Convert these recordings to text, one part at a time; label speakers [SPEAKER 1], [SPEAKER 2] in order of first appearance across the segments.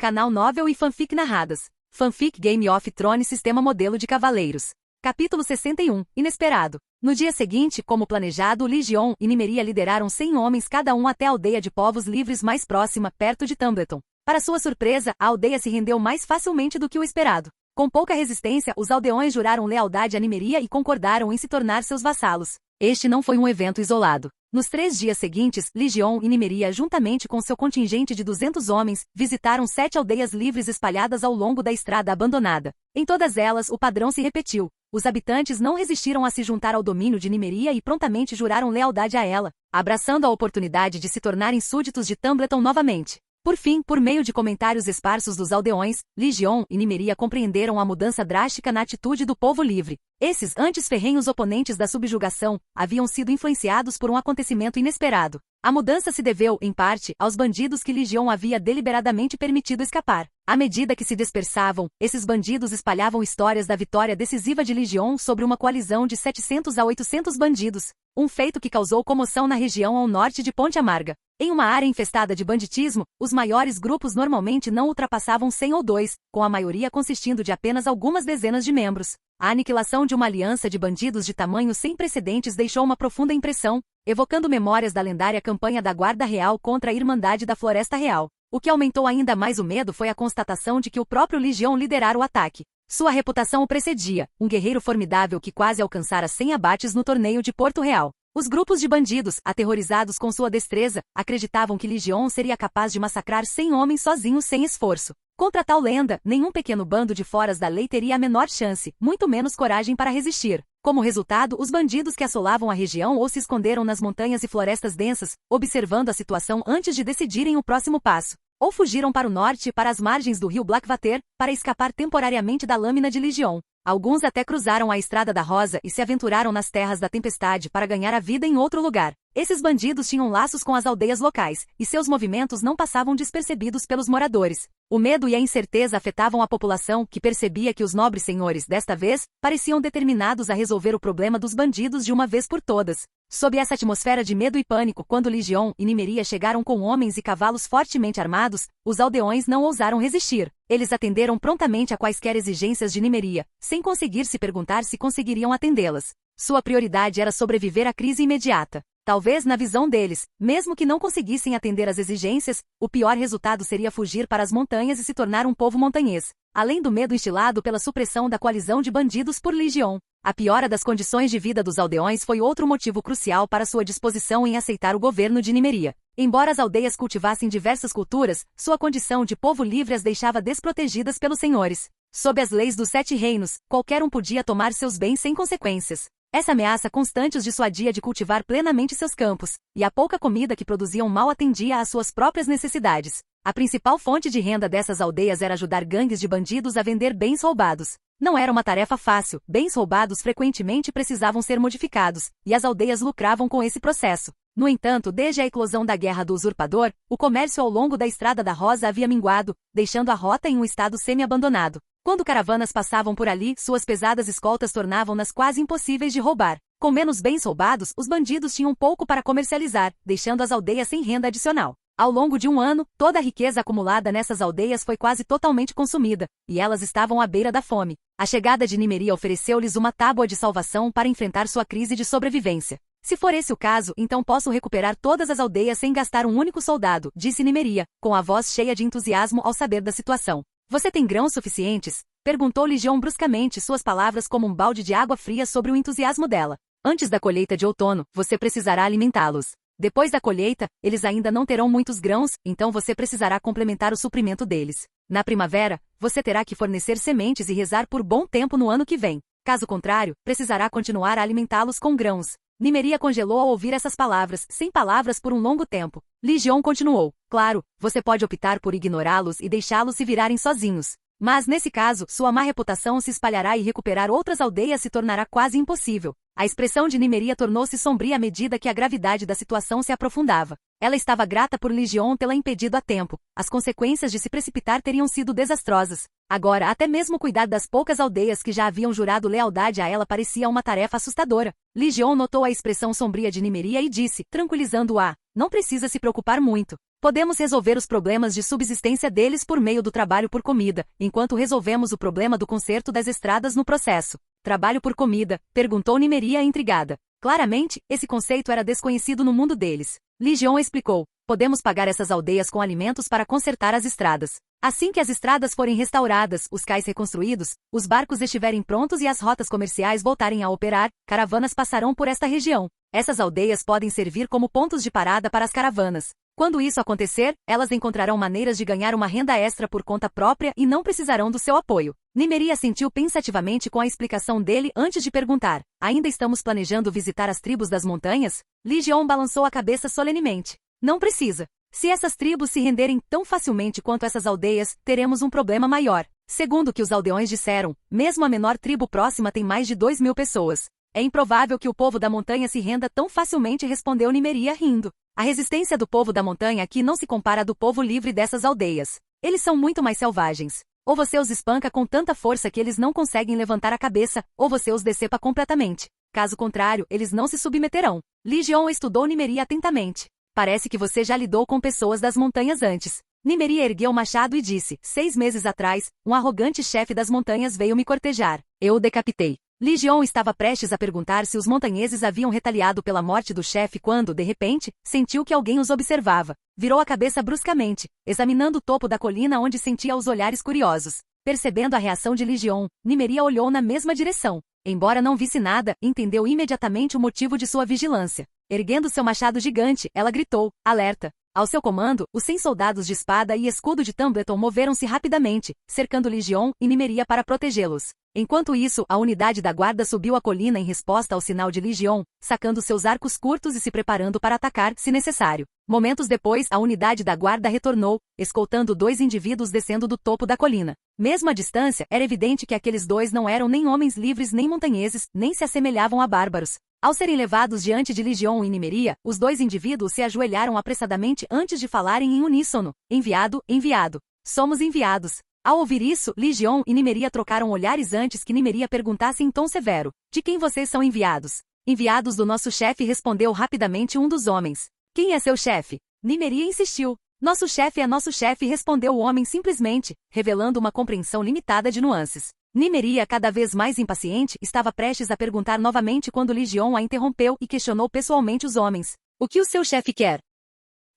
[SPEAKER 1] Canal Novel e Fanfic Narradas. Fanfic Game of Thrones Sistema Modelo de Cavaleiros. Capítulo 61. Inesperado. No dia seguinte, como planejado, Lygion e Nymeria lideraram 100 homens cada um até a aldeia de povos livres mais próxima, perto de Tumbleton. Para sua surpresa, a aldeia se rendeu mais facilmente do que o esperado. Com pouca resistência, os aldeões juraram lealdade a Nymeria e concordaram em se tornar seus vassalos. Este não foi um evento isolado. Nos 3 dias seguintes, Lygion e Nymeria, juntamente com seu contingente de 200 homens, visitaram 7 aldeias livres espalhadas ao longo da estrada abandonada. Em todas elas, o padrão se repetiu. Os habitantes não resistiram a se juntar ao domínio de Nymeria e prontamente juraram lealdade a ela, abraçando a oportunidade de se tornarem súditos de Tumbleton novamente. Por fim, por meio de comentários esparsos dos aldeões, Lygion e Nymeria compreenderam a mudança drástica na atitude do povo livre. Esses antes ferrenhos oponentes da subjugação haviam sido influenciados por um acontecimento inesperado. A mudança se deveu, em parte, aos bandidos que Lygion havia deliberadamente permitido escapar. À medida que se dispersavam, esses bandidos espalhavam histórias da vitória decisiva de Lygion sobre uma coalizão de 700 a 800 bandidos, um feito que causou comoção na região ao norte de Ponte Amarga. Em uma área infestada de banditismo, os maiores grupos normalmente não ultrapassavam 100 ou 2, com a maioria consistindo de apenas algumas dezenas de membros. A aniquilação de uma aliança de bandidos de tamanho sem precedentes deixou uma profunda impressão, evocando memórias da lendária campanha da Guarda Real contra a Irmandade da Floresta Real. O que aumentou ainda mais o medo foi a constatação de que o próprio Lygion liderara o ataque. Sua reputação o precedia, um guerreiro formidável que quase alcançara 100 abates no torneio de Porto Real. Os grupos de bandidos, aterrorizados com sua destreza, acreditavam que Lygion seria capaz de massacrar 100 homens sozinho sem esforço. Contra tal lenda, nenhum pequeno bando de foras da lei teria a menor chance, muito menos coragem para resistir. Como resultado, os bandidos que assolavam a região ou se esconderam nas montanhas e florestas densas, observando a situação antes de decidirem o próximo passo, ou fugiram para o norte e para as margens do rio Blackwater, para escapar temporariamente da lâmina de Lygion. Alguns até cruzaram a Estrada da Rosa e se aventuraram nas Terras da Tempestade para ganhar a vida em outro lugar. Esses bandidos tinham laços com as aldeias locais, e seus movimentos não passavam despercebidos pelos moradores. O medo e a incerteza afetavam a população, que percebia que os nobres senhores, desta vez, pareciam determinados a resolver o problema dos bandidos de uma vez por todas. Sob essa atmosfera de medo e pânico, quando Lygion e Nymeria chegaram com homens e cavalos fortemente armados, os aldeões não ousaram resistir. Eles atenderam prontamente a quaisquer exigências de Nymeria, sem conseguir se perguntar se conseguiriam atendê-las. Sua prioridade era sobreviver à crise imediata. Talvez, na visão deles, mesmo que não conseguissem atender às exigências, o pior resultado seria fugir para as montanhas e se tornar um povo montanhês. Além do medo instilado pela supressão da coalizão de bandidos por Lygion, a piora das condições de vida dos aldeões foi outro motivo crucial para sua disposição em aceitar o governo de Nymeria. Embora as aldeias cultivassem diversas culturas, sua condição de povo livre as deixava desprotegidas pelos senhores. Sob as leis dos 7 reinos, qualquer um podia tomar seus bens sem consequências. Essa ameaça constante os dissuadia de cultivar plenamente seus campos, e a pouca comida que produziam mal atendia às suas próprias necessidades. A principal fonte de renda dessas aldeias era ajudar gangues de bandidos a vender bens roubados. Não era uma tarefa fácil, bens roubados frequentemente precisavam ser modificados, e as aldeias lucravam com esse processo. No entanto, desde a eclosão da Guerra do Usurpador, o comércio ao longo da Estrada da Rosa havia minguado, deixando a rota em um estado semi-abandonado. Quando caravanas passavam por ali, suas pesadas escoltas tornavam-nas quase impossíveis de roubar. Com menos bens roubados, os bandidos tinham pouco para comercializar, deixando as aldeias sem renda adicional. Ao longo de um ano, toda a riqueza acumulada nessas aldeias foi quase totalmente consumida, e elas estavam à beira da fome. A chegada de Nymeria ofereceu-lhes uma tábua de salvação para enfrentar sua crise de sobrevivência. Se for esse o caso, então posso recuperar todas as aldeias sem gastar um único soldado, disse Nymeria, com a voz cheia de entusiasmo ao saber da situação. Você tem grãos suficientes? Perguntou Lygion bruscamente, suas palavras como um balde de água fria sobre o entusiasmo dela. Antes da colheita de outono, você precisará alimentá-los. Depois da colheita, eles ainda não terão muitos grãos, então você precisará complementar o suprimento deles. Na primavera, você terá que fornecer sementes e rezar por bom tempo no ano que vem. Caso contrário, precisará continuar a alimentá-los com grãos. Nymeria congelou ao ouvir essas palavras, sem palavras por um longo tempo. Lygion continuou. Claro, você pode optar por ignorá-los e deixá-los se virarem sozinhos. Mas, nesse caso, sua má reputação se espalhará e recuperar outras aldeias se tornará quase impossível. A expressão de Nymeria tornou-se sombria à medida que a gravidade da situação se aprofundava. Ela estava grata por Lygion tê-la impedido a tempo. As consequências de se precipitar teriam sido desastrosas. Agora, até mesmo cuidar das poucas aldeias que já haviam jurado lealdade a ela parecia uma tarefa assustadora. Lygion notou a expressão sombria de Nymeria e disse, tranquilizando-a, não precisa se preocupar muito. Podemos resolver os problemas de subsistência deles por meio do trabalho por comida, enquanto resolvemos o problema do conserto das estradas no processo. Trabalho por comida? Perguntou Nimeria intrigada. Claramente, esse conceito era desconhecido no mundo deles. Legion explicou. Podemos pagar essas aldeias com alimentos para consertar as estradas. Assim que as estradas forem restauradas, os cais reconstruídos, os barcos estiverem prontos e as rotas comerciais voltarem a operar, caravanas passarão por esta região. Essas aldeias podem servir como pontos de parada para as caravanas. Quando isso acontecer, elas encontrarão maneiras de ganhar uma renda extra por conta própria e não precisarão do seu apoio. Nimeria sentiu pensativamente com a explicação dele antes de perguntar. Ainda estamos planejando visitar as tribos das montanhas? Legion balançou a cabeça solenemente. Não precisa. Se essas tribos se renderem tão facilmente quanto essas aldeias, teremos um problema maior. Segundo o que os aldeões disseram, mesmo a menor tribo próxima tem mais de 2.000 pessoas. É improvável que o povo da montanha se renda tão facilmente, respondeu Nimeria rindo. A resistência do povo da montanha aqui não se compara à do povo livre dessas aldeias. Eles são muito mais selvagens. Ou você os espanca com tanta força que eles não conseguem levantar a cabeça, ou você os decepa completamente. Caso contrário, eles não se submeterão. Legion estudou Nimeria atentamente. Parece que você já lidou com pessoas das montanhas antes. Nimeria ergueu o machado e disse, 6 meses atrás, um arrogante chefe das montanhas veio me cortejar. Eu o decapitei. Legion estava prestes a perguntar se os montanheses haviam retaliado pela morte do chefe quando, de repente, sentiu que alguém os observava. Virou a cabeça bruscamente, examinando o topo da colina onde sentia os olhares curiosos. Percebendo a reação de Legion, Nimeria olhou na mesma direção. Embora não visse nada, entendeu imediatamente o motivo de sua vigilância. Erguendo seu machado gigante, ela gritou, alerta. Ao seu comando, os 100 soldados de espada e escudo de Tumbleton moveram-se rapidamente, cercando Legion e Nimeria para protegê-los. Enquanto isso, a unidade da guarda subiu a colina em resposta ao sinal de Legion, sacando seus arcos curtos e se preparando para atacar, se necessário. Momentos depois, a unidade da guarda retornou, escoltando 2 indivíduos descendo do topo da colina. Mesmo à distância, era evidente que aqueles 2 não eram nem homens livres nem montanheses, nem se assemelhavam a bárbaros. Ao serem levados diante de Legion e Nimeria, os 2 indivíduos se ajoelharam apressadamente antes de falarem em uníssono. Enviado, enviado. Somos enviados. Ao ouvir isso, Legion e Nimeria trocaram olhares antes que Nimeria perguntasse em tom severo. De quem vocês são enviados? Enviados do nosso chefe, respondeu rapidamente um dos homens. Quem é seu chefe? Nimeria insistiu. Nosso chefe é nosso chefe, respondeu o homem simplesmente, revelando uma compreensão limitada de nuances. Nimeria, cada vez mais impaciente, estava prestes a perguntar novamente quando Legion a interrompeu e questionou pessoalmente os homens. O que o seu chefe quer?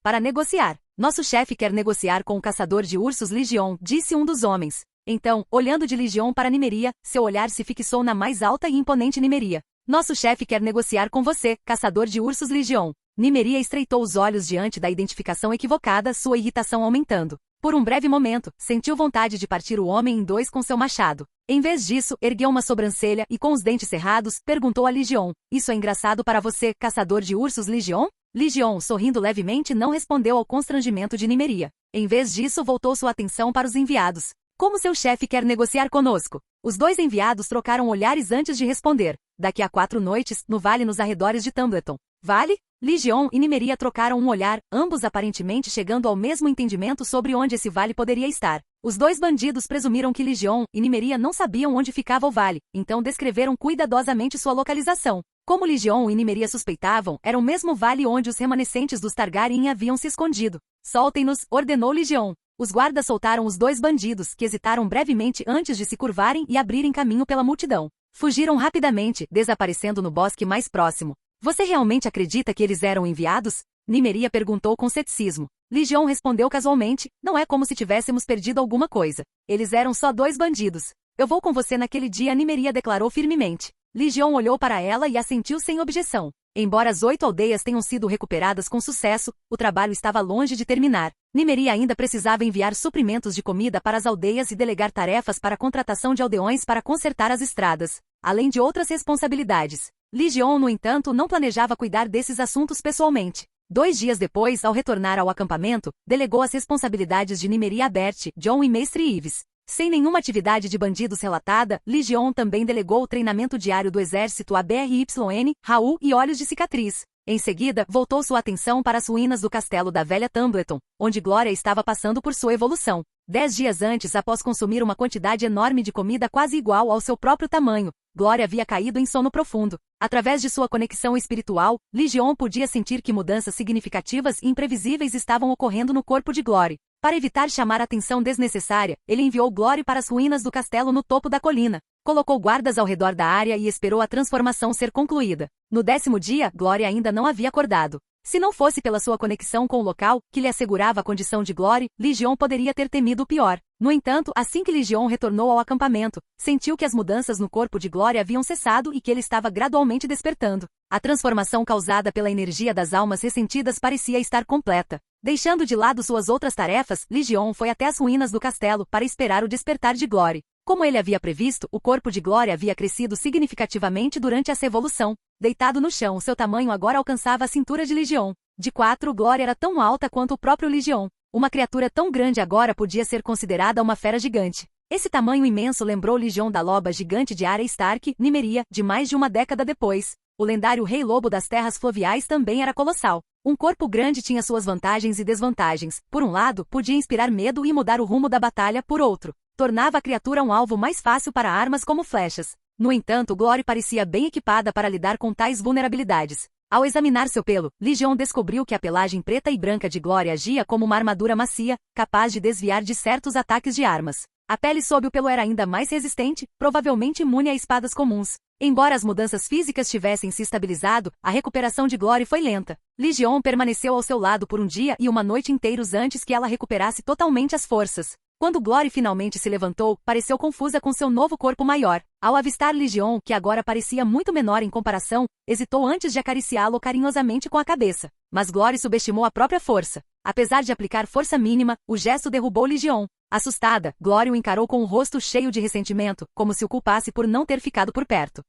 [SPEAKER 1] Para negociar. Nosso chefe quer negociar com o caçador de ursos Legion, disse um dos homens. Então, olhando de Legion para Nimeria, seu olhar se fixou na mais alta e imponente Nimeria. Nosso chefe quer negociar com você, caçador de ursos Legion. Nimeria estreitou os olhos diante da identificação equivocada, sua irritação aumentando. Por um breve momento, sentiu vontade de partir o homem em 2 com seu machado. Em vez disso, ergueu uma sobrancelha e, com os dentes cerrados, perguntou a Legion. Isso é engraçado para você, caçador de ursos Legion? Legion, sorrindo levemente, não respondeu ao constrangimento de Nimeria. Em vez disso, voltou sua atenção para os enviados. Como seu chefe quer negociar conosco? Os 2 enviados trocaram olhares antes de responder. Daqui a 4 noites, no vale nos arredores de Tumbleton. Vale? Legion e Nimeria trocaram um olhar, ambos aparentemente chegando ao mesmo entendimento sobre onde esse vale poderia estar. Os 2 bandidos presumiram que Legion e Nimeria não sabiam onde ficava o vale, então descreveram cuidadosamente sua localização. Como Legion e Nimeria suspeitavam, era o mesmo vale onde os remanescentes dos Targaryen haviam se escondido. Soltem-nos, ordenou Legion. Os guardas soltaram os 2 bandidos, que hesitaram brevemente antes de se curvarem e abrirem caminho pela multidão. Fugiram rapidamente, desaparecendo no bosque mais próximo. Você realmente acredita que eles eram enviados? Nimeria perguntou com ceticismo. Legion respondeu casualmente, não é como se tivéssemos perdido alguma coisa. Eles eram só 2 bandidos. Eu vou com você naquele dia, Nimeria declarou firmemente. Legion olhou para ela e assentiu sem objeção. Embora as 8 aldeias tenham sido recuperadas com sucesso, o trabalho estava longe de terminar. Nimeria ainda precisava enviar suprimentos de comida para as aldeias e delegar tarefas para a contratação de aldeões para consertar as estradas, além de outras responsabilidades. Legion, no entanto, não planejava cuidar desses assuntos pessoalmente. 2 dias depois, ao retornar ao acampamento, delegou as responsabilidades de Nimeria a Bert, John e Mestre Ives. Sem nenhuma atividade de bandidos relatada, Legion também delegou o treinamento diário do exército a Bryn, Raul e Olhos de Cicatriz. Em seguida, voltou sua atenção para as ruínas do castelo da velha Tumbleton, onde Glória estava passando por sua evolução. 10 dias antes, após consumir uma quantidade enorme de comida quase igual ao seu próprio tamanho, Glória havia caído em sono profundo. Através de sua conexão espiritual, Legion podia sentir que mudanças significativas e imprevisíveis estavam ocorrendo no corpo de Glory. Para evitar chamar atenção desnecessária, ele enviou Glory para as ruínas do castelo no topo da colina. Colocou guardas ao redor da área e esperou a transformação ser concluída. No 10º dia, Glory ainda não havia acordado. Se não fosse pela sua conexão com o local, que lhe assegurava a condição de Glory, Legion poderia ter temido o pior. No entanto, assim que Legion retornou ao acampamento, sentiu que as mudanças no corpo de Glory haviam cessado e que ele estava gradualmente despertando. A transformação causada pela energia das almas ressentidas parecia estar completa. Deixando de lado suas outras tarefas, Legion foi até as ruínas do castelo para esperar o despertar de Glory. Como ele havia previsto, o corpo de Glory havia crescido significativamente durante essa evolução. Deitado no chão, seu tamanho agora alcançava a cintura de Legion. De 4, Glory era tão alta quanto o próprio Legion. Uma criatura tão grande agora podia ser considerada uma fera gigante. Esse tamanho imenso lembrou Legion da loba gigante de Arya Stark, Nymeria, de mais de uma década depois. O lendário Rei Lobo das Terras Fluviais também era colossal. Um corpo grande tinha suas vantagens e desvantagens. Por um lado, podia inspirar medo e mudar o rumo da batalha, por outro, tornava a criatura um alvo mais fácil para armas como flechas. No entanto, Glory parecia bem equipada para lidar com tais vulnerabilidades. Ao examinar seu pelo, Legion descobriu que a pelagem preta e branca de Glory agia como uma armadura macia, capaz de desviar de certos ataques de armas. A pele sob o pelo era ainda mais resistente, provavelmente imune a espadas comuns. Embora as mudanças físicas tivessem se estabilizado, a recuperação de Glory foi lenta. Legion permaneceu ao seu lado por um dia e uma noite inteiros antes que ela recuperasse totalmente as forças. Quando Glory finalmente se levantou, pareceu confusa com seu novo corpo maior. Ao avistar Legion, que agora parecia muito menor em comparação, hesitou antes de acariciá-lo carinhosamente com a cabeça. Mas Glory subestimou a própria força. Apesar de aplicar força mínima, o gesto derrubou Legion. Assustada, Glory o encarou com um rosto cheio de ressentimento, como se o culpasse por não ter ficado por perto.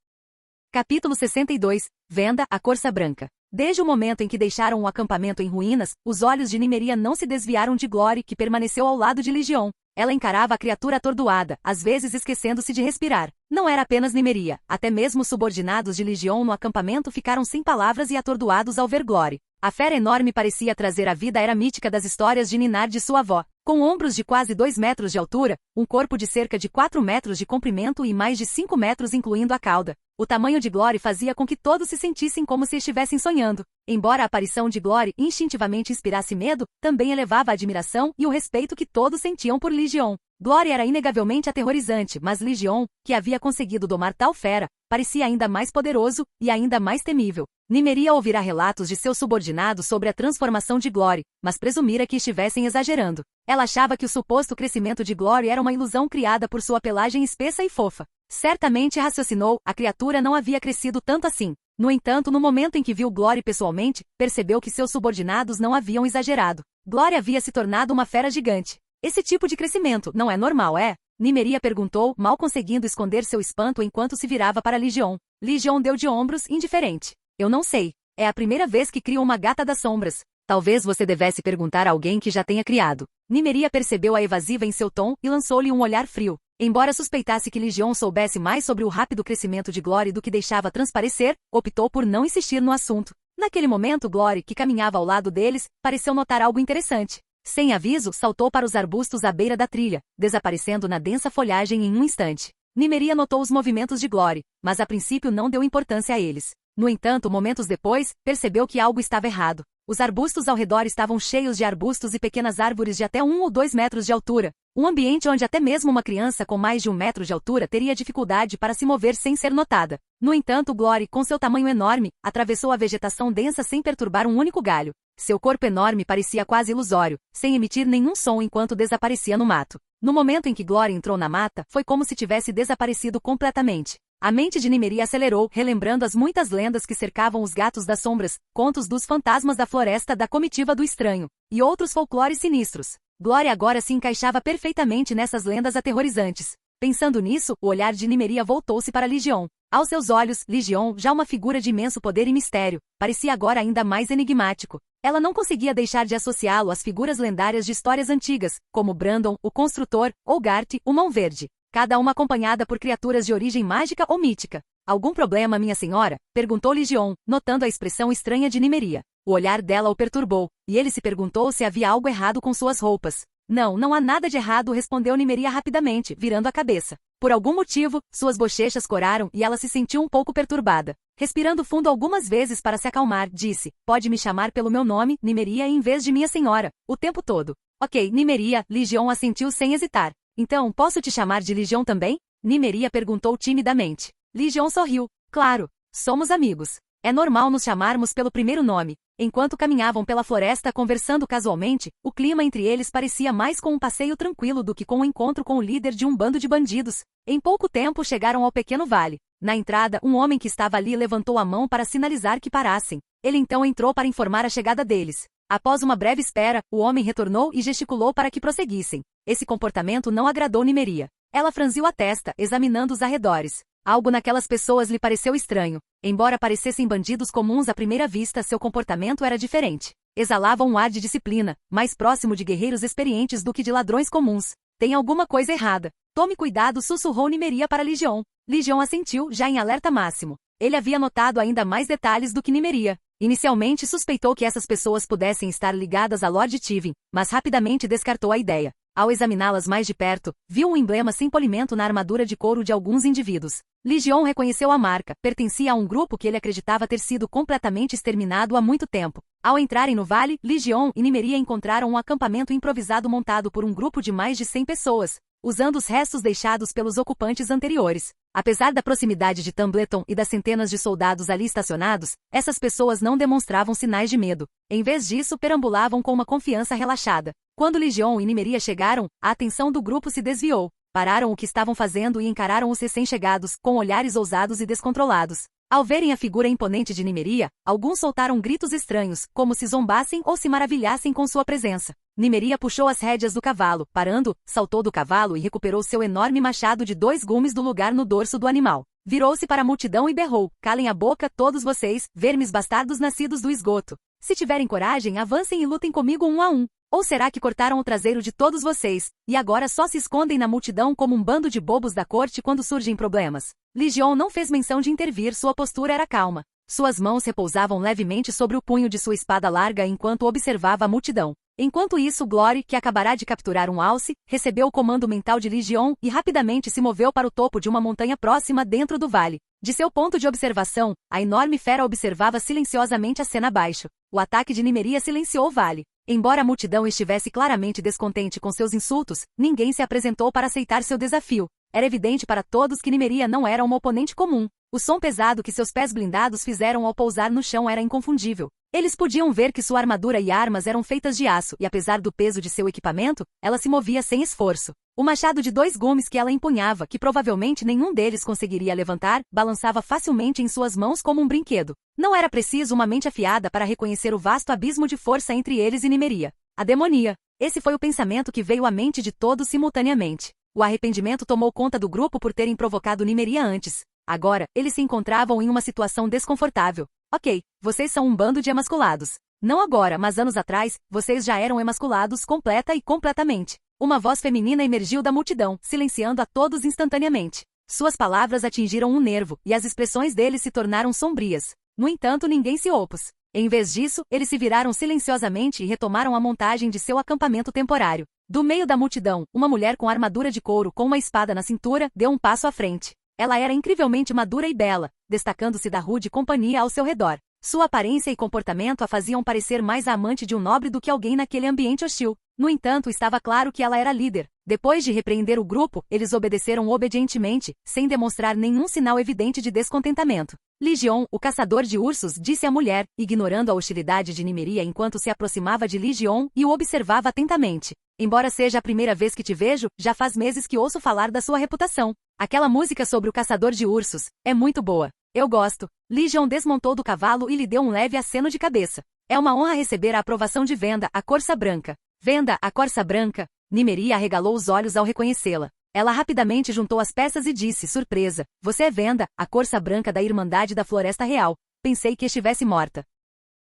[SPEAKER 1] Capítulo 62. Venda, a Corça Branca. Desde o momento em que deixaram o acampamento em ruínas, os olhos de Nymeria não se desviaram de Glory, que permaneceu ao lado de Legion. Ela encarava a criatura atordoada, às vezes esquecendo-se de respirar. Não era apenas Nymeria, até mesmo os subordinados de Legion no acampamento ficaram sem palavras e atordoados ao ver Glory. A fera enorme parecia trazer a vida era mítica das histórias de Ninar de sua avó. Com ombros de quase 2 metros de altura, um corpo de cerca de 4 metros de comprimento e mais de 5 metros incluindo a cauda. O tamanho de Glory fazia com que todos se sentissem como se estivessem sonhando. Embora a aparição de Glory instintivamente inspirasse medo, também elevava a admiração e o respeito que todos sentiam por Legion. Glory era inegavelmente aterrorizante, mas Legion, que havia conseguido domar tal fera, parecia ainda mais poderoso e ainda mais temível. Nymeria ouvira relatos de seus subordinados sobre a transformação de Glory, mas presumira que estivessem exagerando. Ela achava que o suposto crescimento de Glory era uma ilusão criada por sua pelagem espessa e fofa. Certamente raciocinou, a criatura não havia crescido tanto assim. No entanto, no momento em que viu Glory pessoalmente, percebeu que seus subordinados não haviam exagerado. Glory havia se tornado uma fera gigante. Esse tipo de crescimento não é normal, é? Nymeria perguntou, mal conseguindo esconder seu espanto enquanto se virava para Legion. Legion deu de ombros, indiferente. Eu não sei. É a primeira vez que crio uma gata das sombras. Talvez você devesse perguntar a alguém que já tenha criado. Nymeria percebeu a evasiva em seu tom e lançou-lhe um olhar frio. Embora suspeitasse que Legion soubesse mais sobre o rápido crescimento de Glory do que deixava transparecer, optou por não insistir no assunto. Naquele momento, Glory, que caminhava ao lado deles, pareceu notar algo interessante. Sem aviso, saltou para os arbustos à beira da trilha, desaparecendo na densa folhagem em um instante. Nymeria notou os movimentos de Glory, mas a princípio não deu importância a eles. No entanto, momentos depois, percebeu que algo estava errado. Os arbustos ao redor estavam cheios de arbustos e pequenas árvores de até 1 ou 2 metros de altura. Um ambiente onde até mesmo uma criança com mais de 1 metro de altura teria dificuldade para se mover sem ser notada. No entanto, Glory, com seu tamanho enorme, atravessou a vegetação densa sem perturbar um único galho. Seu corpo enorme parecia quase ilusório, sem emitir nenhum som enquanto desaparecia no mato. No momento em que Glory entrou na mata, foi como se tivesse desaparecido completamente. A mente de Nymeria acelerou, relembrando as muitas lendas que cercavam os gatos das sombras, contos dos fantasmas da floresta da comitiva do estranho, e outros folclores sinistros. Glory agora se encaixava perfeitamente nessas lendas aterrorizantes. Pensando nisso, o olhar de Nymeria voltou-se para Legion. Aos seus olhos, Legion, já uma figura de imenso poder e mistério, parecia agora ainda mais enigmático. Ela não conseguia deixar de associá-lo às figuras lendárias de histórias antigas, como Brandon, o Construtor, ou Garth, o Mão Verde. Cada uma acompanhada por criaturas de origem mágica ou mítica. Algum problema, minha senhora? Perguntou Legion, notando a expressão estranha de Nymeria. O olhar dela o perturbou, e ele se perguntou se havia algo errado com suas roupas. Não, não há nada de errado, respondeu Nimeria rapidamente, virando a cabeça. Por algum motivo, suas bochechas coraram e ela se sentiu um pouco perturbada. Respirando fundo algumas vezes para se acalmar, disse, pode me chamar pelo meu nome, Nimeria, em vez de minha senhora, o tempo todo. Ok, Nimeria, Ligion assentiu sem hesitar. Então, posso te chamar de Ligion também? Nimeria perguntou timidamente. Ligion sorriu. Claro, somos amigos. É normal nos chamarmos pelo primeiro nome. Enquanto caminhavam pela floresta conversando casualmente, o clima entre eles parecia mais com um passeio tranquilo do que com um encontro com o líder de um bando de bandidos. Em pouco tempo chegaram ao pequeno vale. Na entrada, um homem que estava ali levantou a mão para sinalizar que parassem. Ele então entrou para informar a chegada deles. Após uma breve espera, o homem retornou e gesticulou para que prosseguissem. Esse comportamento não agradou Nimeria. Ela franziu a testa, examinando os arredores. Algo naquelas pessoas lhe pareceu estranho. Embora parecessem bandidos comuns à primeira vista, seu comportamento era diferente. Exalavam um ar de disciplina, mais próximo de guerreiros experientes do que de ladrões comuns. Tem alguma coisa errada. Tome cuidado, sussurrou Nimeria para Ligion. Ligion assentiu, já em alerta máximo. Ele havia notado ainda mais detalhes do que Nimeria. Inicialmente suspeitou que essas pessoas pudessem estar ligadas a Lord Tivin, mas rapidamente descartou a ideia. Ao examiná-las mais de perto, viu um emblema sem polimento na armadura de couro de alguns indivíduos. Ligion reconheceu a marca, pertencia a um grupo que ele acreditava ter sido completamente exterminado há muito tempo. Ao entrarem no vale, Ligion e Nimeria encontraram um acampamento improvisado montado por um grupo de mais de 100 pessoas, usando os restos deixados pelos ocupantes anteriores. Apesar da proximidade de Tumbleton e das centenas de soldados ali estacionados, essas pessoas não demonstravam sinais de medo. Em vez disso, perambulavam com uma confiança relaxada. Quando Ligion e Nimeria chegaram, a atenção do grupo se desviou. Pararam o que estavam fazendo e encararam os recém-chegados, com olhares ousados e descontrolados. Ao verem a figura imponente de Nimeria, alguns soltaram gritos estranhos, como se zombassem ou se maravilhassem com sua presença. Nimeria puxou as rédeas do cavalo, parando, saltou do cavalo e recuperou seu enorme machado de 2 gumes do lugar no dorso do animal. Virou-se para a multidão e berrou, calem a boca todos vocês, vermes bastardos nascidos do esgoto. Se tiverem coragem, avancem e lutem comigo 1 a 1. Ou será que cortaram o traseiro de todos vocês, e agora só se escondem na multidão como um bando de bobos da corte quando surgem problemas? Ligion não fez menção de intervir, sua postura era calma. Suas mãos repousavam levemente sobre o punho de sua espada larga enquanto observava a multidão. Enquanto isso, Glory, que acabará de capturar um alce, recebeu o comando mental de Ligion e rapidamente se moveu para o topo de uma montanha próxima dentro do vale. De seu ponto de observação, a enorme fera observava silenciosamente a cena abaixo. O ataque de Nimeria silenciou o vale. Embora a multidão estivesse claramente descontente com seus insultos, ninguém se apresentou para aceitar seu desafio. Era evidente para todos que Nimeria não era uma oponente comum. O som pesado que seus pés blindados fizeram ao pousar no chão era inconfundível. Eles podiam ver que sua armadura e armas eram feitas de aço e apesar do peso de seu equipamento, ela se movia sem esforço. O machado de 2 gumes que ela empunhava, que provavelmente nenhum deles conseguiria levantar, balançava facilmente em suas mãos como um brinquedo. Não era preciso uma mente afiada para reconhecer o vasto abismo de força entre eles e Nimeria. A demonia. Esse foi o pensamento que veio à mente de todos simultaneamente. O arrependimento tomou conta do grupo por terem provocado Nimeria antes. Agora, eles se encontravam em uma situação desconfortável. Ok, vocês são um bando de emasculados. Não agora, mas anos atrás, vocês já eram emasculados completa e completamente. Uma voz feminina emergiu da multidão, silenciando a todos instantaneamente. Suas palavras atingiram um nervo, e as expressões deles se tornaram sombrias. No entanto, ninguém se opôs. Em vez disso, eles se viraram silenciosamente e retomaram a montagem de seu acampamento temporário. Do meio da multidão, uma mulher com armadura de couro com uma espada na cintura deu um passo à frente. Ela era incrivelmente madura e bela, destacando-se da rude companhia ao seu redor. Sua aparência e comportamento a faziam parecer mais a amante de um nobre do que alguém naquele ambiente hostil. No entanto, estava claro que ela era líder. Depois de repreender o grupo, eles obedeceram obedientemente, sem demonstrar nenhum sinal evidente de descontentamento. Ligion, o caçador de ursos, disse à mulher, ignorando a hostilidade de Nimeria enquanto se aproximava de Ligion e o observava atentamente. Embora seja a primeira vez que te vejo, já faz meses que ouço falar da sua reputação. Aquela música sobre o caçador de ursos é muito boa. Eu gosto. Ligion desmontou do cavalo e lhe deu um leve aceno de cabeça. É uma honra receber a aprovação de Venda, a Corça Branca. Venda, a Corça Branca. Nimeria arregalou os olhos ao reconhecê-la. Ela rapidamente juntou as peças e disse, surpresa, você é Venda, a Corça Branca da Irmandade da Floresta Real. Pensei que estivesse morta.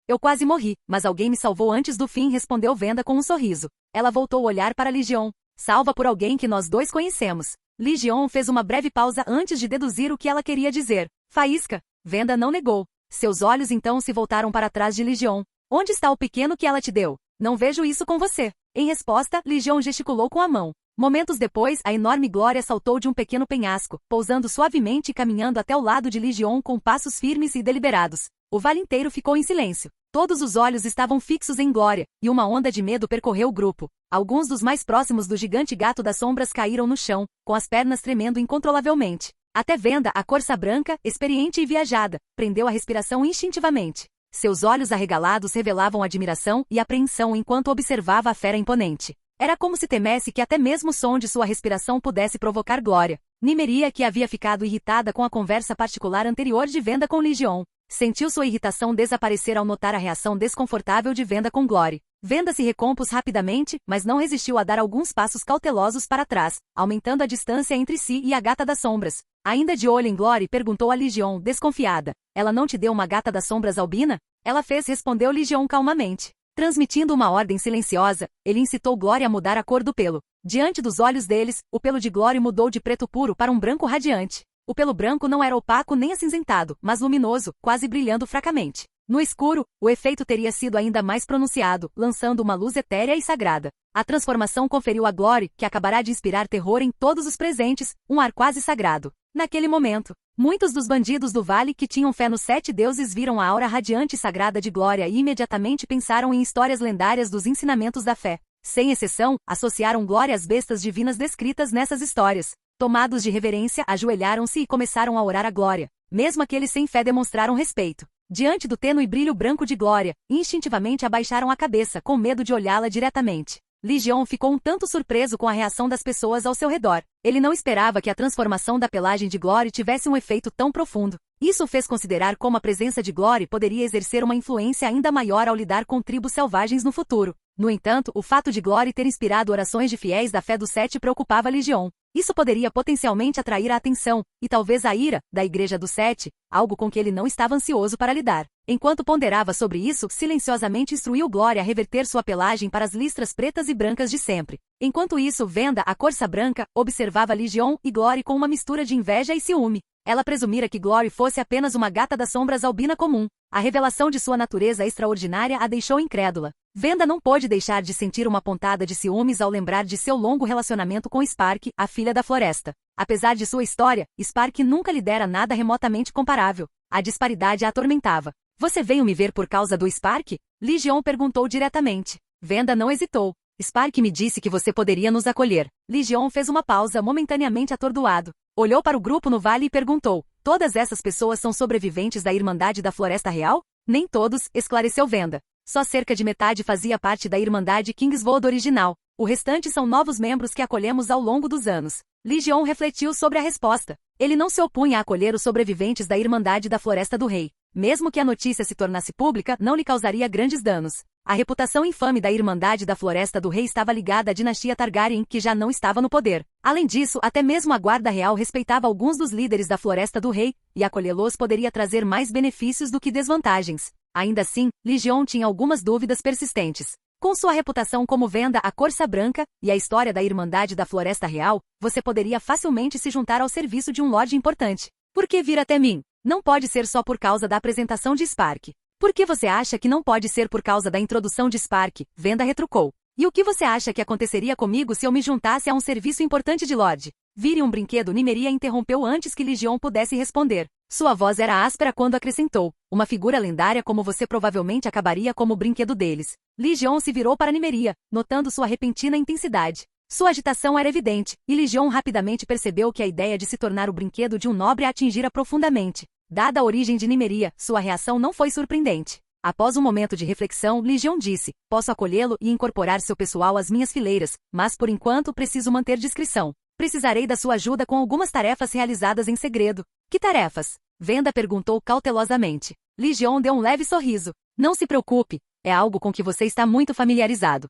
[SPEAKER 1] Eu quase morri, mas alguém me salvou antes do fim, respondeu Venda com um sorriso. Ela voltou o olhar para Ligion. Salva por alguém que nós dois conhecemos. Ligion fez uma breve pausa antes de deduzir o que ela queria dizer. Faísca. Venda não negou. Seus olhos então se voltaram para trás de Ligion. Onde está o pequeno que ela te deu? Não vejo isso com você. Em resposta, Legion gesticulou com a mão. Momentos depois, a enorme Glória saltou de um pequeno penhasco, pousando suavemente e caminhando até o lado de Legion com passos firmes e deliberados. O vale inteiro ficou em silêncio. Todos os olhos estavam fixos em Glória, e uma onda de medo percorreu o grupo. Alguns dos mais próximos do gigante gato das sombras caíram no chão, com as pernas tremendo incontrolavelmente. Até Venda, a corça branca, experiente e viajada, prendeu a respiração instintivamente. Seus olhos arregalados revelavam admiração e apreensão enquanto observava a fera imponente. Era como se temesse que até mesmo o som de sua respiração pudesse provocar Glória. Nymeria, que havia ficado irritada com a conversa particular anterior de Venda com Legion, sentiu sua irritação desaparecer ao notar a reação desconfortável de Venda com Glória. Venda se recompôs rapidamente, mas não resistiu a dar alguns passos cautelosos para trás, aumentando a distância entre si e a Gata das Sombras. Ainda de olho em Glória, perguntou a Legion, desconfiada. Ela não te deu uma Gata das Sombras albina? Ela fez, respondeu Legion calmamente. Transmitindo uma ordem silenciosa, ele incitou Glória a mudar a cor do pelo. Diante dos olhos deles, o pelo de Glória mudou de preto puro para um branco radiante. O pelo branco não era opaco nem acinzentado, mas luminoso, quase brilhando fracamente. No escuro, o efeito teria sido ainda mais pronunciado, lançando uma luz etérea e sagrada. A transformação conferiu a Glória, que acabará de inspirar terror em todos os presentes, um ar quase sagrado. Naquele momento, muitos dos bandidos do vale que tinham fé nos 7 deuses viram a aura radiante e sagrada de Glória e imediatamente pensaram em histórias lendárias dos ensinamentos da fé. Sem exceção, associaram Glória às bestas divinas descritas nessas histórias. Tomados de reverência, ajoelharam-se e começaram a orar a Glória. Mesmo aqueles sem fé demonstraram respeito. Diante do tênue brilho branco de Glória, instintivamente abaixaram a cabeça, com medo de olhá-la diretamente. Legion ficou um tanto surpreso com a reação das pessoas ao seu redor. Ele não esperava que a transformação da pelagem de Glória tivesse um efeito tão profundo. Isso o fez considerar como a presença de Glória poderia exercer uma influência ainda maior ao lidar com tribos selvagens no futuro. No entanto, o fato de Glória ter inspirado orações de fiéis da fé dos 7 preocupava Legion. Isso poderia potencialmente atrair a atenção, e talvez a ira, da Igreja dos 7, algo com que ele não estava ansioso para lidar. Enquanto ponderava sobre isso, silenciosamente instruiu Glória a reverter sua pelagem para as listras pretas e brancas de sempre. Enquanto isso, Venda, a corça branca, observava Legion e Glória com uma mistura de inveja e ciúme. Ela presumira que Glória fosse apenas uma Gata das Sombras albina comum. A revelação de sua natureza extraordinária a deixou incrédula. Venda não pôde deixar de sentir uma pontada de ciúmes ao lembrar de seu longo relacionamento com Spark, a filha da floresta. Apesar de sua história, Spark nunca lhe dera nada remotamente comparável. A disparidade a atormentava. Você veio me ver por causa do Spark? Legion perguntou diretamente. Venda não hesitou. Spark me disse que você poderia nos acolher. Legion fez uma pausa, momentaneamente atordoado. Olhou para o grupo no vale e perguntou: todas essas pessoas são sobreviventes da Irmandade da Floresta Real? Nem todos, esclareceu Venda. Só cerca de metade fazia parte da Irmandade Kingswold original. O restante são novos membros que acolhemos ao longo dos anos. Legion refletiu sobre a resposta. Ele não se opunha a acolher os sobreviventes da Irmandade da Floresta do Rei. Mesmo que a notícia se tornasse pública, não lhe causaria grandes danos. A reputação infame da Irmandade da Floresta do Rei estava ligada à dinastia Targaryen, que já não estava no poder. Além disso, até mesmo a Guarda Real respeitava alguns dos líderes da Floresta do Rei, e acolhê-los poderia trazer mais benefícios do que desvantagens. Ainda assim, Legion tinha algumas dúvidas persistentes. Com sua reputação como Venda, a corça branca, e a história da Irmandade da Floresta Real, você poderia facilmente se juntar ao serviço de um lorde importante. Por que vir até mim? Não pode ser só por causa da apresentação de Spark. Por que você acha que não pode ser por causa da introdução de Spark? Venda retrucou. E o que você acha que aconteceria comigo se eu me juntasse a um serviço importante de Lorde? Vire um brinquedo. Nymeria interrompeu antes que Legion pudesse responder. Sua voz era áspera quando acrescentou. Uma figura lendária como você provavelmente acabaria como o brinquedo deles. Legion se virou para Nymeria, notando sua repentina intensidade. Sua agitação era evidente, e Legion rapidamente percebeu que a ideia de se tornar o brinquedo de um nobre a atingira profundamente. Dada a origem de Nymeria, sua reação não foi surpreendente. Após um momento de reflexão, Legion disse: posso acolhê-lo e incorporar seu pessoal às minhas fileiras, mas por enquanto preciso manter discrição. Precisarei da sua ajuda com algumas tarefas realizadas em segredo. Que tarefas? Venda perguntou cautelosamente. Legion deu um leve sorriso. Não se preocupe, é algo com que você está muito familiarizado.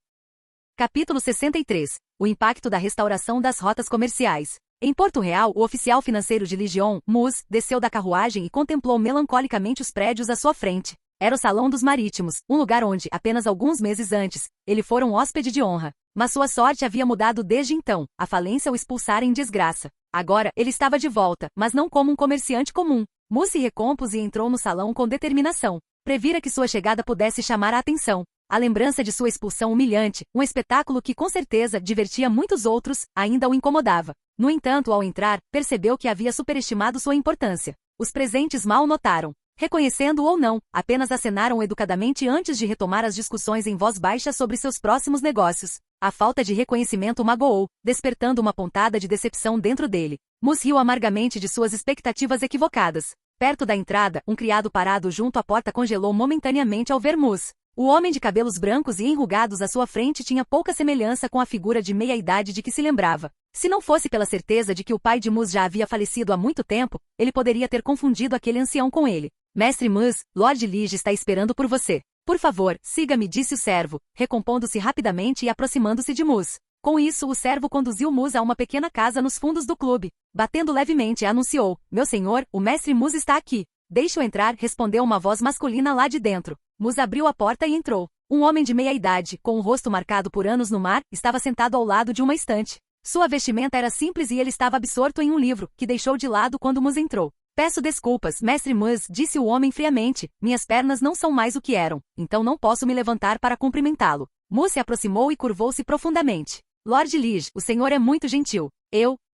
[SPEAKER 1] Capítulo 63. O impacto da restauração das rotas comerciais. Em Porto Real, o oficial financeiro de Legion, Mus, desceu da carruagem e contemplou melancolicamente os prédios à sua frente. Era o Salão dos Marítimos, um lugar onde, apenas alguns meses antes, ele fora um hóspede de honra. Mas sua sorte havia mudado desde então, a falência o expulsara em desgraça. Agora, ele estava de volta, mas não como um comerciante comum. Mus se recompôs e entrou no salão com determinação. Previra que sua chegada pudesse chamar a atenção. A lembrança de sua expulsão humilhante, um espetáculo que com certeza divertia muitos outros, ainda o incomodava. No entanto, ao entrar, percebeu que havia superestimado sua importância. Os presentes mal notaram. Reconhecendo-o ou não, apenas acenaram educadamente antes de retomar as discussões em voz baixa sobre seus próximos negócios. A falta de reconhecimento o magoou, despertando uma pontada de decepção dentro dele. Mus riu amargamente de suas expectativas equivocadas. Perto da entrada, um criado parado junto à porta congelou momentaneamente ao ver Mus. O homem de cabelos brancos e enrugados à sua frente tinha pouca semelhança com a figura de meia-idade de que se lembrava. Se não fosse pela certeza de que o pai de Mus já havia falecido há muito tempo, ele poderia ter confundido aquele ancião com ele. Mestre Mus, Lord Lige está esperando por você. Por favor, siga-me, disse o servo, recompondo-se rapidamente e aproximando-se de Mus. Com isso, o servo conduziu Mus a uma pequena casa nos fundos do clube. Batendo levemente, anunciou: meu senhor, o mestre Mus está aqui. Deixe-o entrar, respondeu uma voz masculina lá de dentro. Mus abriu a porta e entrou. Um homem de meia-idade, com o rosto marcado por anos no mar, estava sentado ao lado de uma estante. Sua vestimenta era simples e ele estava absorto em um livro, que deixou de lado quando Mus entrou. Peço desculpas, mestre Mus, disse o homem friamente, minhas pernas não são mais o que eram, então não posso me levantar para cumprimentá-lo. Mus se aproximou e curvou-se profundamente. Lord Lige, o senhor é muito gentil.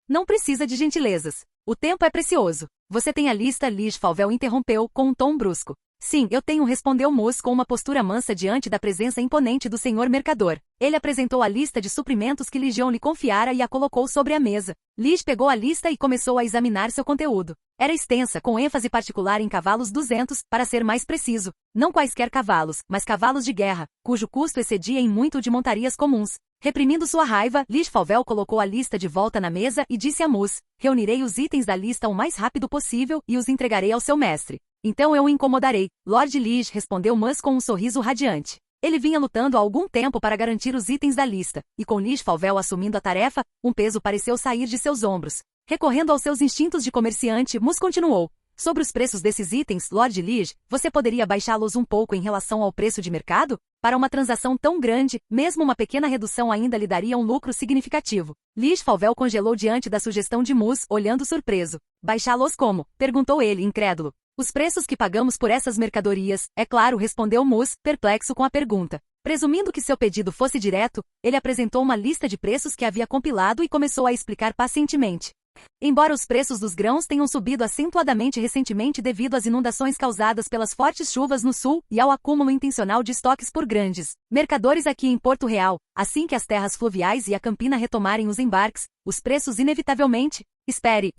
[SPEAKER 1] Não precisa de gentilezas. O tempo é precioso. Você tem a lista? Lige Falvel interrompeu, com um tom brusco. Sim, eu tenho, respondeu Mus com uma postura mansa diante da presença imponente do senhor mercador. Ele apresentou a lista de suprimentos que Ligion lhe confiara e a colocou sobre a mesa. Lige pegou a lista e começou a examinar seu conteúdo. Era extensa, com ênfase particular em cavalos 200, para ser mais preciso. Não quaisquer cavalos, mas cavalos de guerra, cujo custo excedia em muito o de montarias comuns. Reprimindo sua raiva, Lige Falvel colocou a lista de volta na mesa e disse a Mus: reunirei os itens da lista o mais rápido possível e os entregarei ao seu mestre. Então eu o incomodarei. Lord Lige, respondeu Mus com um sorriso radiante. Ele vinha lutando há algum tempo para garantir os itens da lista, e com Lige Falvel assumindo a tarefa, um peso pareceu sair de seus ombros. Recorrendo aos seus instintos de comerciante, Mus continuou: sobre os preços desses itens, Lord Lige, você poderia baixá-los um pouco em relação ao preço de mercado? Para uma transação tão grande, mesmo uma pequena redução ainda lhe daria um lucro significativo. Lige Falvel congelou diante da sugestão de Mus, olhando surpreso. Baixá-los como? Perguntou ele, incrédulo. Os preços que pagamos por essas mercadorias, é claro, respondeu Mus, perplexo com a pergunta. Presumindo que seu pedido fosse direto, ele apresentou uma lista de preços que havia compilado e começou a explicar pacientemente. Embora os preços dos grãos tenham subido acentuadamente recentemente devido às inundações causadas pelas fortes chuvas no sul e ao acúmulo intencional de estoques por grandes mercadores aqui em Porto Real, assim que as terras fluviais e a campina retomarem os embarques, os preços inevitavelmente... Espere.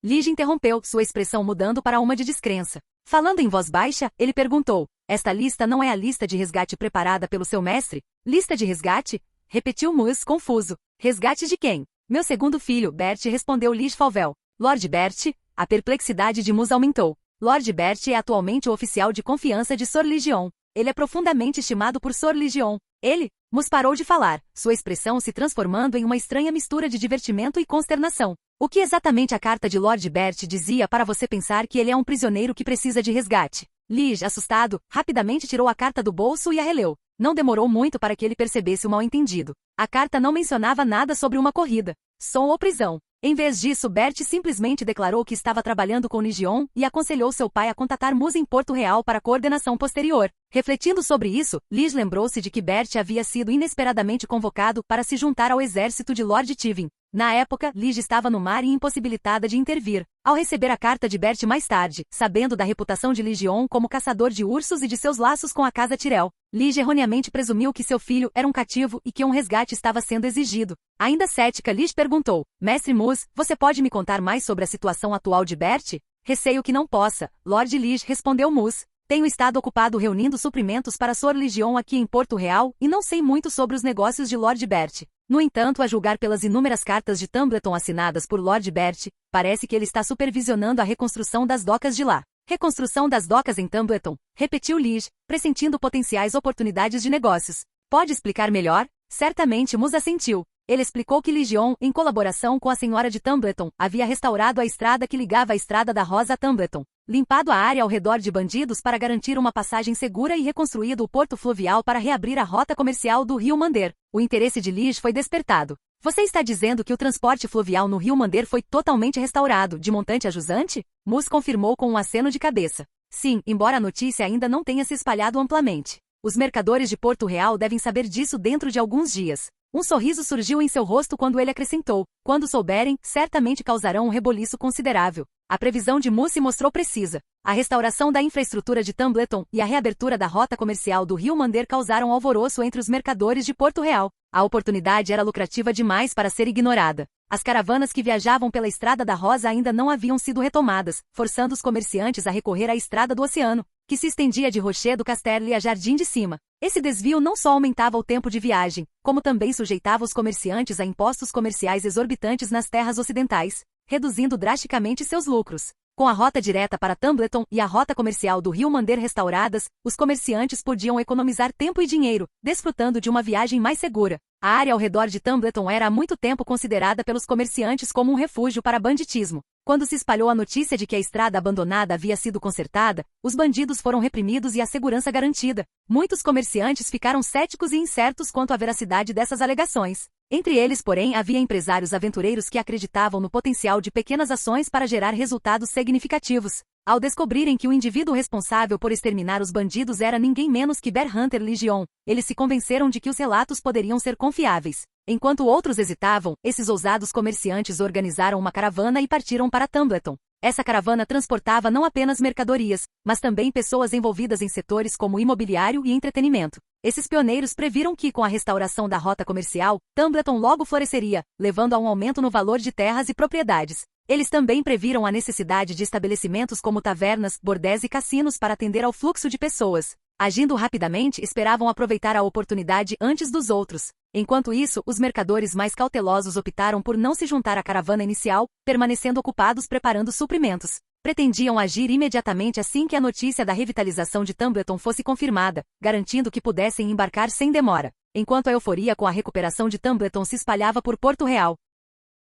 [SPEAKER 1] Lige interrompeu, sua expressão mudando para uma de descrença. Falando em voz baixa, ele perguntou: esta lista não é a lista de resgate preparada pelo seu mestre? Lista de resgate? Repetiu Mus, confuso. Resgate de quem? Meu segundo filho, Bert, respondeu Lige Falvel. Lord Bert? A perplexidade de Mus aumentou. Lord Bert é atualmente o oficial de confiança de Sor Ligion. Ele é profundamente estimado por Sor Ligion. Ele? Mus parou de falar, sua expressão se transformando em uma estranha mistura de divertimento e consternação. O que exatamente a carta de Lord Bert dizia para você pensar que ele é um prisioneiro que precisa de resgate? Lige, assustado, rapidamente tirou a carta do bolso e a releu. Não demorou muito para que ele percebesse o mal-entendido. A carta não mencionava nada sobre uma corrida, som ou prisão. Em vez disso, Bert simplesmente declarou que estava trabalhando com Ligion e aconselhou seu pai a contatar Mus em Porto Real para coordenação posterior. Refletindo sobre isso, Lige lembrou-se de que Bert havia sido inesperadamente convocado para se juntar ao exército de Lord Tivin. Na época, Lige estava no mar e impossibilitada de intervir. Ao receber a carta de Bert mais tarde, sabendo da reputação de Ligion como caçador de ursos e de seus laços com a casa Tyrell, Lige erroneamente presumiu que seu filho era um cativo e que um resgate estava sendo exigido. Ainda cética, Lige perguntou: Mestre Mus, você pode me contar mais sobre a situação atual de Bert? Receio que não possa, Lord Lige, respondeu Mus. Tenho estado ocupado reunindo suprimentos para Sor Ligion aqui em Porto Real e não sei muito sobre os negócios de Lord Bert. No entanto, a julgar pelas inúmeras cartas de Tumbleton assinadas por Lord Bert, parece que ele está supervisionando a reconstrução das docas de lá. Reconstrução das docas em Tumbleton, repetiu Lige, pressentindo potenciais oportunidades de negócios. Pode explicar melhor? Certamente Mus assentiu. Ele explicou que Ligion, em colaboração com a senhora de Tumbleton, havia restaurado a estrada que ligava a Estrada da Rosa a Tumbleton, limpado a área ao redor de bandidos para garantir uma passagem segura e reconstruído o porto fluvial para reabrir a rota comercial do Rio Mander. O interesse de Lige foi despertado. Você está dizendo que o transporte fluvial no Rio Mander foi totalmente restaurado, de montante a jusante? Mus confirmou com um aceno de cabeça. Sim, embora a notícia ainda não tenha se espalhado amplamente. Os mercadores de Porto Real devem saber disso dentro de alguns dias. Um sorriso surgiu em seu rosto quando ele acrescentou: quando souberem, certamente causarão um reboliço considerável. A previsão de Mussi mostrou precisa. A restauração da infraestrutura de Tumbleton e a reabertura da rota comercial do Rio Mander causaram alvoroço entre os mercadores de Porto Real. A oportunidade era lucrativa demais para ser ignorada. As caravanas que viajavam pela Estrada da Rosa ainda não haviam sido retomadas, forçando os comerciantes a recorrer à Estrada do Oceano, que se estendia de Rocher do Casterle a Jardim de Cima. Esse desvio não só aumentava o tempo de viagem, como também sujeitava os comerciantes a impostos comerciais exorbitantes nas terras ocidentais, reduzindo drasticamente seus lucros. Com a rota direta para Tumbleton e a rota comercial do Rio Mander restauradas, os comerciantes podiam economizar tempo e dinheiro, desfrutando de uma viagem mais segura. A área ao redor de Tumbleton era há muito tempo considerada pelos comerciantes como um refúgio para banditismo. Quando se espalhou a notícia de que a estrada abandonada havia sido consertada, os bandidos foram reprimidos e a segurança garantida. Muitos comerciantes ficaram céticos e incertos quanto à veracidade dessas alegações. Entre eles, porém, havia empresários aventureiros que acreditavam no potencial de pequenas ações para gerar resultados significativos. Ao descobrirem que o indivíduo responsável por exterminar os bandidos era ninguém menos que Bear Hunter Legion, eles se convenceram de que os relatos poderiam ser confiáveis. Enquanto outros hesitavam, esses ousados comerciantes organizaram uma caravana e partiram para Tumbleton. Essa caravana transportava não apenas mercadorias, mas também pessoas envolvidas em setores como imobiliário e entretenimento. Esses pioneiros previram que, com a restauração da rota comercial, Tumbleton logo floresceria, levando a um aumento no valor de terras e propriedades. Eles também previram a necessidade de estabelecimentos como tavernas, bordéis e cassinos para atender ao fluxo de pessoas. Agindo rapidamente, esperavam aproveitar a oportunidade antes dos outros. Enquanto isso, os mercadores mais cautelosos optaram por não se juntar à caravana inicial, permanecendo ocupados preparando suprimentos. Pretendiam agir imediatamente assim que a notícia da revitalização de Tumbleton fosse confirmada, garantindo que pudessem embarcar sem demora. Enquanto a euforia com a recuperação de Tumbleton se espalhava por Porto Real,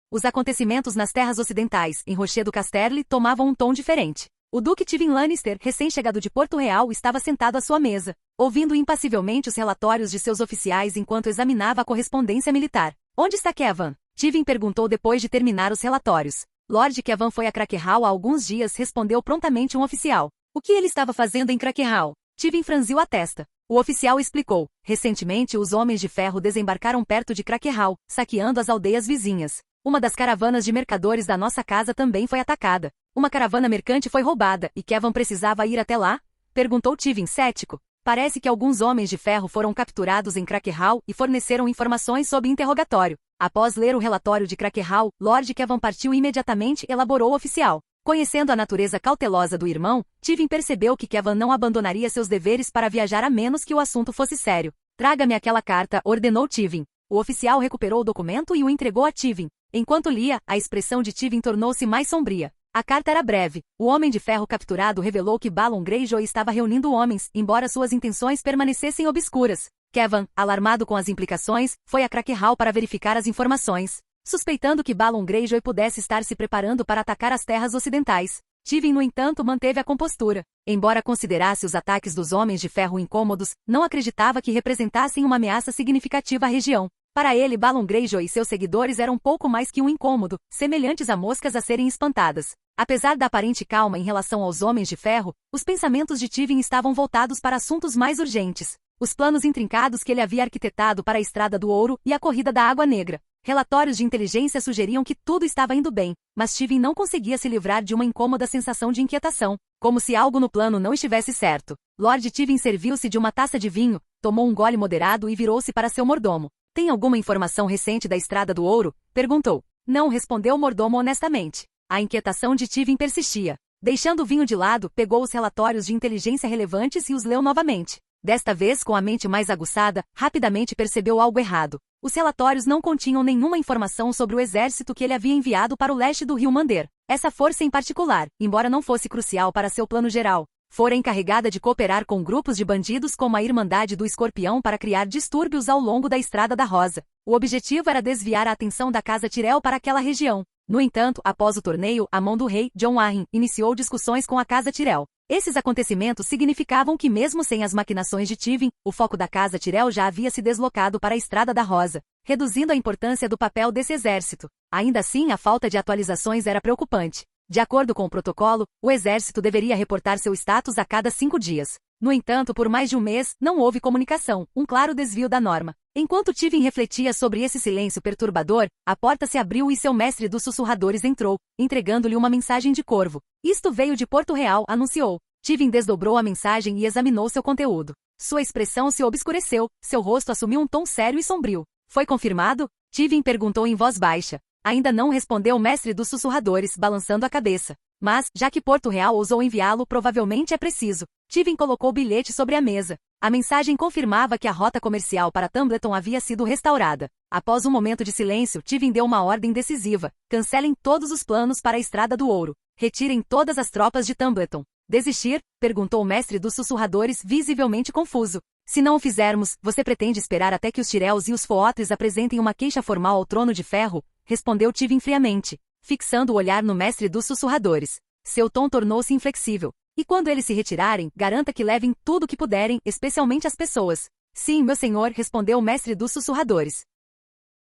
[SPEAKER 1] os acontecimentos nas terras ocidentais, em Rocher do Casterle, tomavam um tom diferente. O Duque Tywin Lannister, recém-chegado de Porto Real, estava sentado à sua mesa, ouvindo impassivelmente os relatórios de seus oficiais enquanto examinava a correspondência militar. Onde está Kevan? Tywin perguntou depois de terminar os relatórios. Lord Kevan foi a Crackehall há alguns dias, respondeu prontamente um oficial. O que ele estava fazendo em Crackehall? Tywin franziu a testa. O oficial explicou. Recentemente os Homens de Ferro desembarcaram perto de Crackehall, saqueando as aldeias vizinhas. Uma das caravanas de mercadores da nossa casa também foi atacada. Uma caravana mercante foi roubada, e Kevan precisava ir até lá? Perguntou Tywin cético. Parece que alguns Homens de Ferro foram capturados em Crackehall e forneceram informações sob interrogatório. Após ler o relatório de Crackehall, Lord Kevan partiu imediatamente, elaborou o oficial. Conhecendo a natureza cautelosa do irmão, Tywin percebeu que Kevan não abandonaria seus deveres para viajar a menos que o assunto fosse sério. Traga-me aquela carta, ordenou Tywin. O oficial recuperou o documento e o entregou a Tywin. Enquanto lia, a expressão de Tywin tornou-se mais sombria. A carta era breve. O Homem de Ferro capturado revelou que Balon Greyjoy estava reunindo homens, embora suas intenções permanecessem obscuras. Kevan, alarmado com as implicações, foi a Crackehall para verificar as informações. Suspeitando que Balon Greyjoy pudesse estar se preparando para atacar as terras ocidentais. Tywin, no entanto, manteve a compostura. Embora considerasse os ataques dos Homens de Ferro incômodos, não acreditava que representassem uma ameaça significativa à região. Para ele, Balon Greyjoy e seus seguidores eram pouco mais que um incômodo, semelhantes a moscas a serem espantadas. Apesar da aparente calma em relação aos Homens de Ferro, os pensamentos de Tywin estavam voltados para assuntos mais urgentes. Os planos intrincados que ele havia arquitetado para a Estrada do Ouro e a Corrida da Água Negra. Relatórios de inteligência sugeriam que tudo estava indo bem, mas Tywin não conseguia se livrar de uma incômoda sensação de inquietação, como se algo no plano não estivesse certo. Lord Tywin serviu-se de uma taça de vinho, tomou um gole moderado e virou-se para seu mordomo. Tem alguma informação recente da Estrada do Ouro? Perguntou. Não, respondeu o mordomo honestamente. A inquietação de Tywin persistia. Deixando o vinho de lado, pegou os relatórios de inteligência relevantes e os leu novamente. Desta vez, com a mente mais aguçada, rapidamente percebeu algo errado. Os relatórios não continham nenhuma informação sobre o exército que ele havia enviado para o leste do Rio Mander. Essa força em particular, embora não fosse crucial para seu plano geral, fora encarregada de cooperar com grupos de bandidos como a Irmandade do Escorpião para criar distúrbios ao longo da Estrada da Rosa. O objetivo era desviar a atenção da Casa Tyrell para aquela região. No entanto, após o torneio, a mão do rei, Jon Arryn, iniciou discussões com a Casa Tyrell. Esses acontecimentos significavam que mesmo sem as maquinações de Tywin, o foco da Casa Tyrell já havia se deslocado para a Estrada da Rosa, reduzindo a importância do papel desse exército. Ainda assim, a falta de atualizações era preocupante. De acordo com o protocolo, o exército deveria reportar seu status a cada 5 dias. No entanto, por mais de um mês, não houve comunicação, um claro desvio da norma. Enquanto Tivin refletia sobre esse silêncio perturbador, a porta se abriu e seu mestre dos sussurradores entrou, entregando-lhe uma mensagem de corvo. Isto veio de Porto Real, anunciou. Tivin desdobrou a mensagem e examinou seu conteúdo. Sua expressão se obscureceu, seu rosto assumiu um tom sério e sombrio. Foi confirmado? Tivin perguntou em voz baixa. Ainda não respondeu o mestre dos sussurradores, balançando a cabeça. Mas, já que Porto Real ousou enviá-lo, provavelmente é preciso. Tivin colocou o bilhete sobre a mesa. A mensagem confirmava que a rota comercial para Tumbleton havia sido restaurada. Após um momento de silêncio, Tivin deu uma ordem decisiva. Cancelem todos os planos para a Estrada do Ouro. Retirem todas as tropas de Tumbleton. Desistir? Perguntou o mestre dos sussurradores, visivelmente confuso. Se não o fizermos, você pretende esperar até que os Tyrells e os Footres apresentem uma queixa formal ao Trono de Ferro? Respondeu Tivin friamente, fixando o olhar no mestre dos sussurradores. Seu tom tornou-se inflexível. E quando eles se retirarem, garanta que levem tudo o que puderem, especialmente as pessoas. Sim, meu senhor, respondeu o mestre dos sussurradores.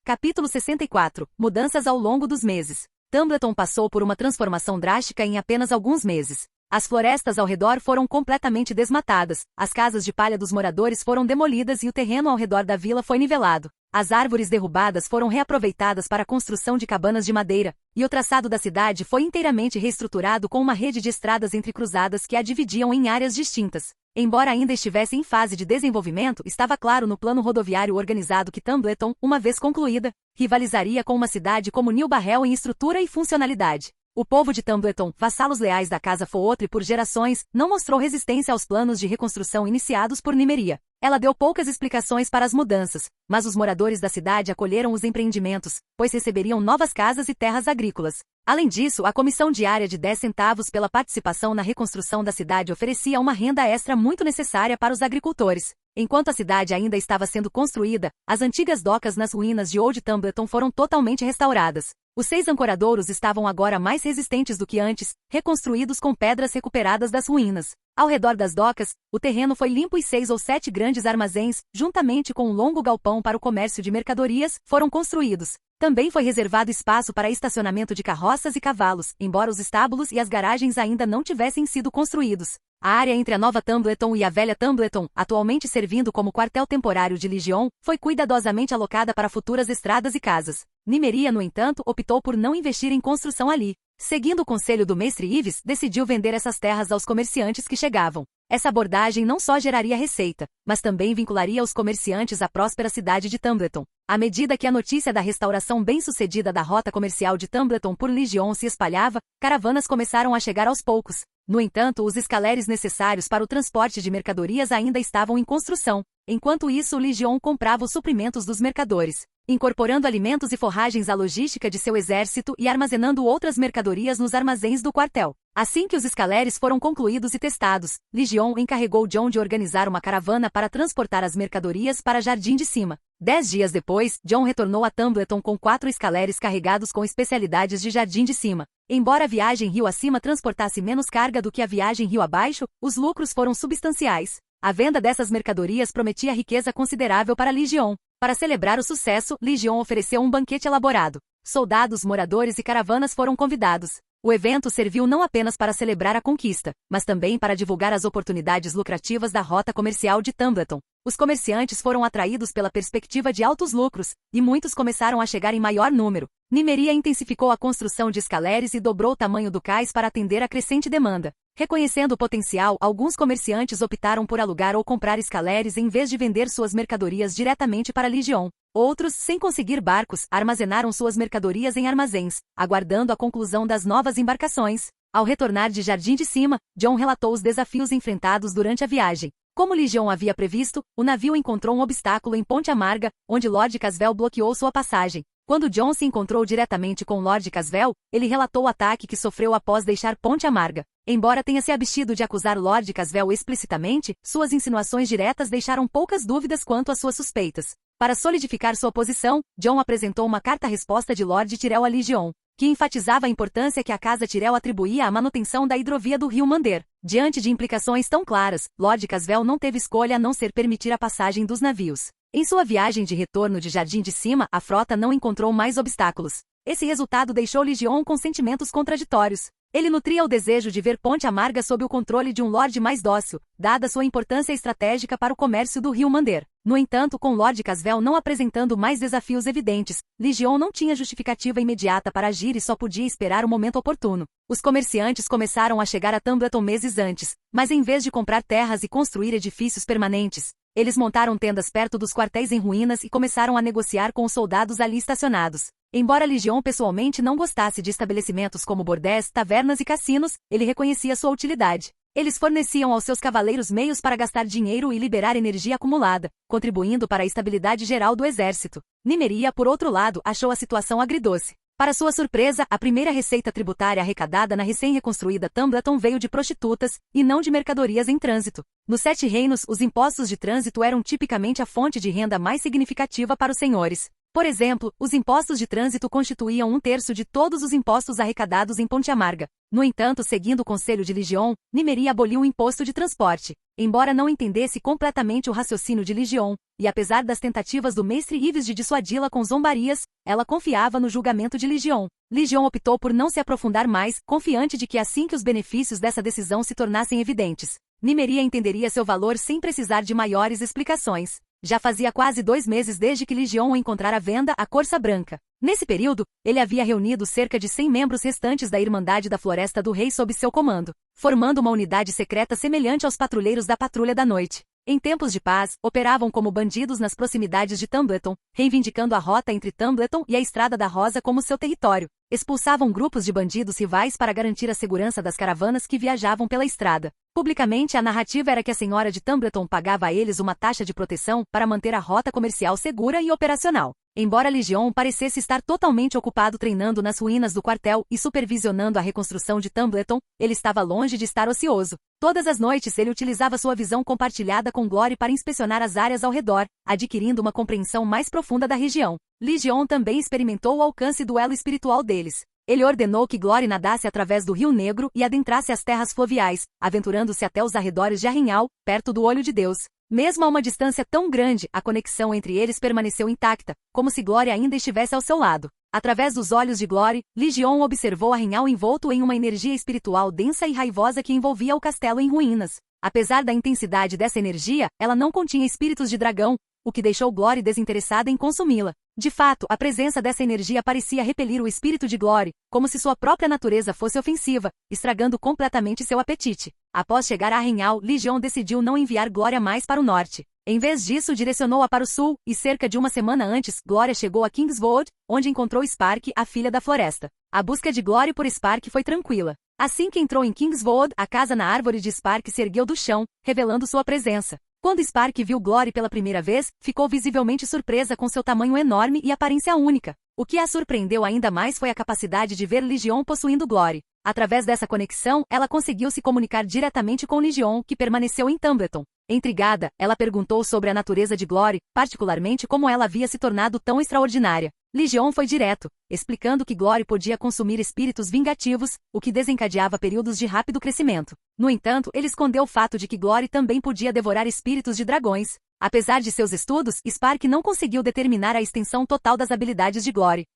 [SPEAKER 1] Capítulo 64. Mudanças ao longo dos meses. Tumbleton passou por uma transformação drástica em apenas alguns meses. As florestas ao redor foram completamente desmatadas, as casas de palha dos moradores foram demolidas e o terreno ao redor da vila foi nivelado. As árvores derrubadas foram reaproveitadas para a construção de cabanas de madeira, e o traçado da cidade foi inteiramente reestruturado com uma rede de estradas entrecruzadas que a dividiam em áreas distintas. Embora ainda estivesse em fase de desenvolvimento, estava claro no plano rodoviário organizado que Tumbleton, uma vez concluída, rivalizaria com uma cidade como New Barrel em estrutura e funcionalidade. O povo de Tumbleton, vassalos leais da casa Footre por gerações, não mostrou resistência aos planos de reconstrução iniciados por Nymeria. Ela deu poucas explicações para as mudanças, mas os moradores da cidade acolheram os empreendimentos, pois receberiam novas casas e terras agrícolas. Além disso, a comissão diária de 10 centavos pela participação na reconstrução da cidade oferecia uma renda extra muito necessária para os agricultores. Enquanto a cidade ainda estava sendo construída, as antigas docas nas ruínas de Old Tumbleton foram totalmente restauradas. Os 6 ancoradouros estavam agora mais resistentes do que antes, reconstruídos com pedras recuperadas das ruínas. Ao redor das docas, o terreno foi limpo e 6 ou 7 grandes armazéns, juntamente com um longo galpão para o comércio de mercadorias, foram construídos. Também foi reservado espaço para estacionamento de carroças e cavalos, embora os estábulos e as garagens ainda não tivessem sido construídos. A área entre a nova Tumbleton e a velha Tumbleton, atualmente servindo como quartel temporário de Legion, foi cuidadosamente alocada para futuras estradas e casas. Nymeria, no entanto, optou por não investir em construção ali. Seguindo o conselho do mestre Ives, decidiu vender essas terras aos comerciantes que chegavam. Essa abordagem não só geraria receita, mas também vincularia os comerciantes à próspera cidade de Tumbleton. À medida que a notícia da restauração bem-sucedida da rota comercial de Tumbleton por Legion se espalhava, caravanas começaram a chegar aos poucos. No entanto, os escaleres necessários para o transporte de mercadorias ainda estavam em construção. Enquanto isso, Legion comprava os suprimentos dos mercadores, incorporando alimentos e forragens à logística de seu exército e armazenando outras mercadorias nos armazéns do quartel. Assim que os escaleres foram concluídos e testados, Legion encarregou John de organizar uma caravana para transportar as mercadorias para Jardim de Cima. 10 dias depois, John retornou a Tumbleton com 4 escaleres carregados com especialidades de Jardim de Cima. Embora a viagem rio acima transportasse menos carga do que a viagem rio abaixo, os lucros foram substanciais. A venda dessas mercadorias prometia riqueza considerável para Legion. Para celebrar o sucesso, Legion ofereceu um banquete elaborado. Soldados, moradores e caravanas foram convidados. O evento serviu não apenas para celebrar a conquista, mas também para divulgar as oportunidades lucrativas da rota comercial de Tumbleton. Os comerciantes foram atraídos pela perspectiva de altos lucros, e muitos começaram a chegar em maior número. Nymeria intensificou a construção de escaleres e dobrou o tamanho do cais para atender a crescente demanda. Reconhecendo o potencial, alguns comerciantes optaram por alugar ou comprar escaleres em vez de vender suas mercadorias diretamente para Legion. Outros, sem conseguir barcos, armazenaram suas mercadorias em armazéns, aguardando a conclusão das novas embarcações. Ao retornar de Jardim de Cima, John relatou os desafios enfrentados durante a viagem. Como Legion havia previsto, o navio encontrou um obstáculo em Ponte Amarga, onde Lord Caswell bloqueou sua passagem. Quando John se encontrou diretamente com Lord Caswell, ele relatou o ataque que sofreu após deixar Ponte Amarga. Embora tenha se abstido de acusar Lord Caswell explicitamente, suas insinuações diretas deixaram poucas dúvidas quanto às suas suspeitas. Para solidificar sua posição, John apresentou uma carta-resposta de Lord Tyrell a Legion, que enfatizava a importância que a Casa Tyrell atribuía à manutenção da hidrovia do rio Mander. Diante de implicações tão claras, Lord Caswell não teve escolha a não ser permitir a passagem dos navios. Em sua viagem de retorno de Jardim de Cima, a frota não encontrou mais obstáculos. Esse resultado deixou Legion com sentimentos contraditórios. Ele nutria o desejo de ver Ponte Amarga sob o controle de um lorde mais dócil, dada sua importância estratégica para o comércio do rio Mander. No entanto, com Lord Caswell não apresentando mais desafios evidentes, Legion não tinha justificativa imediata para agir e só podia esperar o momento oportuno. Os comerciantes começaram a chegar a Tumbleton meses antes, mas em vez de comprar terras e construir edifícios permanentes, eles montaram tendas perto dos quartéis em ruínas e começaram a negociar com os soldados ali estacionados. Embora Legion pessoalmente não gostasse de estabelecimentos como bordéis, tavernas e cassinos, ele reconhecia sua utilidade. Eles forneciam aos seus cavaleiros meios para gastar dinheiro e liberar energia acumulada, contribuindo para a estabilidade geral do exército. Nymeria, por outro lado, achou a situação agridoce. Para sua surpresa, a primeira receita tributária arrecadada na recém-reconstruída Tumbleton veio de prostitutas, e não de mercadorias em trânsito. Nos 7 reinos, os impostos de trânsito eram tipicamente a fonte de renda mais significativa para os senhores. Por exemplo, os impostos de trânsito constituíam 1/3 de todos os impostos arrecadados em Ponte Amarga. No entanto, seguindo o conselho de Legion, Nymeria aboliu o imposto de transporte. Embora não entendesse completamente o raciocínio de Legion, e apesar das tentativas do mestre Ives de dissuadi-la com zombarias, ela confiava no julgamento de Legion. Legion optou por não se aprofundar mais, confiante de que assim que os benefícios dessa decisão se tornassem evidentes, Nymeria entenderia seu valor sem precisar de maiores explicações. Já fazia quase 2 meses desde que Legion o encontrara à venda a Corça Branca. Nesse período, ele havia reunido cerca de 100 membros restantes da Irmandade da Floresta do Rei sob seu comando, formando uma unidade secreta semelhante aos patrulheiros da Patrulha da Noite. Em tempos de paz, operavam como bandidos nas proximidades de Tumbleton, reivindicando a rota entre Tumbleton e a Estrada da Rosa como seu território. Expulsavam grupos de bandidos rivais para garantir a segurança das caravanas que viajavam pela estrada. Publicamente, a narrativa era que a senhora de Tumbleton pagava a eles uma taxa de proteção para manter a rota comercial segura e operacional. Embora Legion parecesse estar totalmente ocupado treinando nas ruínas do quartel e supervisionando a reconstrução de Tumbleton, ele estava longe de estar ocioso. Todas as noites ele utilizava sua visão compartilhada com Glory para inspecionar as áreas ao redor, adquirindo uma compreensão mais profunda da região. Legion também experimentou o alcance do elo espiritual deles. Ele ordenou que Glory nadasse através do Rio Negro e adentrasse as terras fluviais, aventurando-se até os arredores de Arrinhal, perto do Olho de Deus. Mesmo a uma distância tão grande, a conexão entre eles permaneceu intacta, como se Glory ainda estivesse ao seu lado. Através dos olhos de Glory, Legion observou Arrinhal envolto em uma energia espiritual densa e raivosa que envolvia o castelo em ruínas. Apesar da intensidade dessa energia, ela não continha espíritos de dragão, o que deixou Glory desinteressada em consumi-la. De fato, a presença dessa energia parecia repelir o espírito de Glory, como se sua própria natureza fosse ofensiva, estragando completamente seu apetite. Após chegar a Arrinhal, Legion decidiu não enviar Glória mais para o norte. Em vez disso, direcionou-a para o sul, e cerca de uma semana antes, Glória chegou a Kingswood, onde encontrou Spark, a filha da floresta. A busca de Glory por Spark foi tranquila. Assim que entrou em Kingswood, a casa na árvore de Spark se ergueu do chão, revelando sua presença. Quando Spark viu Glory pela primeira vez, ficou visivelmente surpresa com seu tamanho enorme e aparência única. O que a surpreendeu ainda mais foi a capacidade de ver Legion possuindo Glory. Através dessa conexão, ela conseguiu se comunicar diretamente com Legion, que permaneceu em Tumbleton. Intrigada, ela perguntou sobre a natureza de Glory, particularmente como ela havia se tornado tão extraordinária. Legion foi direto, explicando que Glory podia consumir espíritos vingativos, o que desencadeava períodos de rápido crescimento. No entanto, ele escondeu o fato de que Glory também podia devorar espíritos de dragões. Apesar de seus estudos, Spark não conseguiu determinar a extensão total das habilidades de Glory.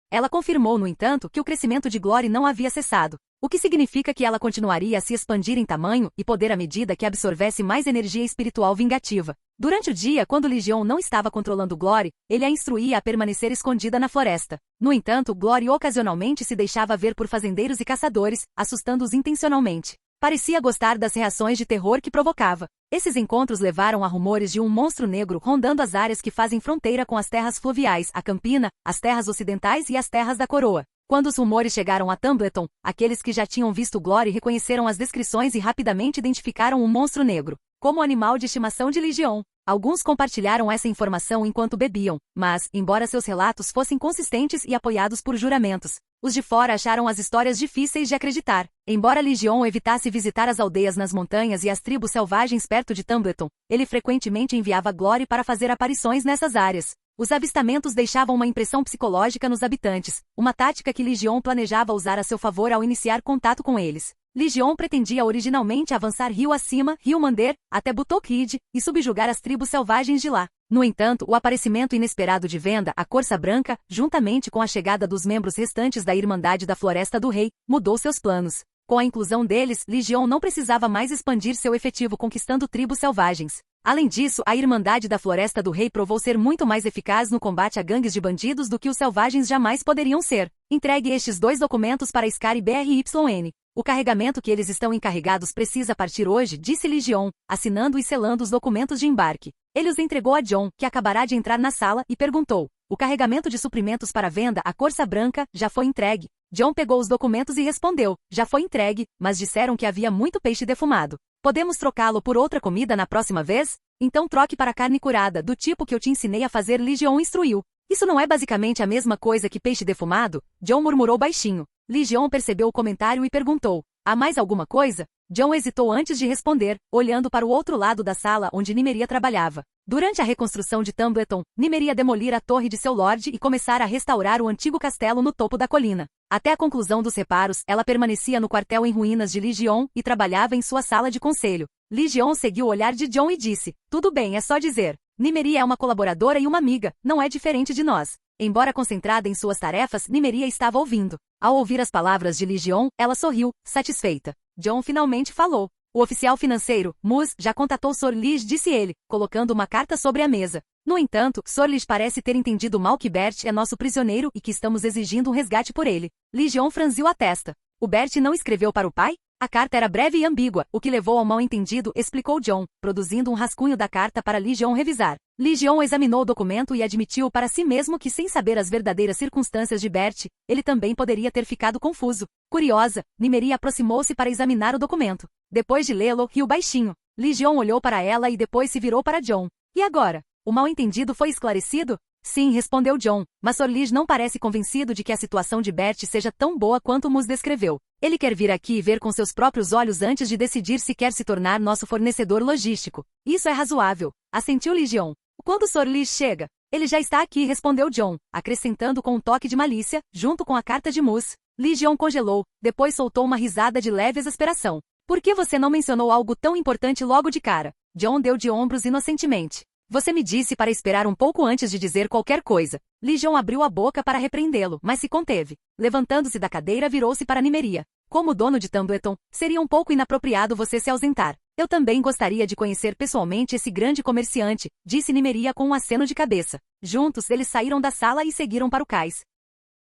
[SPEAKER 1] Ela confirmou, no entanto, que o crescimento de Glory não havia cessado, o que significa que ela continuaria a se expandir em tamanho e poder à medida que absorvesse mais energia espiritual vingativa. Durante o dia, quando Legion não estava controlando Glory, ele a instruía a permanecer escondida na floresta. No entanto, Glory ocasionalmente se deixava ver por fazendeiros e caçadores, assustando-os intencionalmente. Parecia gostar das reações de terror que provocava. Esses encontros levaram a rumores de um monstro negro rondando as áreas que fazem fronteira com as terras fluviais, a Campina, as terras ocidentais e as terras da Coroa. Quando os rumores chegaram a Tumbleton, aqueles que já tinham visto Glory reconheceram as descrições e rapidamente identificaram o monstro negro como o animal de estimação de Legion. Alguns compartilharam essa informação enquanto bebiam, mas, embora seus relatos fossem consistentes e apoiados por juramentos, os de fora acharam as histórias difíceis de acreditar. Embora Legion evitasse visitar as aldeias nas montanhas e as tribos selvagens perto de Tumbleton, ele frequentemente enviava Glory para fazer aparições nessas áreas. Os avistamentos deixavam uma impressão psicológica nos habitantes, uma tática que Legion planejava usar a seu favor ao iniciar contato com eles. Legion pretendia originalmente avançar rio acima, Rio Mander, até Buttock e subjugar as tribos selvagens de lá. No entanto, o aparecimento inesperado de Venda, a Corça Branca, juntamente com a chegada dos membros restantes da Irmandade da Floresta do Rei, mudou seus planos. Com a inclusão deles, Legion não precisava mais expandir seu efetivo conquistando tribos selvagens. Além disso, a Irmandade da Floresta do Rei provou ser muito mais eficaz no combate a gangues de bandidos do que os selvagens jamais poderiam ser. Entregue estes 2 documentos para Scar e BRYN. O carregamento que eles estão encarregados precisa partir hoje, disse Legion, assinando e selando os documentos de embarque. Ele os entregou a John, que acabará de entrar na sala, e perguntou: o carregamento de suprimentos para Venda, a Corça Branca, já foi entregue? John pegou os documentos e respondeu: já foi entregue, mas disseram que havia muito peixe defumado. Podemos trocá-lo por outra comida na próxima vez? Então troque para carne curada, do tipo que eu te ensinei a fazer, Legion instruiu. Isso não é basicamente a mesma coisa que peixe defumado? John murmurou baixinho. Legion percebeu o comentário e perguntou: há mais alguma coisa? John hesitou antes de responder, olhando para o outro lado da sala onde Nymeria trabalhava. Durante a reconstrução de Tumbleton, Nymeria demolira a torre de seu lorde e começara a restaurar o antigo castelo no topo da colina. Até a conclusão dos reparos, ela permanecia no quartel em ruínas de Legion e trabalhava em sua sala de conselho. Legion seguiu o olhar de John e disse: tudo bem, é só dizer. Nymeria é uma colaboradora e uma amiga, não é diferente de nós. Embora concentrada em suas tarefas, Nymeria estava ouvindo. Ao ouvir as palavras de Legion, ela sorriu, satisfeita. John finalmente falou. O oficial financeiro, Mus, já contatou Sorlige, disse ele, colocando uma carta sobre a mesa. No entanto, Sorlige parece ter entendido mal que Bert é nosso prisioneiro e que estamos exigindo um resgate por ele. Legion franziu a testa. O Bert não escreveu para o pai? A carta era breve e ambígua, o que levou ao mal-entendido, explicou John, produzindo um rascunho da carta para Legion revisar. Legion examinou o documento e admitiu para si mesmo que, sem saber as verdadeiras circunstâncias de Bert, ele também poderia ter ficado confuso. Curiosa, Nymeria aproximou-se para examinar o documento. Depois de lê-lo, riu baixinho. Legion olhou para ela e depois se virou para John. E agora? O mal-entendido foi esclarecido? Sim, respondeu John, mas Sorlige não parece convencido de que a situação de Bert seja tão boa quanto Mus descreveu. Ele quer vir aqui e ver com seus próprios olhos antes de decidir se quer se tornar nosso fornecedor logístico. Isso é razoável, assentiu Legion. Quando Sorlige chega? Ele já está aqui, respondeu John, acrescentando com um toque de malícia, junto com a carta de Mus. Legion congelou, depois soltou uma risada de leve exasperação. Por que você não mencionou algo tão importante logo de cara? John deu de ombros inocentemente. Você me disse para esperar um pouco antes de dizer qualquer coisa. Legion abriu a boca para repreendê-lo, mas se conteve. Levantando-se da cadeira, virou-se para Nymeria. Como dono de Tumbleton, seria um pouco inapropriado você se ausentar. Eu também gostaria de conhecer pessoalmente esse grande comerciante, disse Nymeria com um aceno de cabeça. Juntos, eles saíram da sala e seguiram para o cais.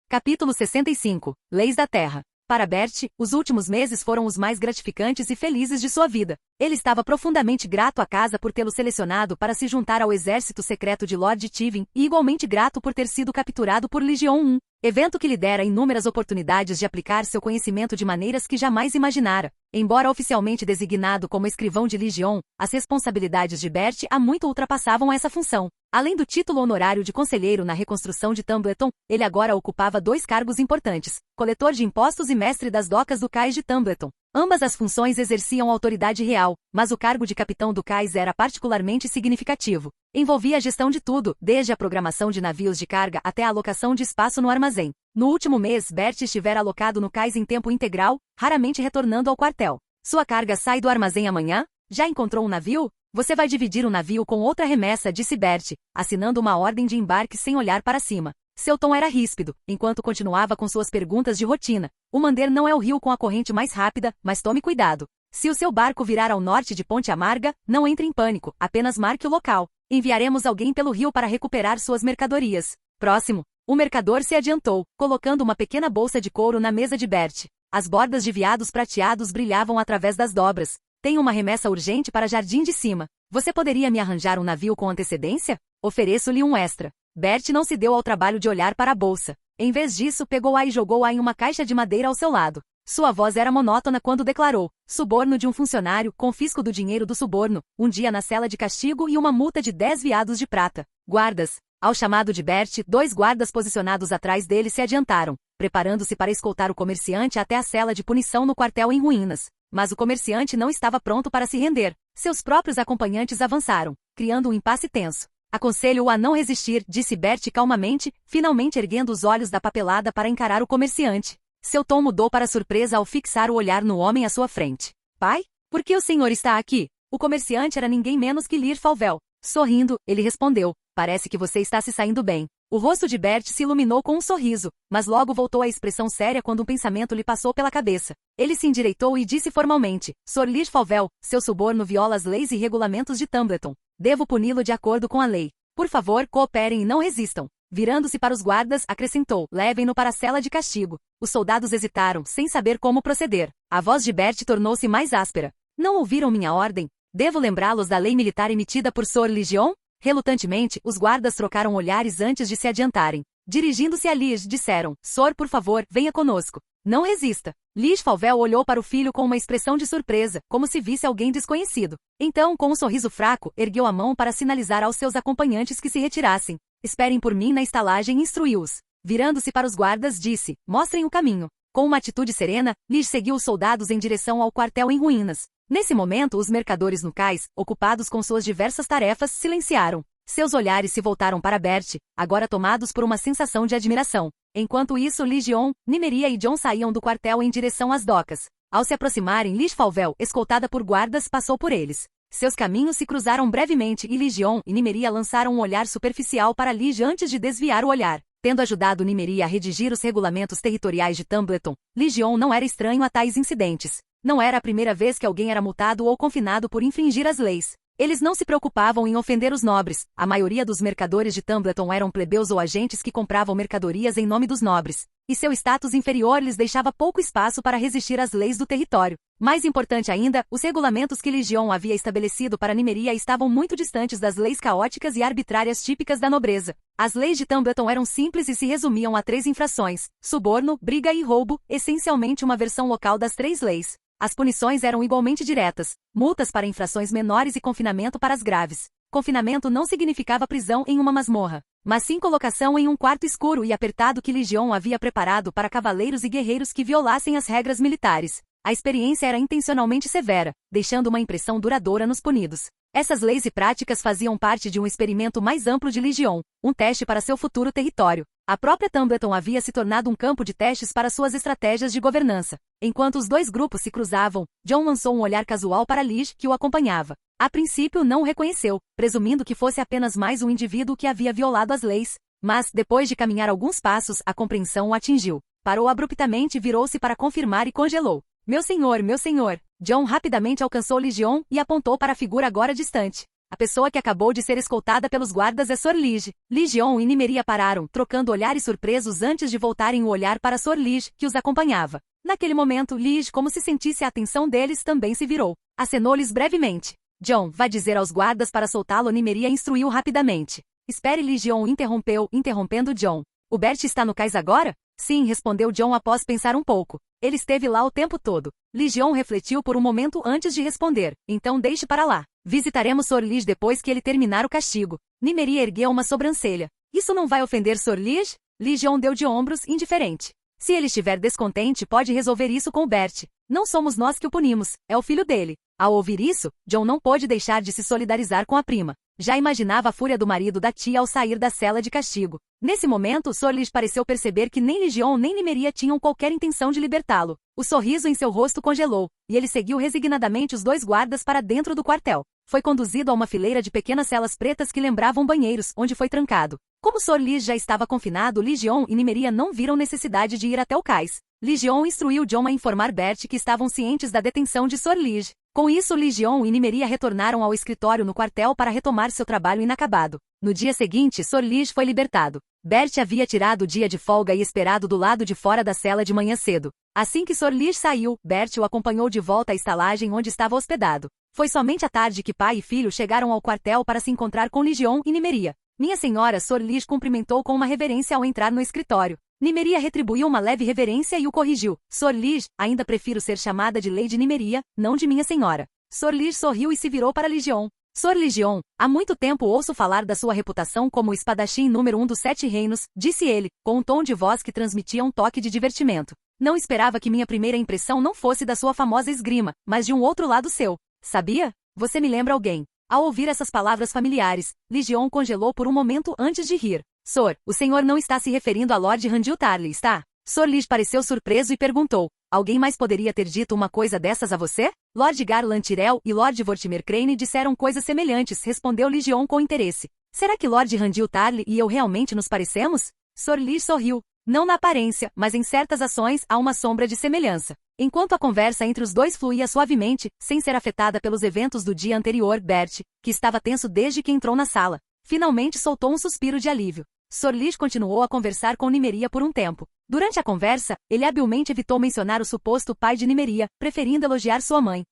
[SPEAKER 1] Capítulo 65. Leis da Terra. Para Bert, os últimos meses foram os mais gratificantes e felizes de sua vida. Ele estava profundamente grato à casa por tê-lo selecionado para se juntar ao exército secreto de Lord Tivin e igualmente grato por ter sido capturado por Legion 1, evento que lhe dera inúmeras oportunidades de aplicar seu conhecimento de maneiras que jamais imaginara. Embora oficialmente designado como escrivão de Legion, as responsabilidades de Bert há muito ultrapassavam essa função. Além do título honorário de conselheiro na reconstrução de Tumbleton, ele agora ocupava 2 cargos importantes: coletor de impostos e mestre das docas do cais de Tumbleton. Ambas as funções exerciam autoridade real, mas o cargo de capitão do cais era particularmente significativo. Envolvia a gestão de tudo, desde a programação de navios de carga até a alocação de espaço no armazém. No último mês, Bert estivera alocado no cais em tempo integral, raramente retornando ao quartel. Sua carga sai do armazém amanhã? Já encontrou um navio? Você vai dividir o navio com outra remessa, disse Bert, assinando uma ordem de embarque sem olhar para cima. Seu tom era ríspido, enquanto continuava com suas perguntas de rotina. O Mander não é o rio com a corrente mais rápida, mas tome cuidado. Se o seu barco virar ao norte de Ponte Amarga, não entre em pânico, apenas marque o local. Enviaremos alguém pelo rio para recuperar suas mercadorias. Próximo. O mercador se adiantou, colocando uma pequena bolsa de couro na mesa de Bert. As bordas de veados prateados brilhavam através das dobras. Tenho uma remessa urgente para Jardim de Cima. Você poderia me arranjar um navio com antecedência? Ofereço-lhe um extra. Bert não se deu ao trabalho de olhar para a bolsa. Em vez disso, pegou-a e jogou-a em uma caixa de madeira ao seu lado. Sua voz era monótona quando declarou: suborno de um funcionário, confisco do dinheiro do suborno, um dia na cela de castigo e uma multa de 10 veados de prata. Guardas. Ao chamado de Bert, 2 guardas posicionados atrás dele se adiantaram, preparando-se para escoltar o comerciante até a cela de punição no quartel em ruínas. Mas o comerciante não estava pronto para se render. Seus próprios acompanhantes avançaram, criando um impasse tenso. Aconselho-o a não resistir, disse Bert calmamente, finalmente erguendo os olhos da papelada para encarar o comerciante. Seu tom mudou para surpresa ao fixar o olhar no homem à sua frente. Pai? Por que o senhor está aqui? O comerciante era ninguém menos que Lear Falwell. Sorrindo, ele respondeu, parece que você está se saindo bem. O rosto de Bert se iluminou com um sorriso, mas logo voltou à expressão séria quando um pensamento lhe passou pela cabeça. Ele se endireitou e disse formalmente, Sr. Lear Falwell, seu suborno viola as leis e regulamentos de Tumbleton. Devo puni-lo de acordo com a lei. Por favor, cooperem e não resistam. Virando-se para os guardas, acrescentou, levem-no para a cela de castigo. Os soldados hesitaram, sem saber como proceder. A voz de Bert tornou-se mais áspera. Não ouviram minha ordem? Devo lembrá-los da lei militar emitida por Sr. Legion? Relutantemente, os guardas trocaram olhares antes de se adiantarem. Dirigindo-se a Lige, disseram, Sr. por favor, venha conosco. Não resista. Lear Falwell olhou para o filho com uma expressão de surpresa, como se visse alguém desconhecido. Então, com um sorriso fraco, ergueu a mão para sinalizar aos seus acompanhantes que se retirassem. Esperem por mim na estalagem e instruiu-os. Virando-se para os guardas, disse, mostrem o caminho. Com uma atitude serena, Lige seguiu os soldados em direção ao quartel em ruínas. Nesse momento, os mercadores no cais, ocupados com suas diversas tarefas, silenciaram. Seus olhares se voltaram para Bert, agora tomados por uma sensação de admiração. Enquanto isso, Legion, Nymeria e Jon saíam do quartel em direção às docas. Ao se aproximarem, Lear Falwell, escoltada por guardas, passou por eles. Seus caminhos se cruzaram brevemente e Legion e Nymeria lançaram um olhar superficial para Lige antes de desviar o olhar. Tendo ajudado Nymeria a redigir os regulamentos territoriais de Tumbleton, Legion não era estranho a tais incidentes. Não era a primeira vez que alguém era multado ou confinado por infringir as leis. Eles não se preocupavam em ofender os nobres. A maioria dos mercadores de Tumbleton eram plebeus ou agentes que compravam mercadorias em nome dos nobres. E seu status inferior lhes deixava pouco espaço para resistir às leis do território. Mais importante ainda, os regulamentos que Legion havia estabelecido para Nymeria estavam muito distantes das leis caóticas e arbitrárias típicas da nobreza. As leis de Tumbleton eram simples e se resumiam a 3 infrações: suborno, briga e roubo, essencialmente uma versão local das 3 leis. As punições eram igualmente diretas, multas para infrações menores e confinamento para as graves. Confinamento não significava prisão em uma masmorra, mas sim colocação em um quarto escuro e apertado que Legion havia preparado para cavaleiros e guerreiros que violassem as regras militares. A experiência era intencionalmente severa, deixando uma impressão duradoura nos punidos. Essas leis e práticas faziam parte de um experimento mais amplo de Legion, um teste para seu futuro território. A própria Tumbleton havia se tornado um campo de testes para suas estratégias de governança. Enquanto os 2 grupos se cruzavam, Jon lançou um olhar casual para Lige, que o acompanhava. A princípio não o reconheceu, presumindo que fosse apenas mais um indivíduo que havia violado as leis. Mas, depois de caminhar alguns passos, a compreensão o atingiu. Parou abruptamente, virou-se para confirmar e congelou. Meu senhor, meu senhor! Jon rapidamente alcançou Legion e apontou para a figura agora distante. A pessoa que acabou de ser escoltada pelos guardas é Sr. Lige. Legion e Nymeria pararam, trocando olhares surpresos antes de voltarem o olhar para Sr. Lige, que os acompanhava. Naquele momento, Lige, como se sentisse a atenção deles, também se virou. Acenou-lhes brevemente. Jon, vá dizer aos guardas para soltá-lo. Nymeria instruiu rapidamente. Espere, Legion interrompeu, interrompendo Jon. O Bert está no cais agora? Sim, respondeu Jon após pensar um pouco. Ele esteve lá o tempo todo. Legion refletiu por um momento antes de responder. Então deixe para lá. Visitaremos Sr. Lige depois que ele terminar o castigo. Nymeria ergueu uma sobrancelha. Isso não vai ofender Sr. Lige? Legion deu de ombros, indiferente. Se ele estiver descontente, pode resolver isso com o Bert. Não somos nós que o punimos, é o filho dele. Ao ouvir isso, Jon não pôde deixar de se solidarizar com a prima. Já imaginava a fúria do marido da tia ao sair da cela de castigo. Nesse momento, Sr. Lige pareceu perceber que nem Legion nem Nymeria tinham qualquer intenção de libertá-lo. O sorriso em seu rosto congelou, e ele seguiu resignadamente os 2 guardas para dentro do quartel. Foi conduzido a uma fileira de pequenas celas pretas que lembravam banheiros, onde foi trancado. Como Sr. Lige já estava confinado, Legion e Nymeria não viram necessidade de ir até o cais. Legion instruiu Jon a informar Bert que estavam cientes da detenção de Sr. Lige. Com isso, Legion e Nymeria retornaram ao escritório no quartel para retomar seu trabalho inacabado. No dia seguinte, Sr. Lige foi libertado. Bert havia tirado o dia de folga e esperado do lado de fora da cela de manhã cedo. Assim que Sr. Lige saiu, Bert o acompanhou de volta à estalagem onde estava hospedado. Foi somente à tarde que pai e filho chegaram ao quartel para se encontrar com Legion e Nymeria. Minha senhora, Sr. Lige cumprimentou com uma reverência ao entrar no escritório. Nymeria retribuiu uma leve reverência e o corrigiu. Sr. Lige, ainda prefiro ser chamada de Lady Nymeria, não de minha senhora. Sr. Lige sorriu e se virou para Legion. Sr. Legion, há muito tempo ouço falar da sua reputação como o espadachim número 1 dos 7 reinos, disse ele, com um tom de voz que transmitia um toque de divertimento. Não esperava que minha primeira impressão não fosse da sua famosa esgrima, mas de um outro lado seu. Sabia? Você me lembra alguém. Ao ouvir essas palavras familiares, Legion congelou por um momento antes de rir. Sr., o senhor não está se referindo a Lord Randyll Tarly, está? Sor Lish pareceu surpreso e perguntou: alguém mais poderia ter dito uma coisa dessas a você? Lord Garland Tyrell e Lord Vortimer Crane disseram coisas semelhantes, respondeu Ligion com interesse. Será que Lord Randil Tarly e eu realmente nos parecemos? Sor Lish sorriu. Não na aparência, mas em certas ações há uma sombra de semelhança. Enquanto a conversa entre os dois fluía suavemente, sem ser afetada pelos eventos do dia anterior, Bert, que estava tenso desde que entrou na sala, finalmente soltou um suspiro de alívio. Sor Lish continuou a conversar com Nymeria por um tempo. Durante a conversa, ele habilmente evitou mencionar o suposto pai de Nymeria, preferindo elogiar sua mãe.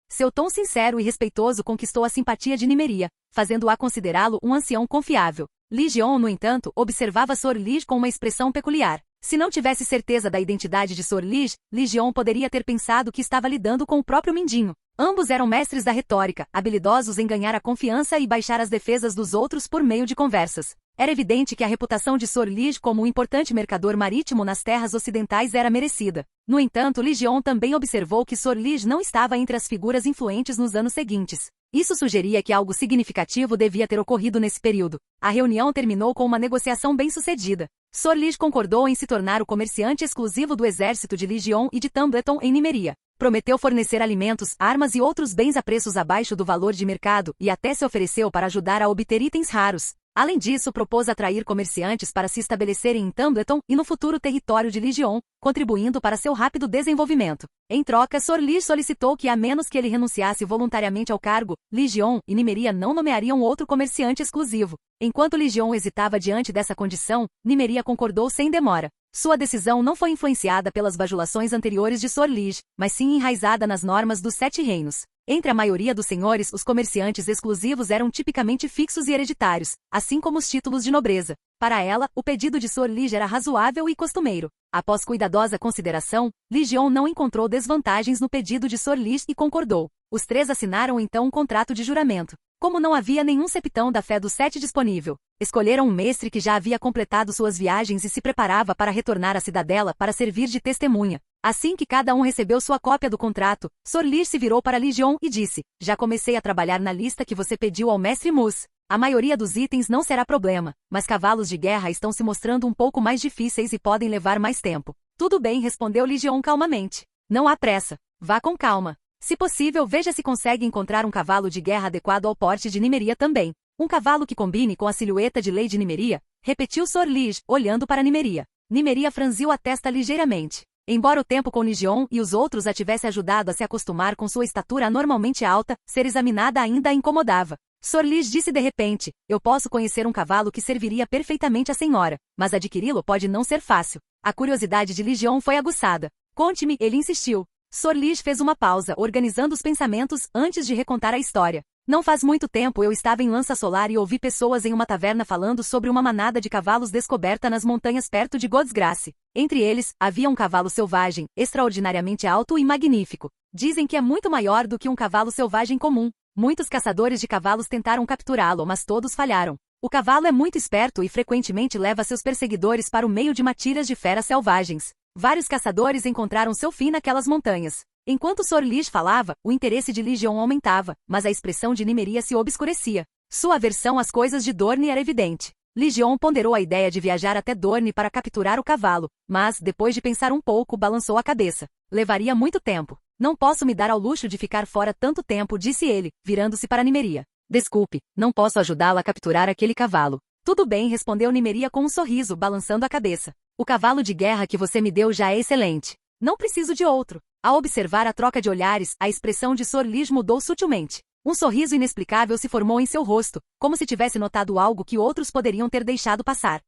[SPEAKER 1] Seu tom sincero e respeitoso conquistou a simpatia de Nymeria, fazendo-a considerá-lo um ancião confiável. Ligion, no entanto, observava Sor Lish com uma expressão peculiar. Se não tivesse certeza da identidade de Sor Lish, Ligion poderia ter pensado que estava lidando com o próprio Mindinho. Ambos eram mestres da retórica, habilidosos em ganhar a confiança e baixar as defesas dos outros por meio de conversas. Era evidente que a reputação de Sor Lish como um importante mercador marítimo nas terras ocidentais era merecida. No entanto, Ligion também observou que Sor Lish não estava entre as figuras influentes nos anos seguintes. Isso sugeria que algo significativo devia ter ocorrido nesse período. A reunião terminou com uma negociação bem-sucedida. Sor Lish concordou em se tornar o comerciante exclusivo do exército de Ligion e de Tumbleton em Nymeria. Prometeu fornecer alimentos, armas e outros bens a preços abaixo do valor de mercado e até se ofereceu para ajudar a obter itens raros. Além disso, propôs atrair comerciantes para se estabelecerem em Tumbleton e no futuro território de Ligion, contribuindo para seu rápido desenvolvimento. Em troca, Sor Lish solicitou que, a menos que ele renunciasse voluntariamente ao cargo, Ligion e Nymeria não nomeariam outro comerciante exclusivo. Enquanto Ligion hesitava diante dessa condição, Nymeria concordou sem demora. Sua decisão não foi influenciada pelas bajulações anteriores de Sor Lish, mas sim enraizada nas normas dos 7 reinos. Entre a maioria dos senhores, os comerciantes exclusivos eram tipicamente fixos e hereditários, assim como os títulos de nobreza. Para ela, o pedido de Sor Lish era razoável e costumeiro. Após cuidadosa consideração, Ligion não encontrou desvantagens no pedido de Sor Lish e concordou. Os 3 assinaram então um contrato de juramento. Como não havia nenhum septão da fé dos 7 disponível, escolheram um mestre que já havia completado suas viagens e se preparava para retornar à cidadela para servir de testemunha. Assim que cada um recebeu sua cópia do contrato, Sor Lish se virou para Ligion e disse: já comecei a trabalhar na lista que você pediu ao mestre Mus. A maioria dos itens não será problema, mas cavalos de guerra estão se mostrando um pouco mais difíceis e podem levar mais tempo. Tudo bem, respondeu Ligion calmamente. Não há pressa. Vá com calma. Se possível, veja se consegue encontrar um cavalo de guerra adequado ao porte de Nymeria também. Um cavalo que combine com a silhueta de Lady Nymeria, repetiu Sor Lish, olhando para Nymeria. Nymeria franziu a testa ligeiramente. Embora o tempo com Ligion e os outros a tivesse ajudado a se acostumar com sua estatura anormalmente alta, ser examinada ainda a incomodava. Sor Lish disse de repente: eu posso conhecer um cavalo que serviria perfeitamente à senhora, mas adquiri-lo pode não ser fácil. A curiosidade de Ligion foi aguçada. Conte-me, ele insistiu. Sor Lish fez uma pausa, organizando os pensamentos, antes de recontar a história. Não faz muito tempo eu estava em Lança Solar e ouvi pessoas em uma taverna falando sobre uma manada de cavalos descoberta nas montanhas perto de Godsgrace. Entre eles, havia um cavalo selvagem, extraordinariamente alto e magnífico. Dizem que é muito maior do que um cavalo selvagem comum. Muitos caçadores de cavalos tentaram capturá-lo, mas todos falharam. O cavalo é muito esperto e frequentemente leva seus perseguidores para o meio de matilhas de feras selvagens. Vários caçadores encontraram seu fim naquelas montanhas. Enquanto Sor Lish falava, o interesse de Ligion aumentava, mas a expressão de Nymeria se obscurecia. Sua aversão às coisas de Dorne era evidente. Ligion ponderou a ideia de viajar até Dorne para capturar o cavalo, mas, depois de pensar um pouco, balançou a cabeça. Levaria muito tempo. Não posso me dar ao luxo de ficar fora tanto tempo, disse ele, virando-se para Nymeria. Desculpe, não posso ajudá-la a capturar aquele cavalo. Tudo bem, respondeu Nymeria com um sorriso, balançando a cabeça. O cavalo de guerra que você me deu já é excelente. Não preciso de outro. Ao observar a troca de olhares, a expressão de Sor Lish mudou sutilmente. Um sorriso inexplicável se formou em seu rosto, como se tivesse notado algo que outros poderiam ter deixado passar.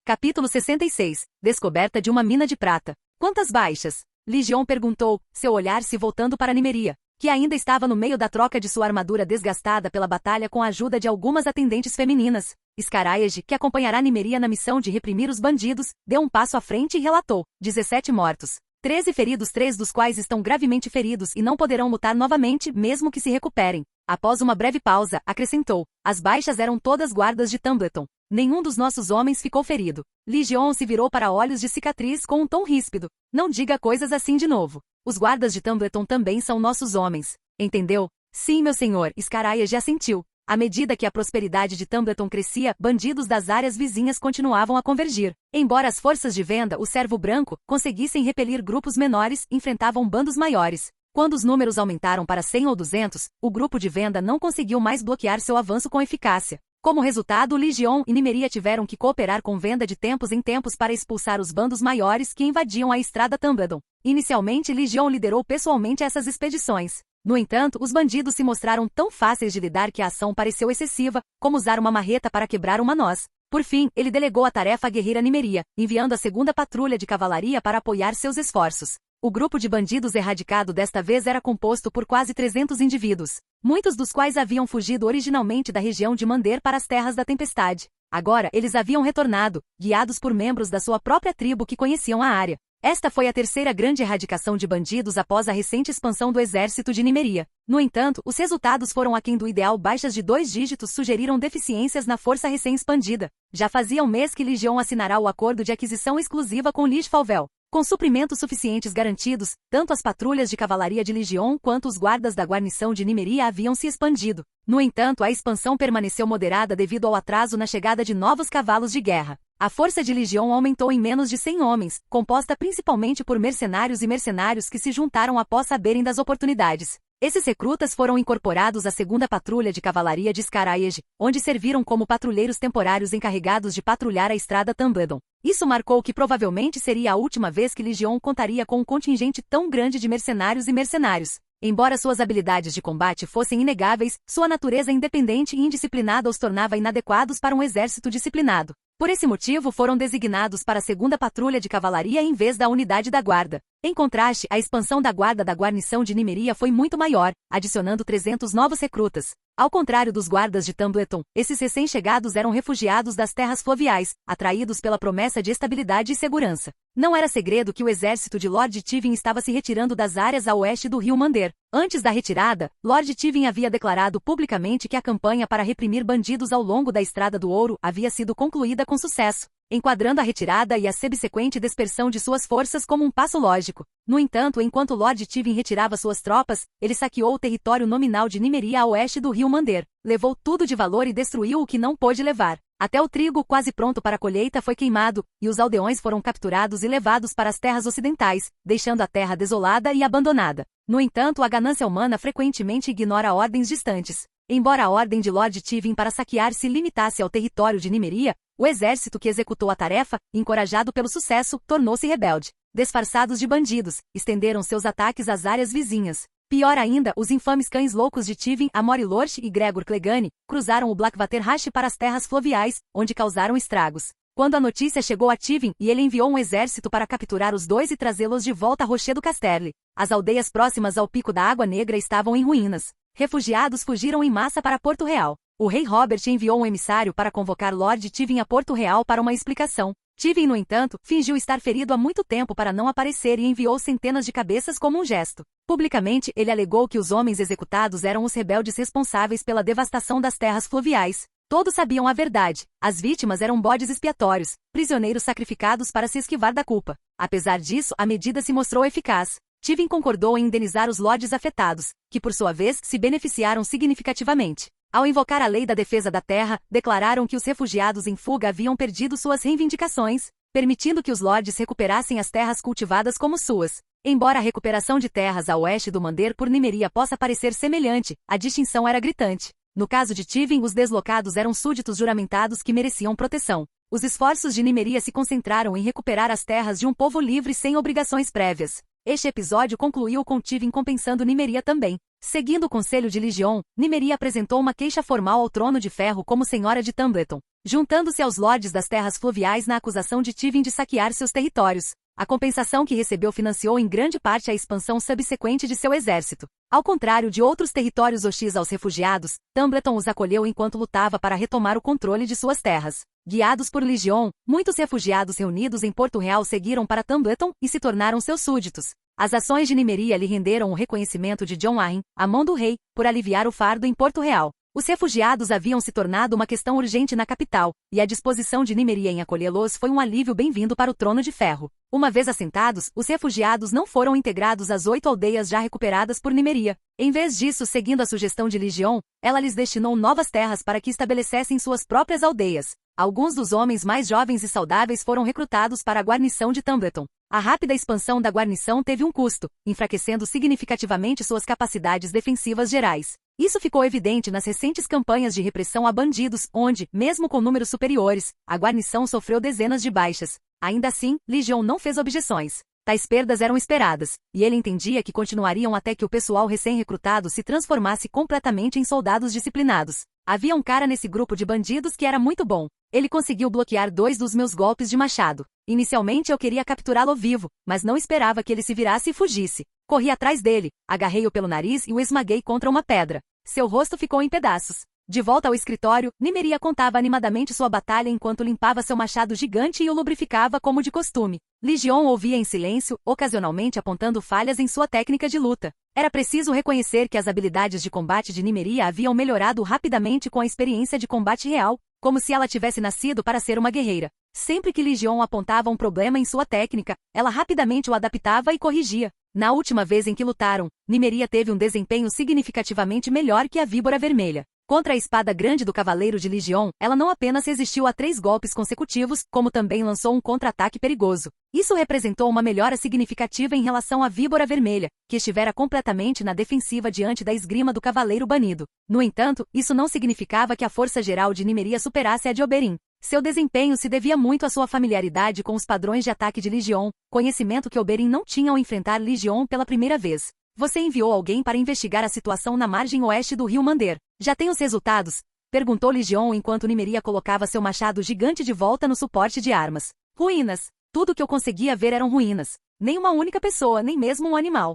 [SPEAKER 1] Capítulo 66. Descoberta de uma mina de prata. Quantas baixas? Ligion perguntou, seu olhar se voltando para Nymeria, que ainda estava no meio da troca de sua armadura desgastada pela batalha com a ajuda de algumas atendentes femininas. Scaraiege, que acompanhará Nymeria na missão de reprimir os bandidos, deu um passo à frente e relatou: 17 mortos. 13 feridos, 3 dos quais estão gravemente feridos e não poderão lutar novamente, mesmo que se recuperem. Após uma breve pausa, acrescentou: as baixas eram todas guardas de Tumbleton. Nenhum dos nossos homens ficou ferido. Ligion se virou para Olhos de Cicatriz com um tom ríspido. Não diga coisas assim de novo. Os guardas de Tumbleton também são nossos homens. Entendeu? Sim, meu senhor, Scaraiege assentiu. À medida que a prosperidade de Tumbleton crescia, bandidos das áreas vizinhas continuavam a convergir. Embora as forças de venda, o Servo Branco, conseguissem repelir grupos menores, enfrentavam bandos maiores. Quando os números aumentaram para 100 ou 200, o grupo de venda não conseguiu mais bloquear seu avanço com eficácia. Como resultado, Legion e Nymeria tiveram que cooperar com venda de tempos em tempos para expulsar os bandos maiores que invadiam a estrada Tumbledon. Inicialmente, Legion liderou pessoalmente essas expedições. No entanto, os bandidos se mostraram tão fáceis de lidar que a ação pareceu excessiva, como usar uma marreta para quebrar uma noz. Por fim, ele delegou a tarefa à guerreira Nymeria, enviando a segunda patrulha de cavalaria para apoiar seus esforços. O grupo de bandidos erradicado desta vez era composto por quase 300 indivíduos, muitos dos quais haviam fugido originalmente da região de Mander para as Terras da Tempestade. Agora, eles haviam retornado, guiados por membros da sua própria tribo que conheciam a área. Esta foi a terceira grande erradicação de bandidos após a recente expansão do exército de Nymeria. No entanto, os resultados foram aquém do ideal. Baixas de 2 dígitos sugeriram deficiências na força recém-expandida. Já fazia um mês que Legion assinará o acordo de aquisição exclusiva com Lich Falvel. Com suprimentos suficientes garantidos, tanto as patrulhas de cavalaria de Legion quanto os guardas da guarnição de Nymeria haviam se expandido. No entanto, a expansão permaneceu moderada devido ao atraso na chegada de novos cavalos de guerra. A força de Legion aumentou em menos de 100 homens, composta principalmente por mercenários e mercenários que se juntaram após saberem das oportunidades. Esses recrutas foram incorporados à segunda patrulha de cavalaria de Scaraege, onde serviram como patrulheiros temporários encarregados de patrulhar a estrada Tumbledon. Isso marcou que provavelmente seria a última vez que Legion contaria com um contingente tão grande de mercenários e mercenários. Embora suas habilidades de combate fossem inegáveis, sua natureza independente e indisciplinada os tornava inadequados para um exército disciplinado. Por esse motivo foram designados para a segunda patrulha de cavalaria em vez da unidade da guarda. Em contraste, a expansão da guarda da guarnição de Nymeria foi muito maior, adicionando 300 novos recrutas. Ao contrário dos guardas de Tumbleton, esses recém-chegados eram refugiados das terras fluviais, atraídos pela promessa de estabilidade e segurança. Não era segredo que o exército de Lord Tivin estava se retirando das áreas a oeste do rio Mander. Antes da retirada, Lord Tivin havia declarado publicamente que a campanha para reprimir bandidos ao longo da Estrada do Ouro havia sido concluída com sucesso, enquadrando a retirada e a subsequente dispersão de suas forças como um passo lógico. No entanto, enquanto Lord Tivin retirava suas tropas, ele saqueou o território nominal de Nymeria a oeste do rio Mander, levou tudo de valor e destruiu o que não pôde levar. Até o trigo quase pronto para a colheita foi queimado, e os aldeões foram capturados e levados para as terras ocidentais, deixando a terra desolada e abandonada. No entanto, a ganância humana frequentemente ignora ordens distantes. Embora a ordem de Lord Tivin para saquear se limitasse ao território de Nymeria, o exército que executou a tarefa, encorajado pelo sucesso, tornou-se rebelde. Disfarçados de bandidos, estenderam seus ataques às áreas vizinhas. Pior ainda, os infames cães loucos de Tivin, Amori Lorch e Gregor Clegane, cruzaram o Blackwater Rash para as terras fluviais, onde causaram estragos. Quando a notícia chegou a Tivin, ele enviou um exército para capturar os dois e trazê-los de volta a Rocher do Casterle. As aldeias próximas ao Pico da Água Negra estavam em ruínas. Refugiados fugiram em massa para Porto Real. O rei Robert enviou um emissário para convocar Lord Tivin a Porto Real para uma explicação. Tivin, no entanto, fingiu estar ferido há muito tempo para não aparecer e enviou centenas de cabeças como um gesto. Publicamente, ele alegou que os homens executados eram os rebeldes responsáveis pela devastação das terras fluviais. Todos sabiam a verdade. As vítimas eram bodes expiatórios, prisioneiros sacrificados para se esquivar da culpa. Apesar disso, a medida se mostrou eficaz. Tivin concordou em indenizar os lordes afetados, que por sua vez se beneficiaram significativamente. Ao invocar a lei da defesa da terra, declararam que os refugiados em fuga haviam perdido suas reivindicações, permitindo que os lordes recuperassem as terras cultivadas como suas. Embora a recuperação de terras a oeste do Mander por Nymeria possa parecer semelhante, a distinção era gritante. No caso de Tivin, os deslocados eram súditos juramentados que mereciam proteção. Os esforços de Nymeria se concentraram em recuperar as terras de um povo livre sem obrigações prévias. Este episódio concluiu com Tivin compensando Nymeria também. Seguindo o conselho de Legion, Nymeria apresentou uma queixa formal ao Trono de Ferro como Senhora de Tumbleton, juntando-se aos lordes das terras fluviais na acusação de Tivin de saquear seus territórios. A compensação que recebeu financiou em grande parte a expansão subsequente de seu exército. Ao contrário de outros territórios hostis aos refugiados, Tumbleton os acolheu enquanto lutava para retomar o controle de suas terras. Guiados por Legion, muitos refugiados reunidos em Porto Real seguiram para Tumbleton e se tornaram seus súditos. As ações de Nymeria lhe renderam o reconhecimento de Jon Arryn, a mão do rei, por aliviar o fardo em Porto Real. Os refugiados haviam se tornado uma questão urgente na capital, e a disposição de Nimeria em acolhê-los foi um alívio bem-vindo para o Trono de Ferro. Uma vez assentados, os refugiados não foram integrados às 8 aldeias já recuperadas por Nimeria. Em vez disso, seguindo a sugestão de Ligion, ela lhes destinou novas terras para que estabelecessem suas próprias aldeias. Alguns dos homens mais jovens e saudáveis foram recrutados para a guarnição de Tumbleton. A rápida expansão da guarnição teve um custo, enfraquecendo significativamente suas capacidades defensivas gerais. Isso ficou evidente nas recentes campanhas de repressão a bandidos, onde, mesmo com números superiores, a guarnição sofreu dezenas de baixas. Ainda assim, Ligion não fez objeções. Tais perdas eram esperadas, e ele entendia que continuariam até que o pessoal recém-recrutado se transformasse completamente em soldados disciplinados. Havia um cara nesse grupo de bandidos que era muito bom. Ele conseguiu bloquear 2 dos meus golpes de machado. Inicialmente eu queria capturá-lo vivo, mas não esperava que ele se virasse e fugisse. Corri atrás dele, agarrei-o pelo nariz e o esmaguei contra uma pedra. Seu rosto ficou em pedaços. De volta ao escritório, Nimeria contava animadamente sua batalha enquanto limpava seu machado gigante e o lubrificava como de costume. Ligion ouvia em silêncio, ocasionalmente apontando falhas em sua técnica de luta. Era preciso reconhecer que as habilidades de combate de Nimeria haviam melhorado rapidamente com a experiência de combate real, como se ela tivesse nascido para ser uma guerreira. Sempre que Ligion apontava um problema em sua técnica, ela rapidamente o adaptava e corrigia. Na última vez em que lutaram, Nimeria teve um desempenho significativamente melhor que a Víbora Vermelha. Contra a espada grande do Cavaleiro de Ligion, ela não apenas resistiu a 3 golpes consecutivos, como também lançou um contra-ataque perigoso. Isso representou uma melhora significativa em relação à Víbora Vermelha, que estivera completamente na defensiva diante da esgrima do Cavaleiro Banido. No entanto, isso não significava que a força geral de Nimeria superasse a de Oberyn. Seu desempenho se devia muito à sua familiaridade com os padrões de ataque de Ligion, conhecimento que Oberyn não tinha ao enfrentar Ligion pela primeira vez. Você enviou alguém para investigar a situação na margem oeste do rio Mander. Já tem os resultados? Perguntou Ligion enquanto Nimeria colocava seu machado gigante de volta no suporte de armas. Ruínas. Tudo que eu conseguia ver eram ruínas. Nem uma única pessoa, nem mesmo um animal.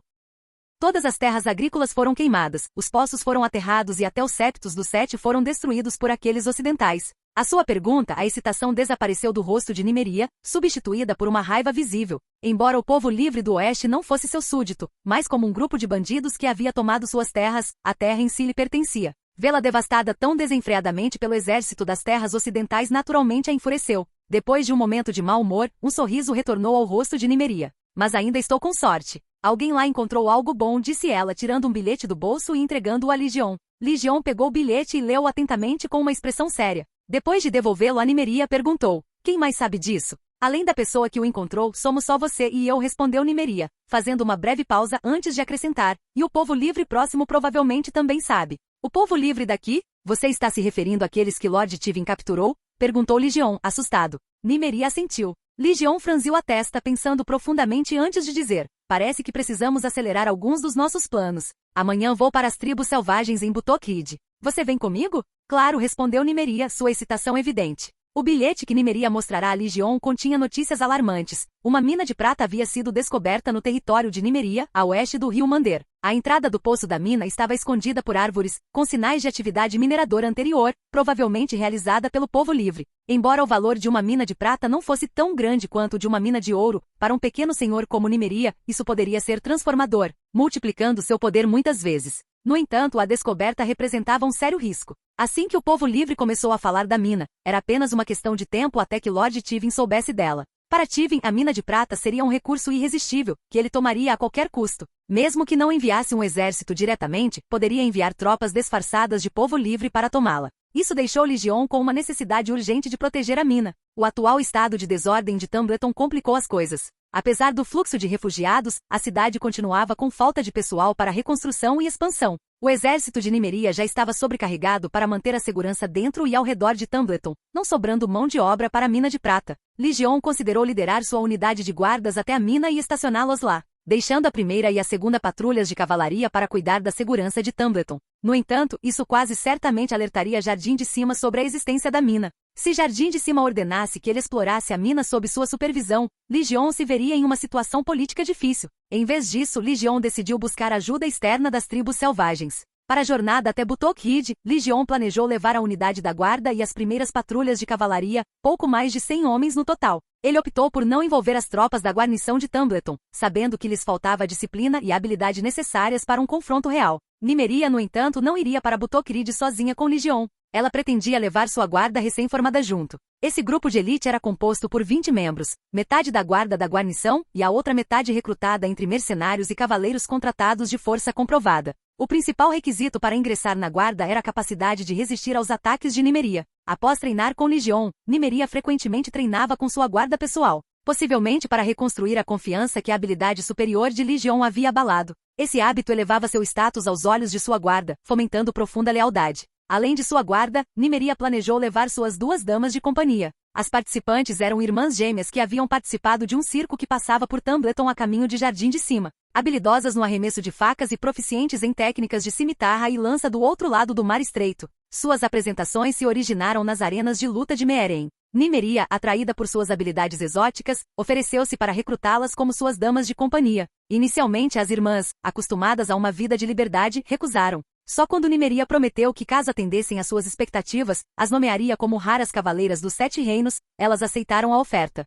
[SPEAKER 1] Todas as terras agrícolas foram queimadas, os poços foram aterrados e até os septos do Sete foram destruídos por aqueles ocidentais. À sua pergunta, a excitação desapareceu do rosto de Nimeria, substituída por uma raiva visível. Embora o povo livre do oeste não fosse seu súdito, mas como um grupo de bandidos que havia tomado suas terras, a terra em si lhe pertencia. Vê-la devastada tão desenfreadamente pelo exército das terras ocidentais naturalmente a enfureceu. Depois de um momento de mau humor, um sorriso retornou ao rosto de Nimeria. Mas ainda estou com sorte. Alguém lá encontrou algo bom, disse ela, tirando um bilhete do bolso e entregando-o a Ligion. Ligion pegou o bilhete e leu atentamente com uma expressão séria. Depois de devolvê-lo a Nimeria, perguntou: quem mais sabe disso? Além da pessoa que o encontrou, somos só você e eu, respondeu Nimeria, fazendo uma breve pausa antes de acrescentar, e o povo livre próximo provavelmente também sabe. O povo livre daqui? Você está se referindo àqueles que Lord Tivin capturou? Perguntou Ligion, assustado. Nimeria assentiu. Ligion franziu a testa pensando profundamente antes de dizer: parece que precisamos acelerar alguns dos nossos planos. Amanhã vou para as tribos selvagens em Butokid. Você vem comigo? Claro, respondeu Nimeria, sua excitação evidente. O bilhete que Nimeria mostrará a Ligion continha notícias alarmantes. Uma mina de prata havia sido descoberta no território de Nimeria, a oeste do rio Mander. A entrada do poço da mina estava escondida por árvores, com sinais de atividade mineradora anterior, provavelmente realizada pelo povo livre. Embora o valor de uma mina de prata não fosse tão grande quanto o de uma mina de ouro, para um pequeno senhor como Nimeria, isso poderia ser transformador, multiplicando seu poder muitas vezes. No entanto, a descoberta representava um sério risco. Assim que o povo livre começou a falar da mina, era apenas uma questão de tempo até que Lord Tivin soubesse dela. Para Tivin, a mina de prata seria um recurso irresistível, que ele tomaria a qualquer custo. Mesmo que não enviasse um exército diretamente, poderia enviar tropas disfarçadas de povo livre para tomá-la. Isso deixou Ligion com uma necessidade urgente de proteger a mina. O atual estado de desordem de Tumbleton complicou as coisas. Apesar do fluxo de refugiados, a cidade continuava com falta de pessoal para reconstrução e expansão. O exército de Nimeria já estava sobrecarregado para manter a segurança dentro e ao redor de Tumbleton, não sobrando mão de obra para a mina de prata. Ligion considerou liderar sua unidade de guardas até a mina e estacioná-los lá, deixando a primeira e a segunda patrulhas de cavalaria para cuidar da segurança de Tumbleton. No entanto, isso quase certamente alertaria Jardim de Cima sobre a existência da mina. Se Jardim de Cima ordenasse que ele explorasse a mina sob sua supervisão, Ligion se veria em uma situação política difícil. Em vez disso, Ligion decidiu buscar ajuda externa das tribos selvagens. Para a jornada até Butokid, Ligion planejou levar a unidade da guarda e as primeiras patrulhas de cavalaria, pouco mais de 100 homens no total. Ele optou por não envolver as tropas da guarnição de Tumbleton, sabendo que lhes faltava a disciplina e a habilidade necessárias para um confronto real. Nimeria, no entanto, não iria para Butokrid sozinha com Legion. Ela pretendia levar sua guarda recém-formada junto. Esse grupo de elite era composto por 20 membros, metade da guarda da guarnição e a outra metade recrutada entre mercenários e cavaleiros contratados de força comprovada. O principal requisito para ingressar na guarda era a capacidade de resistir aos ataques de Nimeria. Após treinar com Legion, Nimeria frequentemente treinava com sua guarda pessoal, possivelmente para reconstruir a confiança que a habilidade superior de Legion havia abalado. Esse hábito elevava seu status aos olhos de sua guarda, fomentando profunda lealdade. Além de sua guarda, Nimeria planejou levar suas 2 damas de companhia. As participantes eram irmãs gêmeas que haviam participado de um circo que passava por Tumbleton a caminho de Jardim de Cima. Habilidosas no arremesso de facas e proficientes em técnicas de cimitarra e lança do outro lado do Mar Estreito. Suas apresentações se originaram nas arenas de luta de Meeren. Nimeria, atraída por suas habilidades exóticas, ofereceu-se para recrutá-las como suas damas de companhia. Inicialmente as irmãs, acostumadas a uma vida de liberdade, recusaram. Só quando Nimeria prometeu que caso atendessem às suas expectativas, as nomearia como raras cavaleiras dos 7 reinos, elas aceitaram a oferta.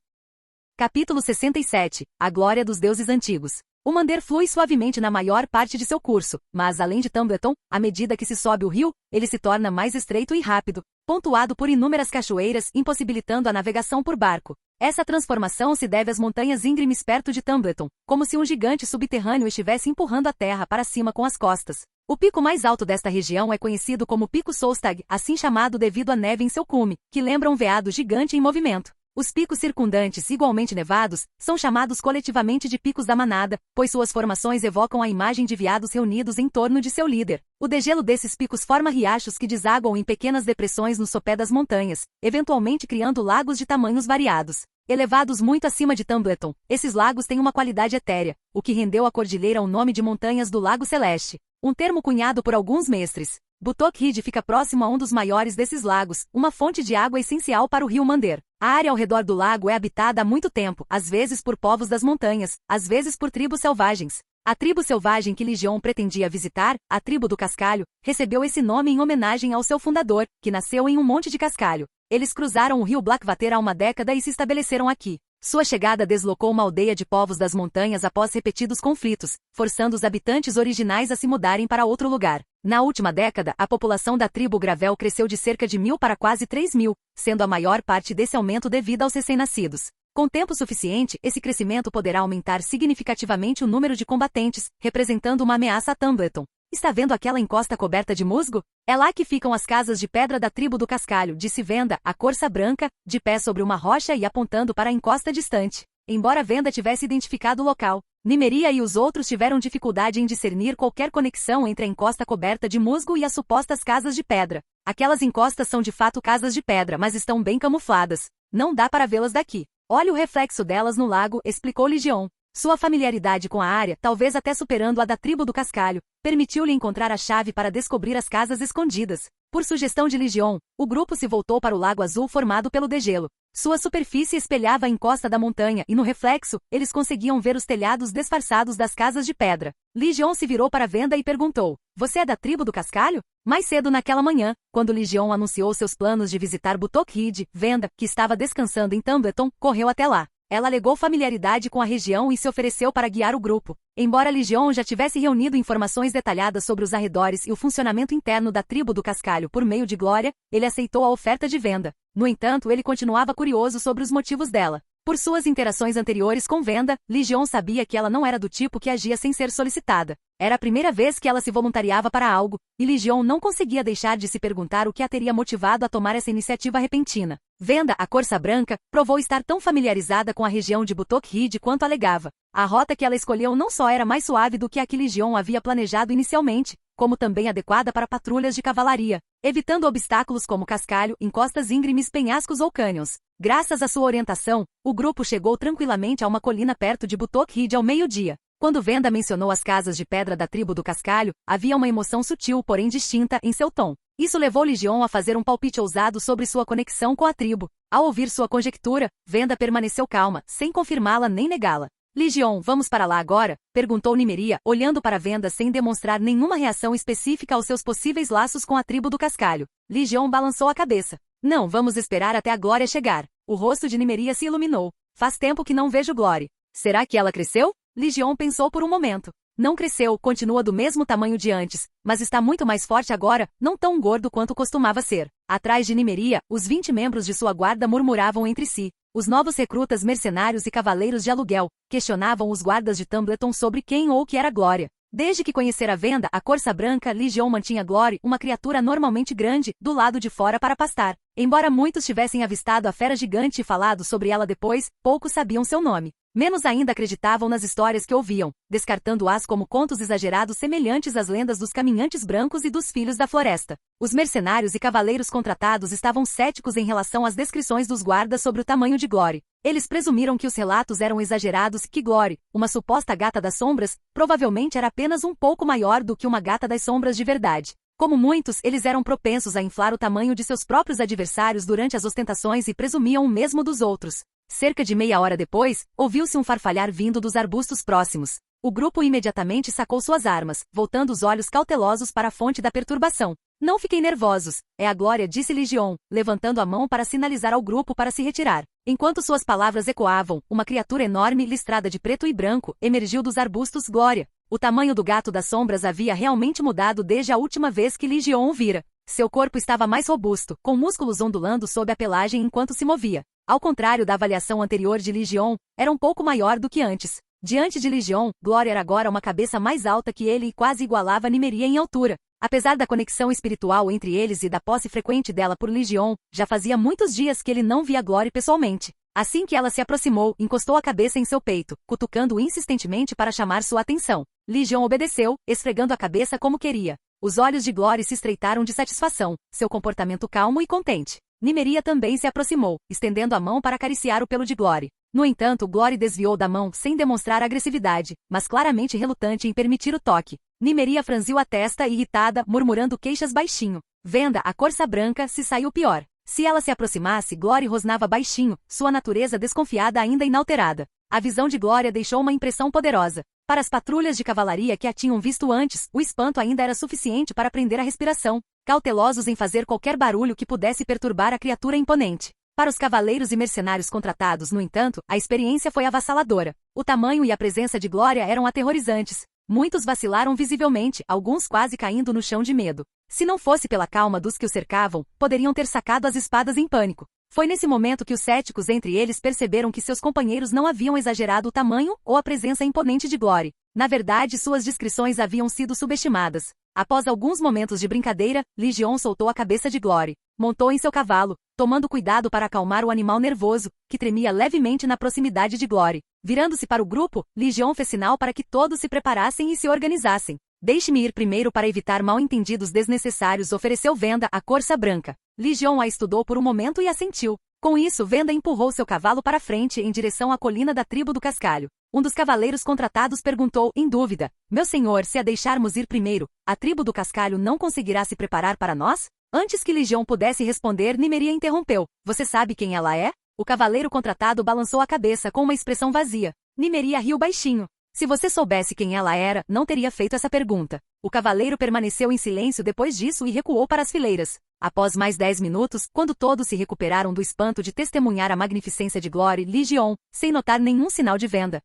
[SPEAKER 1] Capítulo 67. A glória dos deuses antigos. O Mander flui suavemente na maior parte de seu curso, mas além de Tumbleton, à medida que se sobe o rio, ele se torna mais estreito e rápido, pontuado por inúmeras cachoeiras, impossibilitando a navegação por barco. Essa transformação se deve às montanhas íngremes perto de Tumbleton, como se um gigante subterrâneo estivesse empurrando a terra para cima com as costas. O pico mais alto desta região é conhecido como Pico Solstag, assim chamado devido à neve em seu cume, que lembra um veado gigante em movimento. Os picos circundantes, igualmente nevados, são chamados coletivamente de Picos da Manada, pois suas formações evocam a imagem de veados reunidos em torno de seu líder. O degelo desses picos forma riachos que desaguam em pequenas depressões no sopé das montanhas, eventualmente criando lagos de tamanhos variados. Elevados muito acima de Tumbleton, esses lagos têm uma qualidade etérea, o que rendeu à cordilheira o nome de Montanhas do Lago Celeste, um termo cunhado por alguns mestres. Butokrid fica próximo a um dos maiores desses lagos, uma fonte de água essencial para o rio Mander. A área ao redor do lago é habitada há muito tempo, às vezes por povos das montanhas, às vezes por tribos selvagens. A tribo selvagem que Legion pretendia visitar, a tribo do Cascalho, recebeu esse nome em homenagem ao seu fundador, que nasceu em um monte de cascalho. Eles cruzaram o rio Blackwater há uma década e se estabeleceram aqui. Sua chegada deslocou uma aldeia de povos das montanhas após repetidos conflitos, forçando os habitantes originais a se mudarem para outro lugar. Na última década, a população da tribo Gravel cresceu de cerca de 1.000 para quase 3.000, sendo a maior parte desse aumento devida aos recém-nascidos. Com tempo suficiente, esse crescimento poderá aumentar significativamente o número de combatentes, representando uma ameaça a Tumbleton. Está vendo aquela encosta coberta de musgo? É lá que ficam as casas de pedra da tribo do Cascalho, disse Venda, a corça branca, de pé sobre uma rocha e apontando para a encosta distante. Embora Venda tivesse identificado o local, Nimeria e os outros tiveram dificuldade em discernir qualquer conexão entre a encosta coberta de musgo e as supostas casas de pedra. Aquelas encostas são de fato casas de pedra, mas estão bem camufladas. Não dá para vê-las daqui. Olhe o reflexo delas no lago, explicou Legion. Sua familiaridade com a área, talvez até superando a da tribo do Cascalho, permitiu-lhe encontrar a chave para descobrir as casas escondidas. Por sugestão de Legion, o grupo se voltou para o lago azul formado pelo degelo. Sua superfície espelhava a encosta da montanha e no reflexo, eles conseguiam ver os telhados disfarçados das casas de pedra. Legion se virou para Venda e perguntou: "Você é da tribo do Cascalho?" Mais cedo naquela manhã, quando Legion anunciou seus planos de visitar Butokrid, Venda, que estava descansando em Tumbleton, correu até lá. Ela alegou familiaridade com a região e se ofereceu para guiar o grupo. Embora Legion já tivesse reunido informações detalhadas sobre os arredores e o funcionamento interno da tribo do Cascalho por meio de Glória, ele aceitou a oferta de Venda. No entanto, ele continuava curioso sobre os motivos dela. Por suas interações anteriores com Venda, Legion sabia que ela não era do tipo que agia sem ser solicitada. Era a primeira vez que ela se voluntariava para algo, e Legion não conseguia deixar de se perguntar o que a teria motivado a tomar essa iniciativa repentina. Venda, a corça branca, provou estar tão familiarizada com a região de Butokrid quanto alegava. A rota que ela escolheu não só era mais suave do que a que Legion havia planejado inicialmente, como também adequada para patrulhas de cavalaria, evitando obstáculos como cascalho, encostas íngremes, penhascos ou cânions. Graças à sua orientação, o grupo chegou tranquilamente a uma colina perto de Butokrid ao meio-dia. Quando Venda mencionou as casas de pedra da tribo do Cascalho, havia uma emoção sutil, porém distinta, em seu tom. Isso levou Legion a fazer um palpite ousado sobre sua conexão com a tribo. Ao ouvir sua conjectura, Venda permaneceu calma, sem confirmá-la nem negá-la. Legion, vamos para lá agora? Perguntou Nimeria, olhando para Venda sem demonstrar nenhuma reação específica aos seus possíveis laços com a tribo do Cascalho. Legion balançou a cabeça. Não, vamos esperar até a Glória chegar. O rosto de Nimeria se iluminou. Faz tempo que não vejo Glória. Será que ela cresceu? Legion pensou por um momento. Não cresceu, continua do mesmo tamanho de antes, mas está muito mais forte agora, não tão gordo quanto costumava ser. Atrás de Nymeria, os 20 membros de sua guarda murmuravam entre si. Os novos recrutas mercenários e cavaleiros de aluguel questionavam os guardas de Tumbleton sobre quem ou que era Glória. Desde que conhecera Venda, a Corça Branca, Legion mantinha Glory, uma criatura normalmente grande, do lado de fora para pastar. Embora muitos tivessem avistado a fera gigante e falado sobre ela depois, poucos sabiam seu nome. Menos ainda acreditavam nas histórias que ouviam, descartando-as como contos exagerados semelhantes às lendas dos caminhantes brancos e dos filhos da floresta. Os mercenários e cavaleiros contratados estavam céticos em relação às descrições dos guardas sobre o tamanho de Glory. Eles presumiram que os relatos eram exagerados e que Glory, uma suposta gata das sombras, provavelmente era apenas um pouco maior do que uma gata das sombras de verdade. Como muitos, eles eram propensos a inflar o tamanho de seus próprios adversários durante as ostentações e presumiam o mesmo dos outros. Cerca de meia hora depois, ouviu-se um farfalhar vindo dos arbustos próximos. O grupo imediatamente sacou suas armas, voltando os olhos cautelosos para a fonte da perturbação. Não fiquem nervosos, é a Glória, disse Legion, levantando a mão para sinalizar ao grupo para se retirar. Enquanto suas palavras ecoavam, uma criatura enorme listrada de preto e branco emergiu dos arbustos. Glória. O tamanho do gato das sombras havia realmente mudado desde a última vez que Legion o vira. Seu corpo estava mais robusto, com músculos ondulando sob a pelagem enquanto se movia. Ao contrário da avaliação anterior de Legion, era um pouco maior do que antes. Diante de Legion, Glória era agora uma cabeça mais alta que ele e quase igualava Nymeria em altura. Apesar da conexão espiritual entre eles e da posse frequente dela por Legion, já fazia muitos dias que ele não via Glória pessoalmente. Assim que ela se aproximou, encostou a cabeça em seu peito, cutucando-o insistentemente para chamar sua atenção. Legion obedeceu, esfregando a cabeça como queria. Os olhos de Glória se estreitaram de satisfação, seu comportamento calmo e contente. Nymeria também se aproximou, estendendo a mão para acariciar o pelo de Glória. No entanto, Glória desviou da mão sem demonstrar agressividade, mas claramente relutante em permitir o toque. Nymeria franziu a testa irritada, murmurando queixas baixinho. Venda, a Corça Branca, se saiu pior. Se ela se aproximasse, Glória rosnava baixinho, sua natureza desconfiada ainda inalterada. A visão de Glória deixou uma impressão poderosa. Para as patrulhas de cavalaria que a tinham visto antes, o espanto ainda era suficiente para prender a respiração, cautelosos em fazer qualquer barulho que pudesse perturbar a criatura imponente. Para os cavaleiros e mercenários contratados, no entanto, a experiência foi avassaladora. O tamanho e a presença de Glória eram aterrorizantes. Muitos vacilaram visivelmente, alguns quase caindo no chão de medo. Se não fosse pela calma dos que o cercavam, poderiam ter sacado as espadas em pânico. Foi nesse momento que os céticos entre eles perceberam que seus companheiros não haviam exagerado o tamanho ou a presença imponente de Glória. Na verdade, suas descrições haviam sido subestimadas. Após alguns momentos de brincadeira, Legion soltou a cabeça de Glória. Montou em seu cavalo, tomando cuidado para acalmar o animal nervoso, que tremia levemente na proximidade de Glória. Virando-se para o grupo, Legion fez sinal para que todos se preparassem e se organizassem. Deixe-me ir primeiro para evitar mal-entendidos desnecessários, ofereceu Venda, a Corça Branca. Legion a estudou por um momento e assentiu. Com isso, Venda empurrou seu cavalo para frente em direção à colina da tribo do Cascalho. Um dos cavaleiros contratados perguntou, em dúvida: meu senhor, se a deixarmos ir primeiro, a tribo do Cascalho não conseguirá se preparar para nós? Antes que Legion pudesse responder, Nymeria interrompeu. Você sabe quem ela é? O cavaleiro contratado balançou a cabeça com uma expressão vazia. Nymeria riu baixinho. Se você soubesse quem ela era, não teria feito essa pergunta. O cavaleiro permaneceu em silêncio depois disso e recuou para as fileiras. Após mais 10 minutos, quando todos se recuperaram do espanto de testemunhar a magnificência de Glória, Legion, sem notar nenhum sinal de Venda.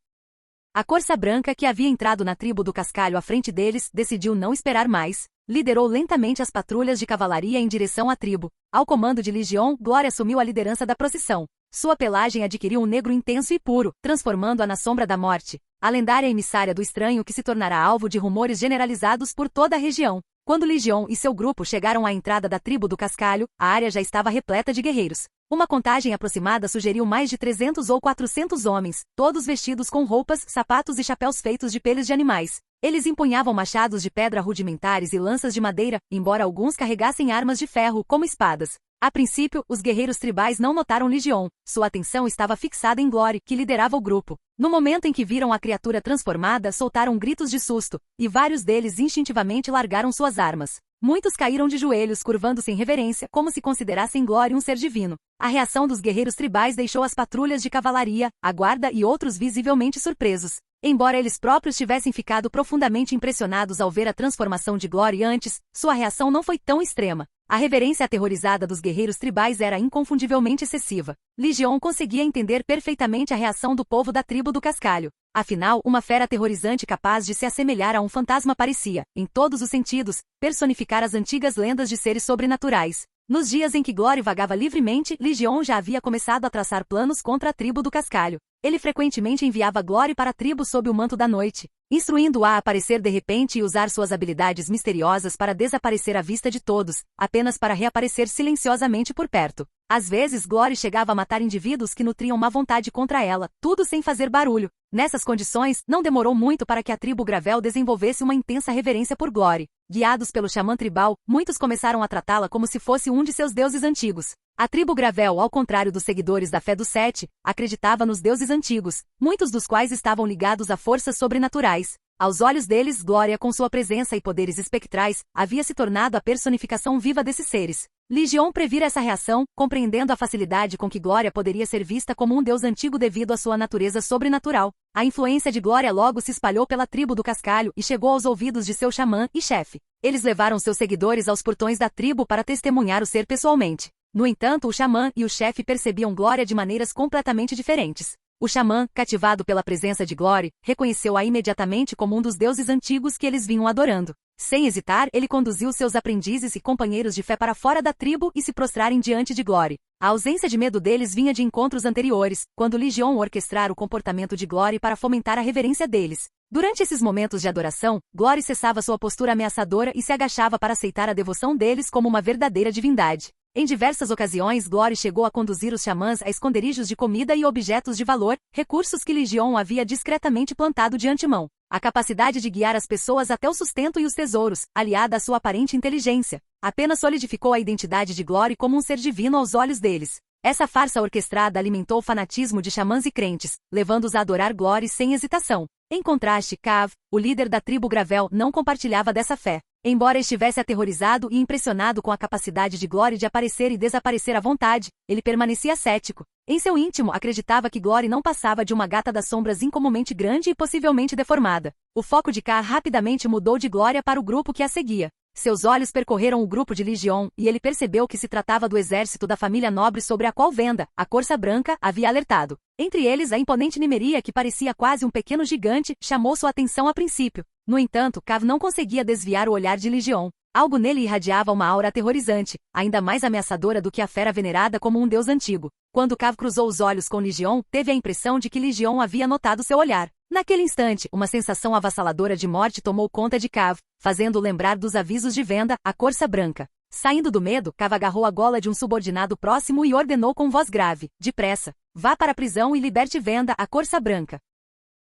[SPEAKER 1] A Corça Branca, que havia entrado na tribo do Cascalho à frente deles, decidiu não esperar mais. Liderou lentamente as patrulhas de cavalaria em direção à tribo. Ao comando de Legion, Glória assumiu a liderança da procissão. Sua pelagem adquiriu um negro intenso e puro, transformando-a na sombra da morte. A lendária emissária do estranho que se tornará alvo de rumores generalizados por toda a região. Quando Legion e seu grupo chegaram à entrada da tribo do Cascalho, a área já estava repleta de guerreiros. Uma contagem aproximada sugeriu mais de 300 ou 400 homens, todos vestidos com roupas, sapatos e chapéus feitos de peles de animais. Eles empunhavam machados de pedra rudimentares e lanças de madeira, embora alguns carregassem armas de ferro, como espadas. A princípio, os guerreiros tribais não notaram Legion. Sua atenção estava fixada em Glória, que liderava o grupo. No momento em que viram a criatura transformada, soltaram gritos de susto, e vários deles instintivamente largaram suas armas. Muitos caíram de joelhos, curvando-se em reverência, como se considerassem Glória um ser divino. A reação dos guerreiros tribais deixou as patrulhas de cavalaria, a guarda e outros visivelmente surpresos. Embora eles próprios tivessem ficado profundamente impressionados ao ver a transformação de Glória antes, sua reação não foi tão extrema. A reverência aterrorizada dos guerreiros tribais era inconfundivelmente excessiva. Legion conseguia entender perfeitamente a reação do povo da tribo do Cascalho. Afinal, uma fera aterrorizante capaz de se assemelhar a um fantasma parecia, em todos os sentidos, personificar as antigas lendas de seres sobrenaturais. Nos dias em que Glory vagava livremente, Legion já havia começado a traçar planos contra a tribo do Cascalho. Ele frequentemente enviava Glory para a tribo sob o manto da noite, instruindo-a a aparecer de repente e usar suas habilidades misteriosas para desaparecer à vista de todos, apenas para reaparecer silenciosamente por perto. Às vezes Glory chegava a matar indivíduos que nutriam má vontade contra ela, tudo sem fazer barulho. Nessas condições, não demorou muito para que a tribo Gravel desenvolvesse uma intensa reverência por Glory. Guiados pelo xamã tribal, muitos começaram a tratá-la como se fosse um de seus deuses antigos. A tribo Gravel, ao contrário dos seguidores da fé do Sete, acreditava nos deuses antigos, muitos dos quais estavam ligados a forças sobrenaturais. Aos olhos deles, Glória, com sua presença e poderes espectrais, havia se tornado a personificação viva desses seres. Legion previra essa reação, compreendendo a facilidade com que Glória poderia ser vista como um deus antigo devido à sua natureza sobrenatural. A influência de Glória logo se espalhou pela tribo do Cascalho e chegou aos ouvidos de seu xamã e chefe. Eles levaram seus seguidores aos portões da tribo para testemunhar o ser pessoalmente. No entanto, o xamã e o chefe percebiam Glória de maneiras completamente diferentes. O xamã, cativado pela presença de Glory, reconheceu-a imediatamente como um dos deuses antigos que eles vinham adorando. Sem hesitar, ele conduziu seus aprendizes e companheiros de fé para fora da tribo e se prostrarem diante de Glory. A ausência de medo deles vinha de encontros anteriores, quando Legion orquestrara o comportamento de Glory para fomentar a reverência deles. Durante esses momentos de adoração, Glory cessava sua postura ameaçadora e se agachava para aceitar a devoção deles como uma verdadeira divindade. Em diversas ocasiões, Glory chegou a conduzir os xamãs a esconderijos de comida e objetos de valor, recursos que Legion havia discretamente plantado de antemão. A capacidade de guiar as pessoas até o sustento e os tesouros, aliada à sua aparente inteligência, apenas solidificou a identidade de Glory como um ser divino aos olhos deles. Essa farsa orquestrada alimentou o fanatismo de xamãs e crentes, levando-os a adorar Glory sem hesitação. Em contraste, Cav, o líder da tribo Gravel, não compartilhava dessa fé. Embora estivesse aterrorizado e impressionado com a capacidade de Glory de aparecer e desaparecer à vontade, ele permanecia cético. Em seu íntimo, acreditava que Glory não passava de uma gata das sombras incomumente grande e possivelmente deformada. O foco de K rapidamente mudou de Glória para o grupo que a seguia. Seus olhos percorreram o grupo de Legion, e ele percebeu que se tratava do exército da família nobre sobre a qual Venda, a Corça Branca, havia alertado. Entre eles, a imponente Nimeria, que parecia quase um pequeno gigante, chamou sua atenção a princípio. No entanto, Cav não conseguia desviar o olhar de Legion. Algo nele irradiava uma aura aterrorizante, ainda mais ameaçadora do que a fera venerada como um deus antigo. Quando Cav cruzou os olhos com Legion, teve a impressão de que Legion havia notado seu olhar. Naquele instante, uma sensação avassaladora de morte tomou conta de Cav, fazendo-o lembrar dos avisos de Venda, a Corça Branca. Saindo do medo, Cav agarrou a gola de um subordinado próximo e ordenou com voz grave: depressa, vá para a prisão e liberte Venda, a Corça Branca.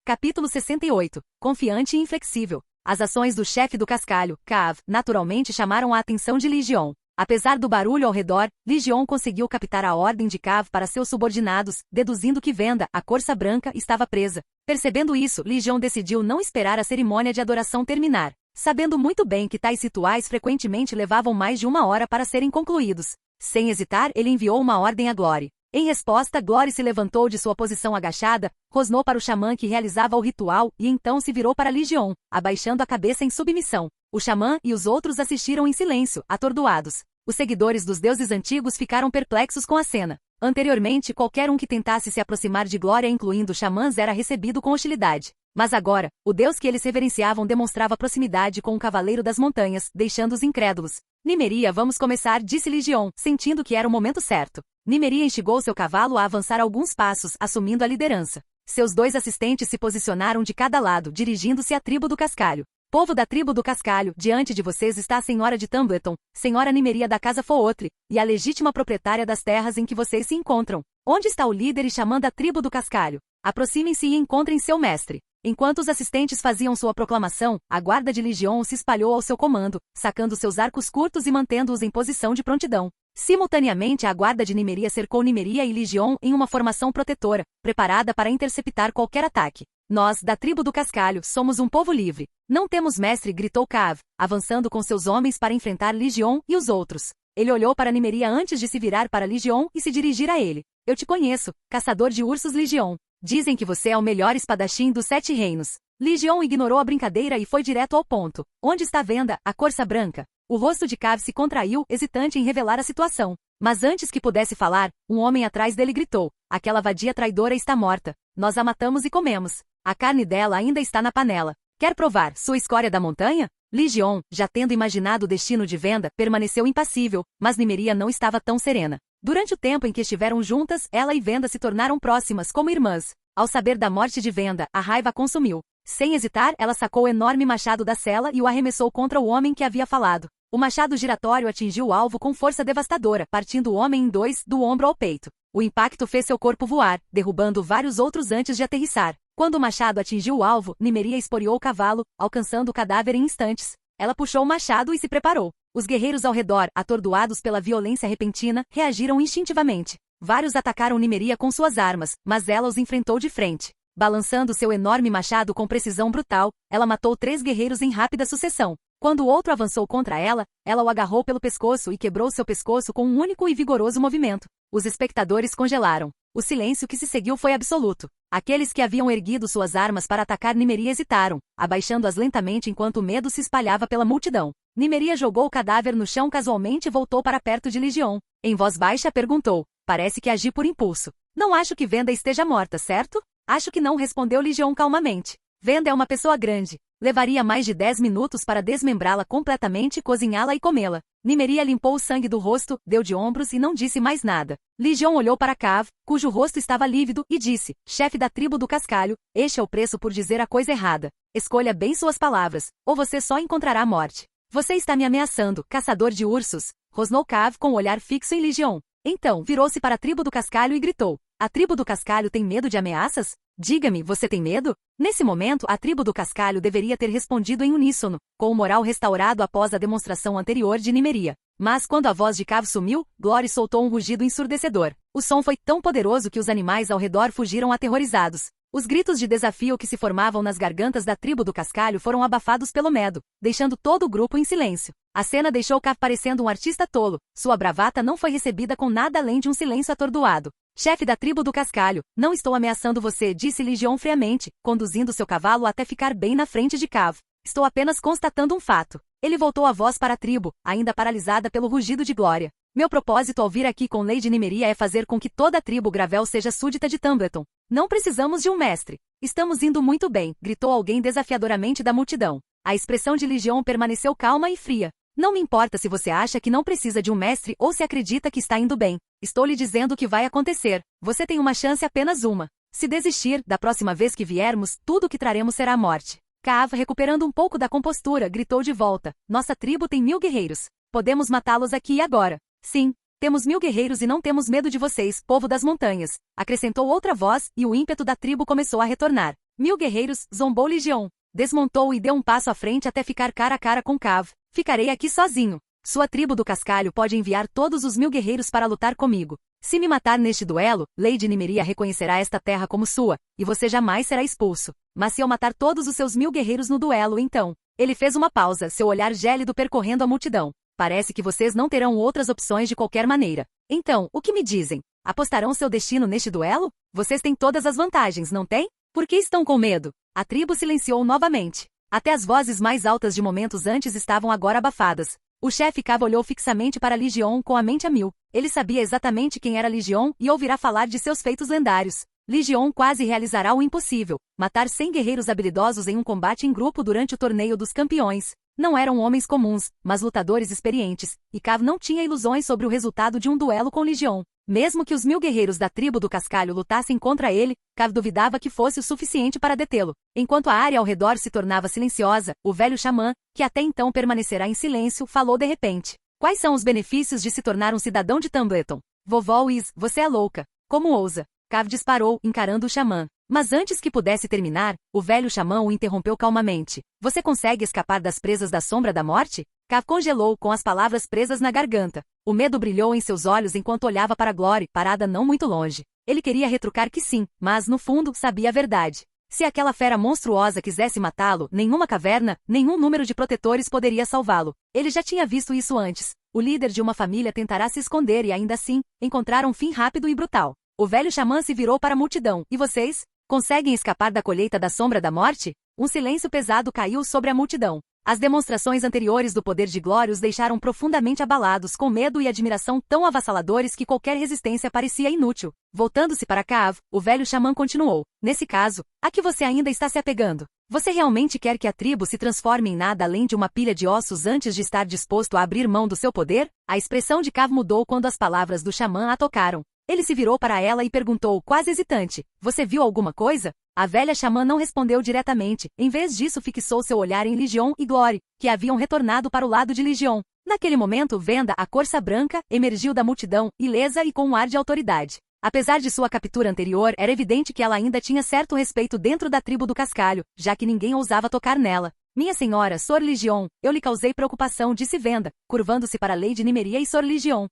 [SPEAKER 1] Capítulo 68. Confiante e inflexível. As ações do chefe do Cascalho, Cav, naturalmente chamaram a atenção de Legion. Apesar do barulho ao redor, Legion conseguiu captar a ordem de Cav para seus subordinados, deduzindo que Venda, a Corça Branca, estava presa. Percebendo isso, Legion decidiu não esperar a cerimônia de adoração terminar, sabendo muito bem que tais rituais frequentemente levavam mais de 1 hora para serem concluídos. Sem hesitar, ele enviou uma ordem a Glory. Em resposta, Glory se levantou de sua posição agachada, rosnou para o xamã que realizava o ritual e então se virou para Legion, abaixando a cabeça em submissão. O xamã e os outros assistiram em silêncio, atordoados. Os seguidores dos deuses antigos ficaram perplexos com a cena. Anteriormente, qualquer um que tentasse se aproximar de Glória, incluindo xamãs, era recebido com hostilidade. Mas agora, o deus que eles reverenciavam demonstrava proximidade com o Cavaleiro das Montanhas, deixando-os incrédulos. Nimeria, vamos começar, disse Legion, sentindo que era o momento certo. Nimeria instigou seu cavalo a avançar alguns passos, assumindo a liderança. Seus 2 assistentes se posicionaram de cada lado, dirigindo-se à tribo do Cascalho. Povo da tribo do Cascalho, diante de vocês está a senhora de Tumbleton, senhora Nimeria da casa Footre, e a legítima proprietária das terras em que vocês se encontram. Onde está o líder e xamã da tribo do Cascalho? Aproximem-se e encontrem seu mestre. Enquanto os assistentes faziam sua proclamação, a guarda de Legion se espalhou ao seu comando, sacando seus arcos curtos e mantendo-os em posição de prontidão. Simultaneamente, a guarda de Nimeria cercou Nimeria e Legion em uma formação protetora, preparada para interceptar qualquer ataque. Nós, da tribo do Cascalho, somos um povo livre. Não temos mestre, gritou Cav, avançando com seus homens para enfrentar Legion e os outros. Ele olhou para Nimeria antes de se virar para Legion e se dirigir a ele. Eu te conheço, caçador de ursos Legion. Dizem que você é o melhor espadachim dos 7 reinos. Legion ignorou a brincadeira e foi direto ao ponto. Onde está Venda, a Corça Branca? O rosto de Cav se contraiu, hesitante em revelar a situação. Mas antes que pudesse falar, um homem atrás dele gritou: aquela vadia traidora está morta. Nós a matamos e comemos. A carne dela ainda está na panela. Quer provar sua escória da montanha? Li Jion, já tendo imaginado o destino de Venda, permaneceu impassível, mas Nymeria não estava tão serena. Durante o tempo em que estiveram juntas, ela e Venda se tornaram próximas como irmãs. Ao saber da morte de Venda, a raiva a consumiu. Sem hesitar, ela sacou o enorme machado da cela e o arremessou contra o homem que havia falado. O machado giratório atingiu o alvo com força devastadora, partindo o homem em dois, do ombro ao peito. O impacto fez seu corpo voar, derrubando vários outros antes de aterrissar. Quando o machado atingiu o alvo, Nymeria esporeou o cavalo, alcançando o cadáver em instantes. Ela puxou o machado e se preparou. Os guerreiros ao redor, atordoados pela violência repentina, reagiram instintivamente. Vários atacaram Nymeria com suas armas, mas ela os enfrentou de frente. Balançando seu enorme machado com precisão brutal, ela matou 3 guerreiros em rápida sucessão. Quando o outro avançou contra ela, ela o agarrou pelo pescoço e quebrou seu pescoço com um único e vigoroso movimento. Os espectadores congelaram. O silêncio que se seguiu foi absoluto. Aqueles que haviam erguido suas armas para atacar Nymeria hesitaram, abaixando-as lentamente enquanto o medo se espalhava pela multidão. Nymeria jogou o cadáver no chão casualmente e voltou para perto de Li Jion. Em voz baixa perguntou: parece que agi por impulso. Não acho que Venda esteja morta, certo? Acho que não, respondeu Li Jion calmamente. Venda é uma pessoa grande. Levaria mais de 10 minutos para desmembrá-la completamente, cozinhá-la e comê-la. Nymeria limpou o sangue do rosto, deu de ombros e não disse mais nada. Li Jion olhou para Cav, cujo rosto estava lívido, e disse: chefe da tribo do cascalho, este é o preço por dizer a coisa errada. Escolha bem suas palavras, ou você só encontrará a morte. Você está me ameaçando, caçador de ursos, rosnou Cav com o olhar fixo em Li Jion. Então, virou-se para a tribo do cascalho e gritou: a tribo do cascalho tem medo de ameaças? Diga-me, você tem medo? Nesse momento, a tribo do cascalho deveria ter respondido em uníssono, com o moral restaurado após a demonstração anterior de Nymeria. Mas quando a voz de Cav sumiu, Glory soltou um rugido ensurdecedor. O som foi tão poderoso que os animais ao redor fugiram aterrorizados. Os gritos de desafio que se formavam nas gargantas da tribo do cascalho foram abafados pelo medo, deixando todo o grupo em silêncio. A cena deixou Cav parecendo um artista tolo. Sua bravata não foi recebida com nada além de um silêncio atordoado. Chefe da tribo do cascalho, não estou ameaçando você, disse Li Jion friamente, conduzindo seu cavalo até ficar bem na frente de Cav. Estou apenas constatando um fato. Ele voltou a voz para a tribo, ainda paralisada pelo rugido de glória. Meu propósito ao vir aqui com Lady Nymeria é fazer com que toda a tribo Gravel seja súdita de Tumbleton. Não precisamos de um mestre. Estamos indo muito bem, gritou alguém desafiadoramente da multidão. A expressão de Li Jion permaneceu calma e fria. Não me importa se você acha que não precisa de um mestre ou se acredita que está indo bem. Estou lhe dizendo o que vai acontecer. Você tem uma chance, apenas uma. Se desistir, da próxima vez que viermos, tudo o que traremos será a morte. Cav, recuperando um pouco da compostura, gritou de volta: nossa tribo tem 1000 guerreiros. Podemos matá-los aqui e agora. Sim, temos 1000 guerreiros e não temos medo de vocês, povo das montanhas. Acrescentou outra voz, e o ímpeto da tribo começou a retornar. 1000 guerreiros, zombou Li Jion. Desmontou e deu um passo à frente até ficar cara a cara com Cav. Ficarei aqui sozinho. Sua tribo do cascalho pode enviar todos os 1000 guerreiros para lutar comigo. Se me matar neste duelo, Lady Nymeria reconhecerá esta terra como sua, e você jamais será expulso. Mas se eu matar todos os seus 1000 guerreiros no duelo, então... Ele fez uma pausa, seu olhar gélido percorrendo a multidão. Parece que vocês não terão outras opções de qualquer maneira. Então, o que me dizem? Apostarão seu destino neste duelo? Vocês têm todas as vantagens, não têm? Por que estão com medo? A tribo silenciou novamente. Até as vozes mais altas de momentos antes estavam agora abafadas. O chefe Cav olhou fixamente para Li Jion com a mente a mil. Ele sabia exatamente quem era Li Jion e ouvirá falar de seus feitos lendários. Li Jion quase realizará o impossível, matar 100 guerreiros habilidosos em um combate em grupo durante o torneio dos campeões. Não eram homens comuns, mas lutadores experientes, e Cav não tinha ilusões sobre o resultado de um duelo com Li Jion. Mesmo que os 1000 guerreiros da tribo do cascalho lutassem contra ele, Cav duvidava que fosse o suficiente para detê-lo. Enquanto a área ao redor se tornava silenciosa, o velho xamã, que até então permanecerá em silêncio, falou de repente. Quais são os benefícios de se tornar um cidadão de Tumbleton? Vovó Whis, você é louca. Como ousa? Cav disparou, encarando o xamã. Mas antes que pudesse terminar, o velho xamã o interrompeu calmamente. Você consegue escapar das presas da sombra da morte? Cav congelou com as palavras presas na garganta. O medo brilhou em seus olhos enquanto olhava para Glory, parada não muito longe. Ele queria retrucar que sim, mas no fundo sabia a verdade. Se aquela fera monstruosa quisesse matá-lo, nenhuma caverna, nenhum número de protetores poderia salvá-lo. Ele já tinha visto isso antes. O líder de uma família tentará se esconder e ainda assim, encontrar um fim rápido e brutal. O velho xamã se virou para a multidão. E vocês? Conseguem escapar da colheita da sombra da morte? Um silêncio pesado caiu sobre a multidão. As demonstrações anteriores do poder de Glória os deixaram profundamente abalados, com medo e admiração tão avassaladores que qualquer resistência parecia inútil. Voltando-se para Cav, o velho xamã continuou: nesse caso, a que você ainda está se apegando? Você realmente quer que a tribo se transforme em nada além de uma pilha de ossos antes de estar disposto a abrir mão do seu poder? A expressão de Cav mudou quando as palavras do xamã a tocaram. Ele se virou para ela e perguntou, quase hesitante: você viu alguma coisa? A velha xamã não respondeu diretamente, em vez disso fixou seu olhar em Legion e Glory, que haviam retornado para o lado de Legion. Naquele momento Venda, a corça branca, emergiu da multidão, ilesa e com um ar de autoridade. Apesar de sua captura anterior, era evidente que ela ainda tinha certo respeito dentro da tribo do cascalho, já que ninguém ousava tocar nela. Minha senhora, Sor Legion, eu lhe causei preocupação, disse Venda, curvando-se para Lady Nimeria e Sor Legion.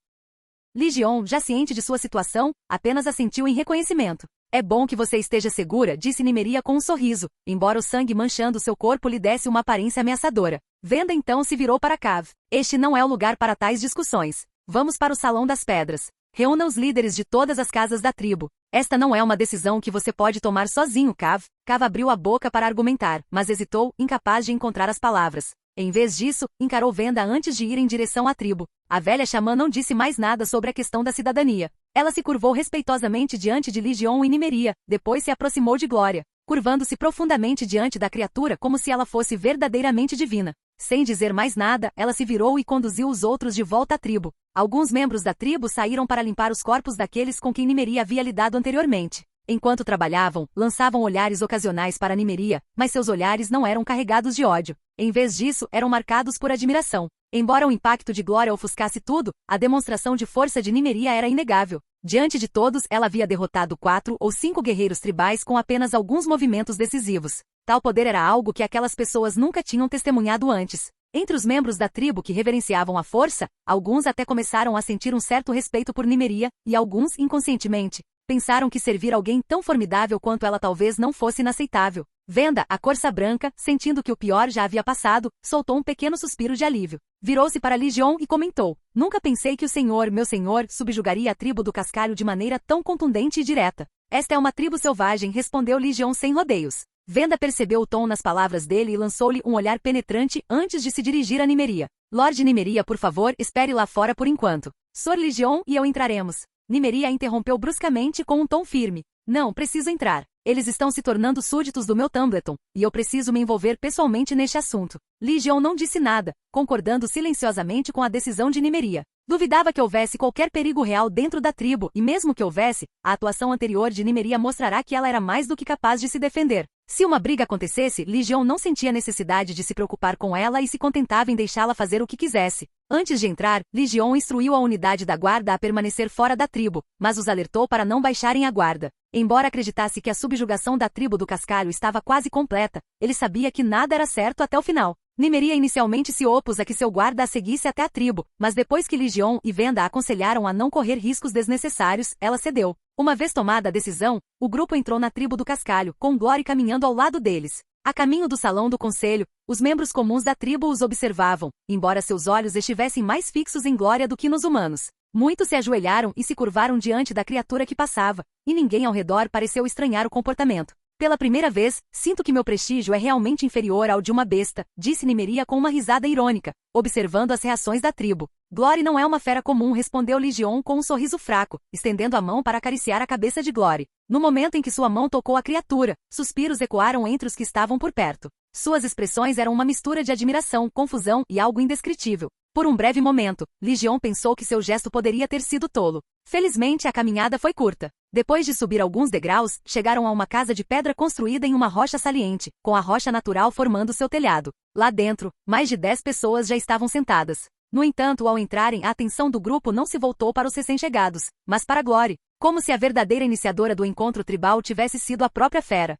[SPEAKER 1] Legion, já ciente de sua situação, apenas assentiu em reconhecimento. É bom que você esteja segura, disse Nimeria com um sorriso, embora o sangue manchando seu corpo lhe desse uma aparência ameaçadora. Venda então se virou para Cav. Este não é o lugar para tais discussões. Vamos para o Salão das Pedras. Reúna os líderes de todas as casas da tribo. Esta não é uma decisão que você pode tomar sozinho, Cav. Cav abriu a boca para argumentar, mas hesitou, incapaz de encontrar as palavras. Em vez disso, encarou Venda antes de ir em direção à tribo. A velha xamã não disse mais nada sobre a questão da cidadania. Ela se curvou respeitosamente diante de Legion e Nimeria, depois se aproximou de Glória, curvando-se profundamente diante da criatura como se ela fosse verdadeiramente divina. Sem dizer mais nada, ela se virou e conduziu os outros de volta à tribo. Alguns membros da tribo saíram para limpar os corpos daqueles com quem Nimeria havia lidado anteriormente. Enquanto trabalhavam, lançavam olhares ocasionais para Nimeria, mas seus olhares não eram carregados de ódio. Em vez disso, eram marcados por admiração. Embora o impacto de Glória ofuscasse tudo, a demonstração de força de Nimeria era inegável. Diante de todos, ela havia derrotado 4 ou 5 guerreiros tribais com apenas alguns movimentos decisivos. Tal poder era algo que aquelas pessoas nunca tinham testemunhado antes. Entre os membros da tribo que reverenciavam a força, alguns até começaram a sentir um certo respeito por Nimeria, e alguns, inconscientemente, pensaram que servir alguém tão formidável quanto ela talvez não fosse inaceitável. Venda, a corça branca, sentindo que o pior já havia passado, soltou um pequeno suspiro de alívio. Virou-se para Legion e comentou: nunca pensei que o senhor, meu senhor, subjugaria a tribo do cascalho de maneira tão contundente e direta. Esta é uma tribo selvagem, respondeu Legion sem rodeios. Venda percebeu o tom nas palavras dele e lançou-lhe um olhar penetrante antes de se dirigir a Nimeria. Lorde Nimeria, por favor, espere lá fora por enquanto. Sor Legion e eu entraremos. Nimeria interrompeu bruscamente com um tom firme. Não, preciso entrar. Eles estão se tornando súditos do meu Tumbleton, e eu preciso me envolver pessoalmente neste assunto. Legion não disse nada, concordando silenciosamente com a decisão de Nimeria. Duvidava que houvesse qualquer perigo real dentro da tribo, e mesmo que houvesse, a atuação anterior de Nimeria mostrará que ela era mais do que capaz de se defender. Se uma briga acontecesse, Legion não sentia necessidade de se preocupar com ela e se contentava em deixá-la fazer o que quisesse. Antes de entrar, Legion instruiu a unidade da guarda a permanecer fora da tribo, mas os alertou para não baixarem a guarda. Embora acreditasse que a subjugação da tribo do cascalho estava quase completa, ele sabia que nada era certo até o final. Nimeria inicialmente se opôs a que seu guarda a seguisse até a tribo, mas depois que Legion e Venda a aconselharam a não correr riscos desnecessários, ela cedeu. Uma vez tomada a decisão, o grupo entrou na tribo do cascalho, com Glory caminhando ao lado deles. A caminho do salão do conselho, os membros comuns da tribo os observavam, embora seus olhos estivessem mais fixos em Glória do que nos humanos. Muitos se ajoelharam e se curvaram diante da criatura que passava, e ninguém ao redor pareceu estranhar o comportamento. Pela primeira vez, sinto que meu prestígio é realmente inferior ao de uma besta, disse Nimeria com uma risada irônica, observando as reações da tribo. Glory não é uma fera comum, respondeu Legion com um sorriso fraco, estendendo a mão para acariciar a cabeça de Glory. No momento em que sua mão tocou a criatura, suspiros ecoaram entre os que estavam por perto. Suas expressões eram uma mistura de admiração, confusão e algo indescritível. Por um breve momento, Legion pensou que seu gesto poderia ter sido tolo. Felizmente, a caminhada foi curta. Depois de subir alguns degraus, chegaram a uma casa de pedra construída em uma rocha saliente, com a rocha natural formando seu telhado. Lá dentro, mais de 10 pessoas já estavam sentadas. No entanto, ao entrarem, a atenção do grupo não se voltou para os recém-chegados, mas para Glory, como se a verdadeira iniciadora do encontro tribal tivesse sido a própria fera.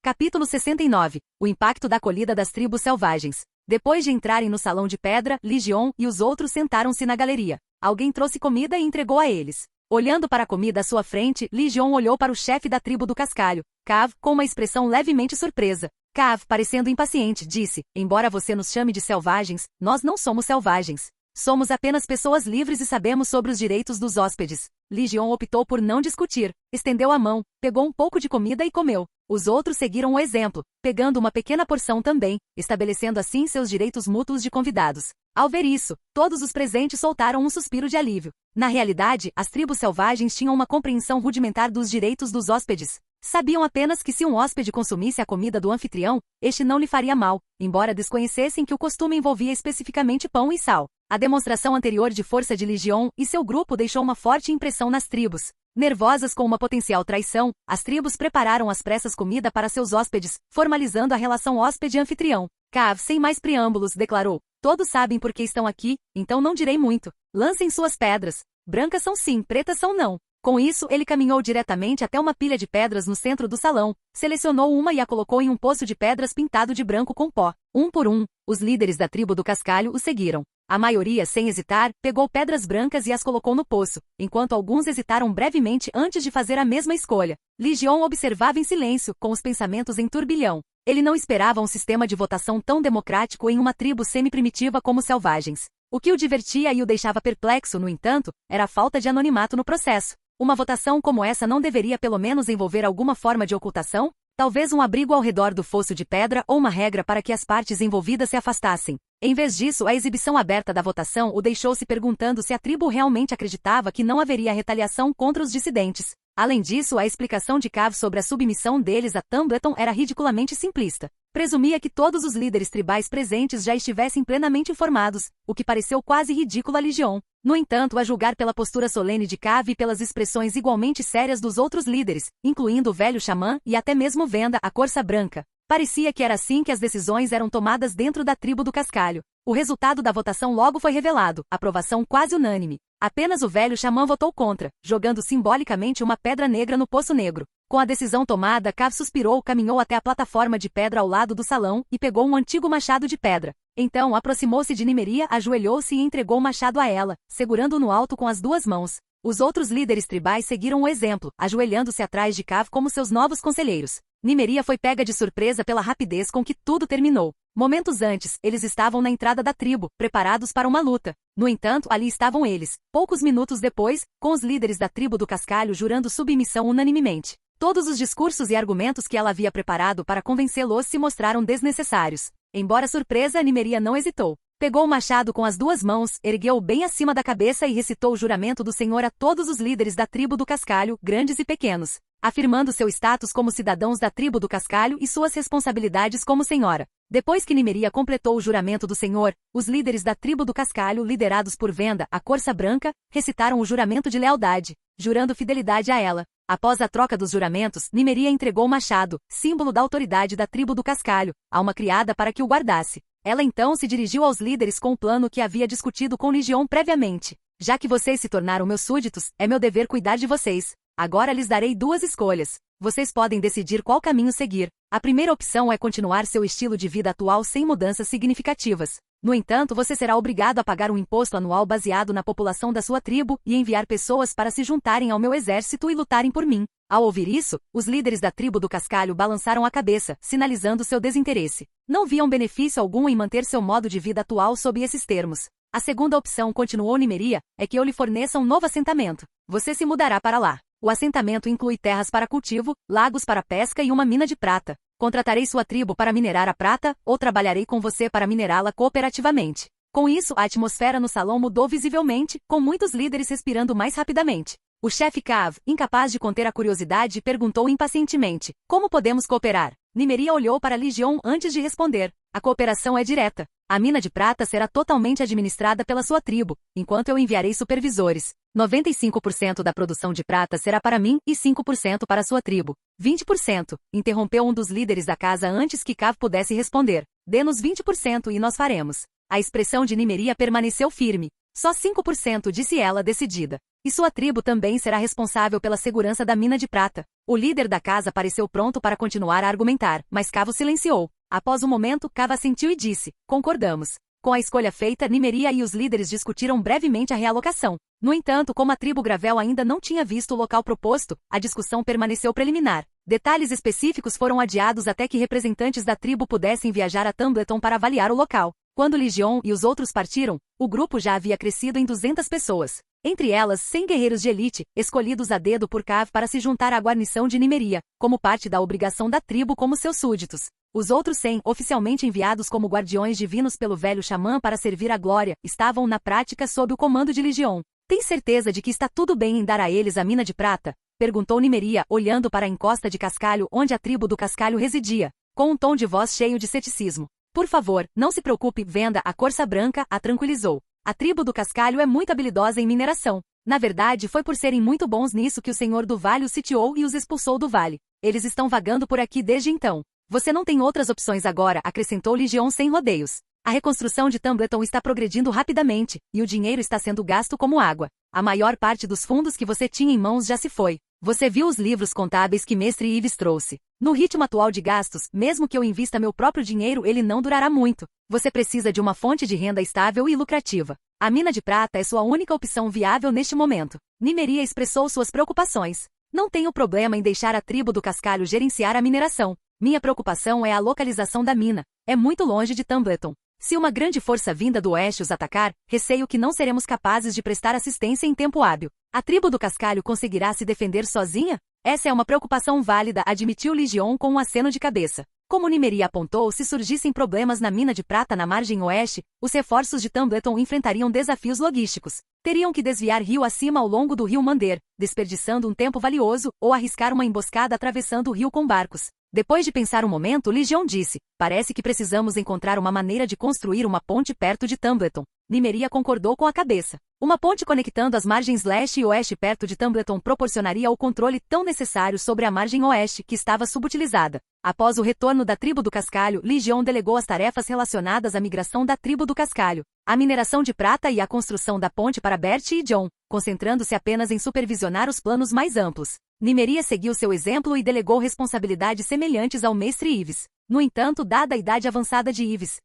[SPEAKER 1] Capítulo 69. O impacto da acolhida das tribos selvagens. Depois de entrarem no salão de pedra, Legion e os outros sentaram-se na galeria. Alguém trouxe comida e entregou a eles. Olhando para a comida à sua frente, Legion olhou para o chefe da tribo do cascalho, Cav, com uma expressão levemente surpresa. Cav, parecendo impaciente, disse: embora você nos chame de selvagens, nós não somos selvagens. Somos apenas pessoas livres e sabemos sobre os direitos dos hóspedes. Lee Jeon optou por não discutir, estendeu a mão, pegou um pouco de comida e comeu. Os outros seguiram o exemplo, pegando uma pequena porção também, estabelecendo assim seus direitos mútuos de convidados. Ao ver isso, todos os presentes soltaram um suspiro de alívio. Na realidade, as tribos selvagens tinham uma compreensão rudimentar dos direitos dos hóspedes. Sabiam apenas que se um hóspede consumisse a comida do anfitrião, este não lhe faria mal, embora desconhecessem que o costume envolvia especificamente pão e sal. A demonstração anterior de força de Lee Jeon e seu grupo deixou uma forte impressão nas tribos. Nervosas com uma potencial traição, as tribos prepararam às pressas comida para seus hóspedes, formalizando a relação hóspede-anfitrião. Cav, sem mais preâmbulos, declarou: todos sabem por que estão aqui, então não direi muito. Lancem suas pedras. Brancas são sim, pretas são não. Com isso, ele caminhou diretamente até uma pilha de pedras no centro do salão, selecionou uma e a colocou em um poço de pedras pintado de branco com pó. Um por um, os líderes da tribo do cascalho o seguiram. A maioria, sem hesitar, pegou pedras brancas e as colocou no poço, enquanto alguns hesitaram brevemente antes de fazer a mesma escolha. Lee Jeon observava em silêncio, com os pensamentos em turbilhão. Ele não esperava um sistema de votação tão democrático em uma tribo semi-primitiva como os selvagens. O que o divertia e o deixava perplexo, no entanto, era a falta de anonimato no processo. Uma votação como essa não deveria pelo menos envolver alguma forma de ocultação? Talvez um abrigo ao redor do fosso de pedra ou uma regra para que as partes envolvidas se afastassem. Em vez disso, a exibição aberta da votação o deixou se perguntando se a tribo realmente acreditava que não haveria retaliação contra os dissidentes. Além disso, a explicação de Cav sobre a submissão deles a Tumbleton era ridiculamente simplista. Presumia que todos os líderes tribais presentes já estivessem plenamente informados, o que pareceu quase ridículo a Lee Jeon. No entanto, a julgar pela postura solene de Cav e pelas expressões igualmente sérias dos outros líderes, incluindo o velho xamã e até mesmo Venda, a Corça Branca, parecia que era assim que as decisões eram tomadas dentro da tribo do cascalho. O resultado da votação logo foi revelado, aprovação quase unânime. Apenas o velho xamã votou contra, jogando simbolicamente uma pedra negra no poço negro. Com a decisão tomada, Cav suspirou, caminhou até a plataforma de pedra ao lado do salão e pegou um antigo machado de pedra. Então aproximou-se de Nimeria, ajoelhou-se e entregou o machado a ela, segurando-o no alto com as duas mãos. Os outros líderes tribais seguiram o exemplo, ajoelhando-se atrás de Cav como seus novos conselheiros. Nimeria foi pega de surpresa pela rapidez com que tudo terminou. Momentos antes, eles estavam na entrada da tribo, preparados para uma luta. No entanto, ali estavam eles, poucos minutos depois, com os líderes da tribo do cascalho jurando submissão unanimemente. Todos os discursos e argumentos que ela havia preparado para convencê-los se mostraram desnecessários. Embora surpresa, Nimeria não hesitou. Pegou o machado com as duas mãos, ergueu-o bem acima da cabeça e recitou o juramento do Senhor a todos os líderes da tribo do cascalho, grandes e pequenos, afirmando seu status como cidadãos da tribo do cascalho e suas responsabilidades como senhora. Depois que Nimeria completou o juramento do Senhor, os líderes da tribo do cascalho, liderados por Venda, a Corça Branca, recitaram o juramento de lealdade, jurando fidelidade a ela. Após a troca dos juramentos, Nimeria entregou o machado, símbolo da autoridade da tribo do cascalho, a uma criada para que o guardasse. Ela então se dirigiu aos líderes com o plano que havia discutido com Lee Jeon previamente. Já que vocês se tornaram meus súditos, é meu dever cuidar de vocês. Agora lhes darei duas escolhas. Vocês podem decidir qual caminho seguir. A primeira opção é continuar seu estilo de vida atual sem mudanças significativas. No entanto, você será obrigado a pagar um imposto anual baseado na população da sua tribo e enviar pessoas para se juntarem ao meu exército e lutarem por mim. Ao ouvir isso, os líderes da tribo do cascalho balançaram a cabeça, sinalizando seu desinteresse. Não viam benefício algum em manter seu modo de vida atual sob esses termos. A segunda opção, continuou Nimeria, é que eu lhe forneça um novo assentamento. Você se mudará para lá. O assentamento inclui terras para cultivo, lagos para pesca e uma mina de prata. Contratarei sua tribo para minerar a prata, ou trabalharei com você para minerá-la cooperativamente. Com isso, a atmosfera no salão mudou visivelmente, com muitos líderes respirando mais rapidamente. O chefe Cav, incapaz de conter a curiosidade, perguntou impacientemente: como podemos cooperar? Nimeria olhou para Lee Jeon antes de responder. A cooperação é direta. A mina de prata será totalmente administrada pela sua tribo, enquanto eu enviarei supervisores. 95% da produção de prata será para mim e 5% para sua tribo. 20%, interrompeu um dos líderes da casa antes que Cav pudesse responder. Dê-nos 20% e nós faremos. A expressão de Nimeria permaneceu firme. Só 5%, disse ela decidida. E sua tribo também será responsável pela segurança da mina de prata. O líder da casa pareceu pronto para continuar a argumentar, mas Cav o silenciou. Após um momento, Cav assentiu e disse: concordamos. Com a escolha feita, Nimeria e os líderes discutiram brevemente a realocação. No entanto, como a tribo Gravel ainda não tinha visto o local proposto, a discussão permaneceu preliminar. Detalhes específicos foram adiados até que representantes da tribo pudessem viajar a Tumbleton para avaliar o local. Quando Legion e os outros partiram, o grupo já havia crescido em 200 pessoas. Entre elas, 100 guerreiros de elite, escolhidos a dedo por Cav para se juntar à guarnição de Nimeria, como parte da obrigação da tribo como seus súditos. Os outros 100, oficialmente enviados como guardiões divinos pelo velho xamã para servir a glória, estavam na prática sob o comando de Legion. Tem certeza de que está tudo bem em dar a eles a mina de prata? Perguntou Nimeria, olhando para a encosta de Cascalho onde a tribo do Cascalho residia, com um tom de voz cheio de ceticismo. Por favor, não se preocupe, venda, a Corça Branca a tranquilizou. A tribo do Cascalho é muito habilidosa em mineração. Na verdade, foi por serem muito bons nisso que o Senhor do Vale os sitiou e os expulsou do vale. Eles estão vagando por aqui desde então. Você não tem outras opções agora, acrescentou Legion sem rodeios. A reconstrução de Tumbleton está progredindo rapidamente, e o dinheiro está sendo gasto como água. A maior parte dos fundos que você tinha em mãos já se foi. Você viu os livros contábeis que Mestre Ives trouxe. No ritmo atual de gastos, mesmo que eu invista meu próprio dinheiro, ele não durará muito. Você precisa de uma fonte de renda estável e lucrativa. A mina de prata é sua única opção viável neste momento. Nimeria expressou suas preocupações. Não tenho problema em deixar a tribo do Cascalho gerenciar a mineração. Minha preocupação é a localização da mina. É muito longe de Tumbleton. Se uma grande força vinda do oeste os atacar, receio que não seremos capazes de prestar assistência em tempo hábil. A tribo do Cascalho conseguirá se defender sozinha? Essa é uma preocupação válida, admitiu Legion com um aceno de cabeça. Como Nimeria apontou, se surgissem problemas na mina de prata na margem oeste, os reforços de Tumbleton enfrentariam desafios logísticos. Teriam que desviar rio acima ao longo do rio Mander, desperdiçando um tempo valioso, ou arriscar uma emboscada atravessando o rio com barcos. Depois de pensar um momento, Legion disse, parece que precisamos encontrar uma maneira de construir uma ponte perto de Tumbleton. Nimeria concordou com a cabeça. Uma ponte conectando as margens leste e oeste perto de Tumbleton proporcionaria o controle tão necessário sobre a margem oeste que estava subutilizada. Após o retorno da tribo do Cascalho, Legion delegou as tarefas relacionadas à migração da tribo do Cascalho, a mineração de prata e a construção da ponte para Bert e John, concentrando-se apenas em supervisionar os planos mais amplos. Nimeria seguiu seu exemplo e delegou responsabilidades semelhantes ao Mestre Ives. No entanto, dada a idade avançada de Ives,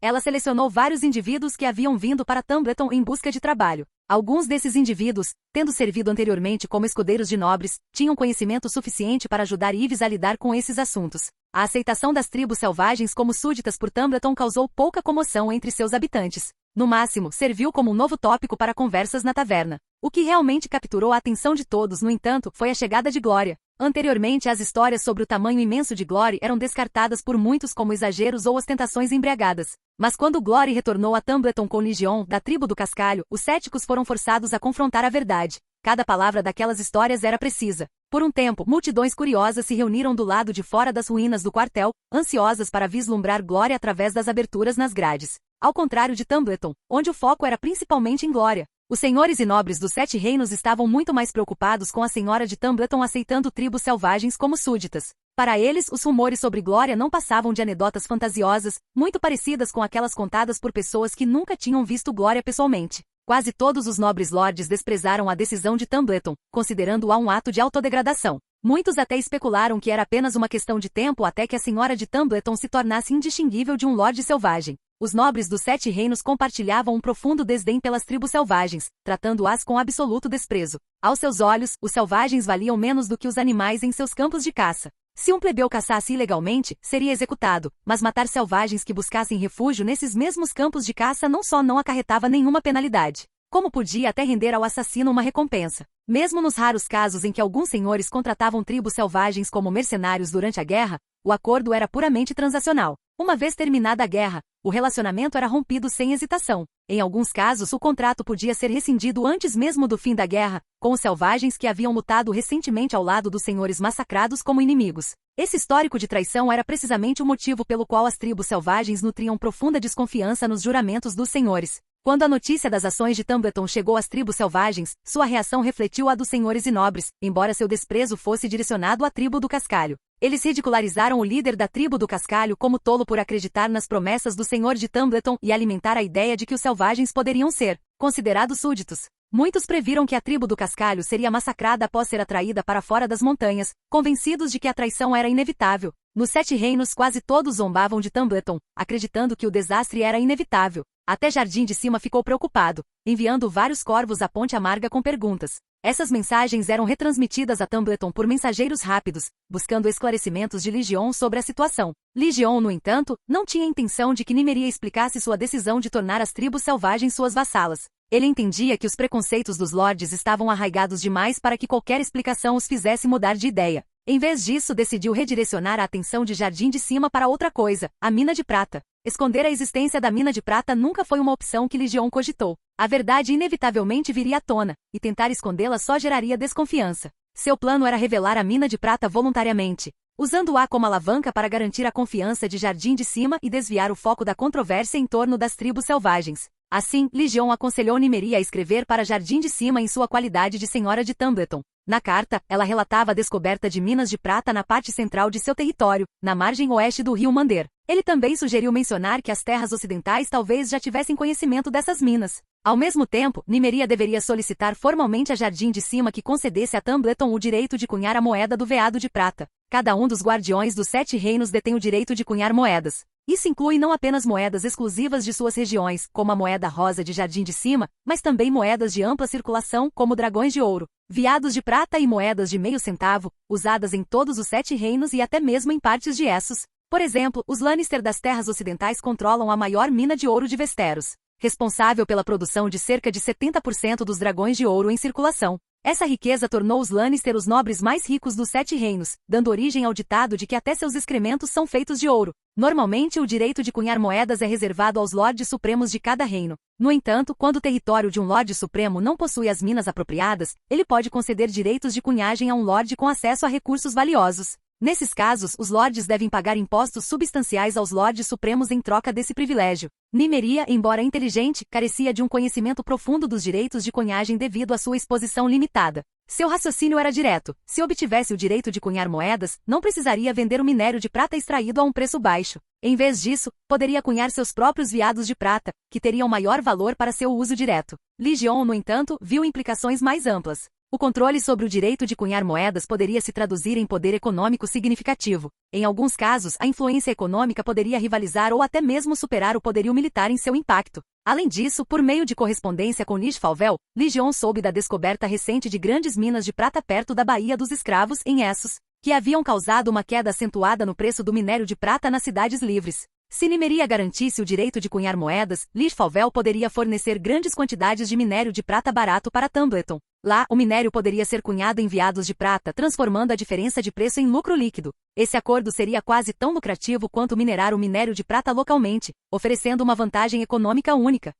[SPEAKER 1] ela selecionou vários indivíduos que haviam vindo para Tumbleton em busca de trabalho. Alguns desses indivíduos, tendo servido anteriormente como escudeiros de nobres, tinham conhecimento suficiente para ajudar Ives a lidar com esses assuntos. A aceitação das tribos selvagens como súditas por Tumbleton causou pouca comoção entre seus habitantes. No máximo, serviu como um novo tópico para conversas na taverna. O que realmente capturou a atenção de todos, no entanto, foi a chegada de Glória. Anteriormente, as histórias sobre o tamanho imenso de Glory eram descartadas por muitos como exageros ou ostentações embriagadas. Mas quando Glory retornou a Tumbleton com Legion, da tribo do Cascalho, os céticos foram forçados a confrontar a verdade. Cada palavra daquelas histórias era precisa. Por um tempo, multidões curiosas se reuniram do lado de fora das ruínas do quartel, ansiosas para vislumbrar Glória através das aberturas nas grades. Ao contrário de Tumbleton, onde o foco era principalmente em Glória. Os senhores e nobres dos Sete Reinos estavam muito mais preocupados com a senhora de Tumbleton aceitando tribos selvagens como súditas. Para eles, os rumores sobre Glória não passavam de anedotas fantasiosas, muito parecidas com aquelas contadas por pessoas que nunca tinham visto Glória pessoalmente. Quase todos os nobres lordes desprezaram a decisão de Tumbleton, considerando-a um ato de autodegradação. Muitos até especularam que era apenas uma questão de tempo até que a senhora de Tumbleton se tornasse indistinguível de um lorde selvagem. Os nobres dos Sete Reinos compartilhavam um profundo desdém pelas tribos selvagens, tratando-as com absoluto desprezo. Aos seus olhos, os selvagens valiam menos do que os animais em seus campos de caça. Se um plebeu caçasse ilegalmente, seria executado, mas matar selvagens que buscassem refúgio nesses mesmos campos de caça não só não acarretava nenhuma penalidade, como podia até render ao assassino uma recompensa. Mesmo nos raros casos em que alguns senhores contratavam tribos selvagens como mercenários durante a guerra, o acordo era puramente transacional. Uma vez terminada a guerra, o relacionamento era rompido sem hesitação. Em alguns casos, o contrato podia ser rescindido antes mesmo do fim da guerra, com os selvagens que haviam lutado recentemente ao lado dos senhores massacrados como inimigos. Esse histórico de traição era precisamente o motivo pelo qual as tribos selvagens nutriam profunda desconfiança nos juramentos dos senhores. Quando a notícia das ações de Tumbleton chegou às tribos selvagens, sua reação refletiu a dos senhores e nobres, embora seu desprezo fosse direcionado à tribo do Cascalho. Eles ridicularizaram o líder da tribo do Cascalho como tolo por acreditar nas promessas do senhor de Tumbleton e alimentar a ideia de que os selvagens poderiam ser considerados súditos. Muitos previram que a tribo do Cascalho seria massacrada após ser atraída para fora das montanhas, convencidos de que a traição era inevitável. Nos Sete Reinos quase todos zombavam de Tumbleton, acreditando que o desastre era inevitável. Até Jardim de Cima ficou preocupado, enviando vários corvos à Ponte Amarga com perguntas. Essas mensagens eram retransmitidas a Tumbleton por mensageiros rápidos, buscando esclarecimentos de Legion sobre a situação. Legion, no entanto, não tinha intenção de que Nymeria explicasse sua decisão de tornar as tribos selvagens suas vassalas. Ele entendia que os preconceitos dos lords estavam arraigados demais para que qualquer explicação os fizesse mudar de ideia. Em vez disso, decidiu redirecionar a atenção de Jardim de Cima para outra coisa, a mina de prata. Esconder a existência da mina de prata nunca foi uma opção que Legion cogitou. A verdade inevitavelmente viria à tona, e tentar escondê-la só geraria desconfiança. Seu plano era revelar a mina de prata voluntariamente, usando-a como alavanca para garantir a confiança de Jardim de Cima e desviar o foco da controvérsia em torno das tribos selvagens. Assim, Legion aconselhou Nymeria a escrever para Jardim de Cima em sua qualidade de Senhora de Tumbleton. Na carta, ela relatava a descoberta de minas de prata na parte central de seu território, na margem oeste do rio Mander. Ele também sugeriu mencionar que as terras ocidentais talvez já tivessem conhecimento dessas minas. Ao mesmo tempo, Nymeria deveria solicitar formalmente a Jardim de Cima que concedesse a Tumbleton o direito de cunhar a moeda do veado de prata. Cada um dos guardiões dos 7 reinos detém o direito de cunhar moedas. Isso inclui não apenas moedas exclusivas de suas regiões, como a moeda rosa de Jardim de Cima, mas também moedas de ampla circulação, como dragões de ouro, veados de prata e moedas de meio centavo, usadas em todos os 7 reinos e até mesmo em partes de Essos. Por exemplo, os Lannister das Terras Ocidentais controlam a maior mina de ouro de Westeros, responsável pela produção de cerca de 70% dos dragões de ouro em circulação. Essa riqueza tornou os Lannister os nobres mais ricos dos 7 reinos, dando origem ao ditado de que até seus excrementos são feitos de ouro. Normalmente, o direito de cunhar moedas é reservado aos Lordes Supremos de cada reino. No entanto, quando o território de um Lorde Supremo não possui as minas apropriadas, ele pode conceder direitos de cunhagem a um Lorde com acesso a recursos valiosos. Nesses casos, os lordes devem pagar impostos substanciais aos lordes supremos em troca desse privilégio. Nymeria, embora inteligente, carecia de um conhecimento profundo dos direitos de cunhagem devido à sua exposição limitada. Seu raciocínio era direto. Se obtivesse o direito de cunhar moedas, não precisaria vender o minério de prata extraído a um preço baixo. Em vez disso, poderia cunhar seus próprios veados de prata, que teriam maior valor para seu uso direto. Legion, no entanto, viu implicações mais amplas. O controle sobre o direito de cunhar moedas poderia se traduzir em poder econômico significativo. Em alguns casos, a influência econômica poderia rivalizar ou até mesmo superar o poderio militar em seu impacto. Além disso, por meio de correspondência com Lichfalvel, Legion soube da descoberta recente de grandes minas de prata perto da Baía dos Escravos, em Essos, que haviam causado uma queda acentuada no preço do minério de prata nas cidades livres. Se Nymeria garantisse o direito de cunhar moedas, Lichfalvel poderia fornecer grandes quantidades de minério de prata barato para Tumbleton. Lá, o minério poderia ser cunhado em veados de prata, transformando a diferença de preço em lucro líquido. Esse acordo seria quase tão lucrativo quanto minerar o minério de prata localmente, oferecendo uma vantagem econômica única.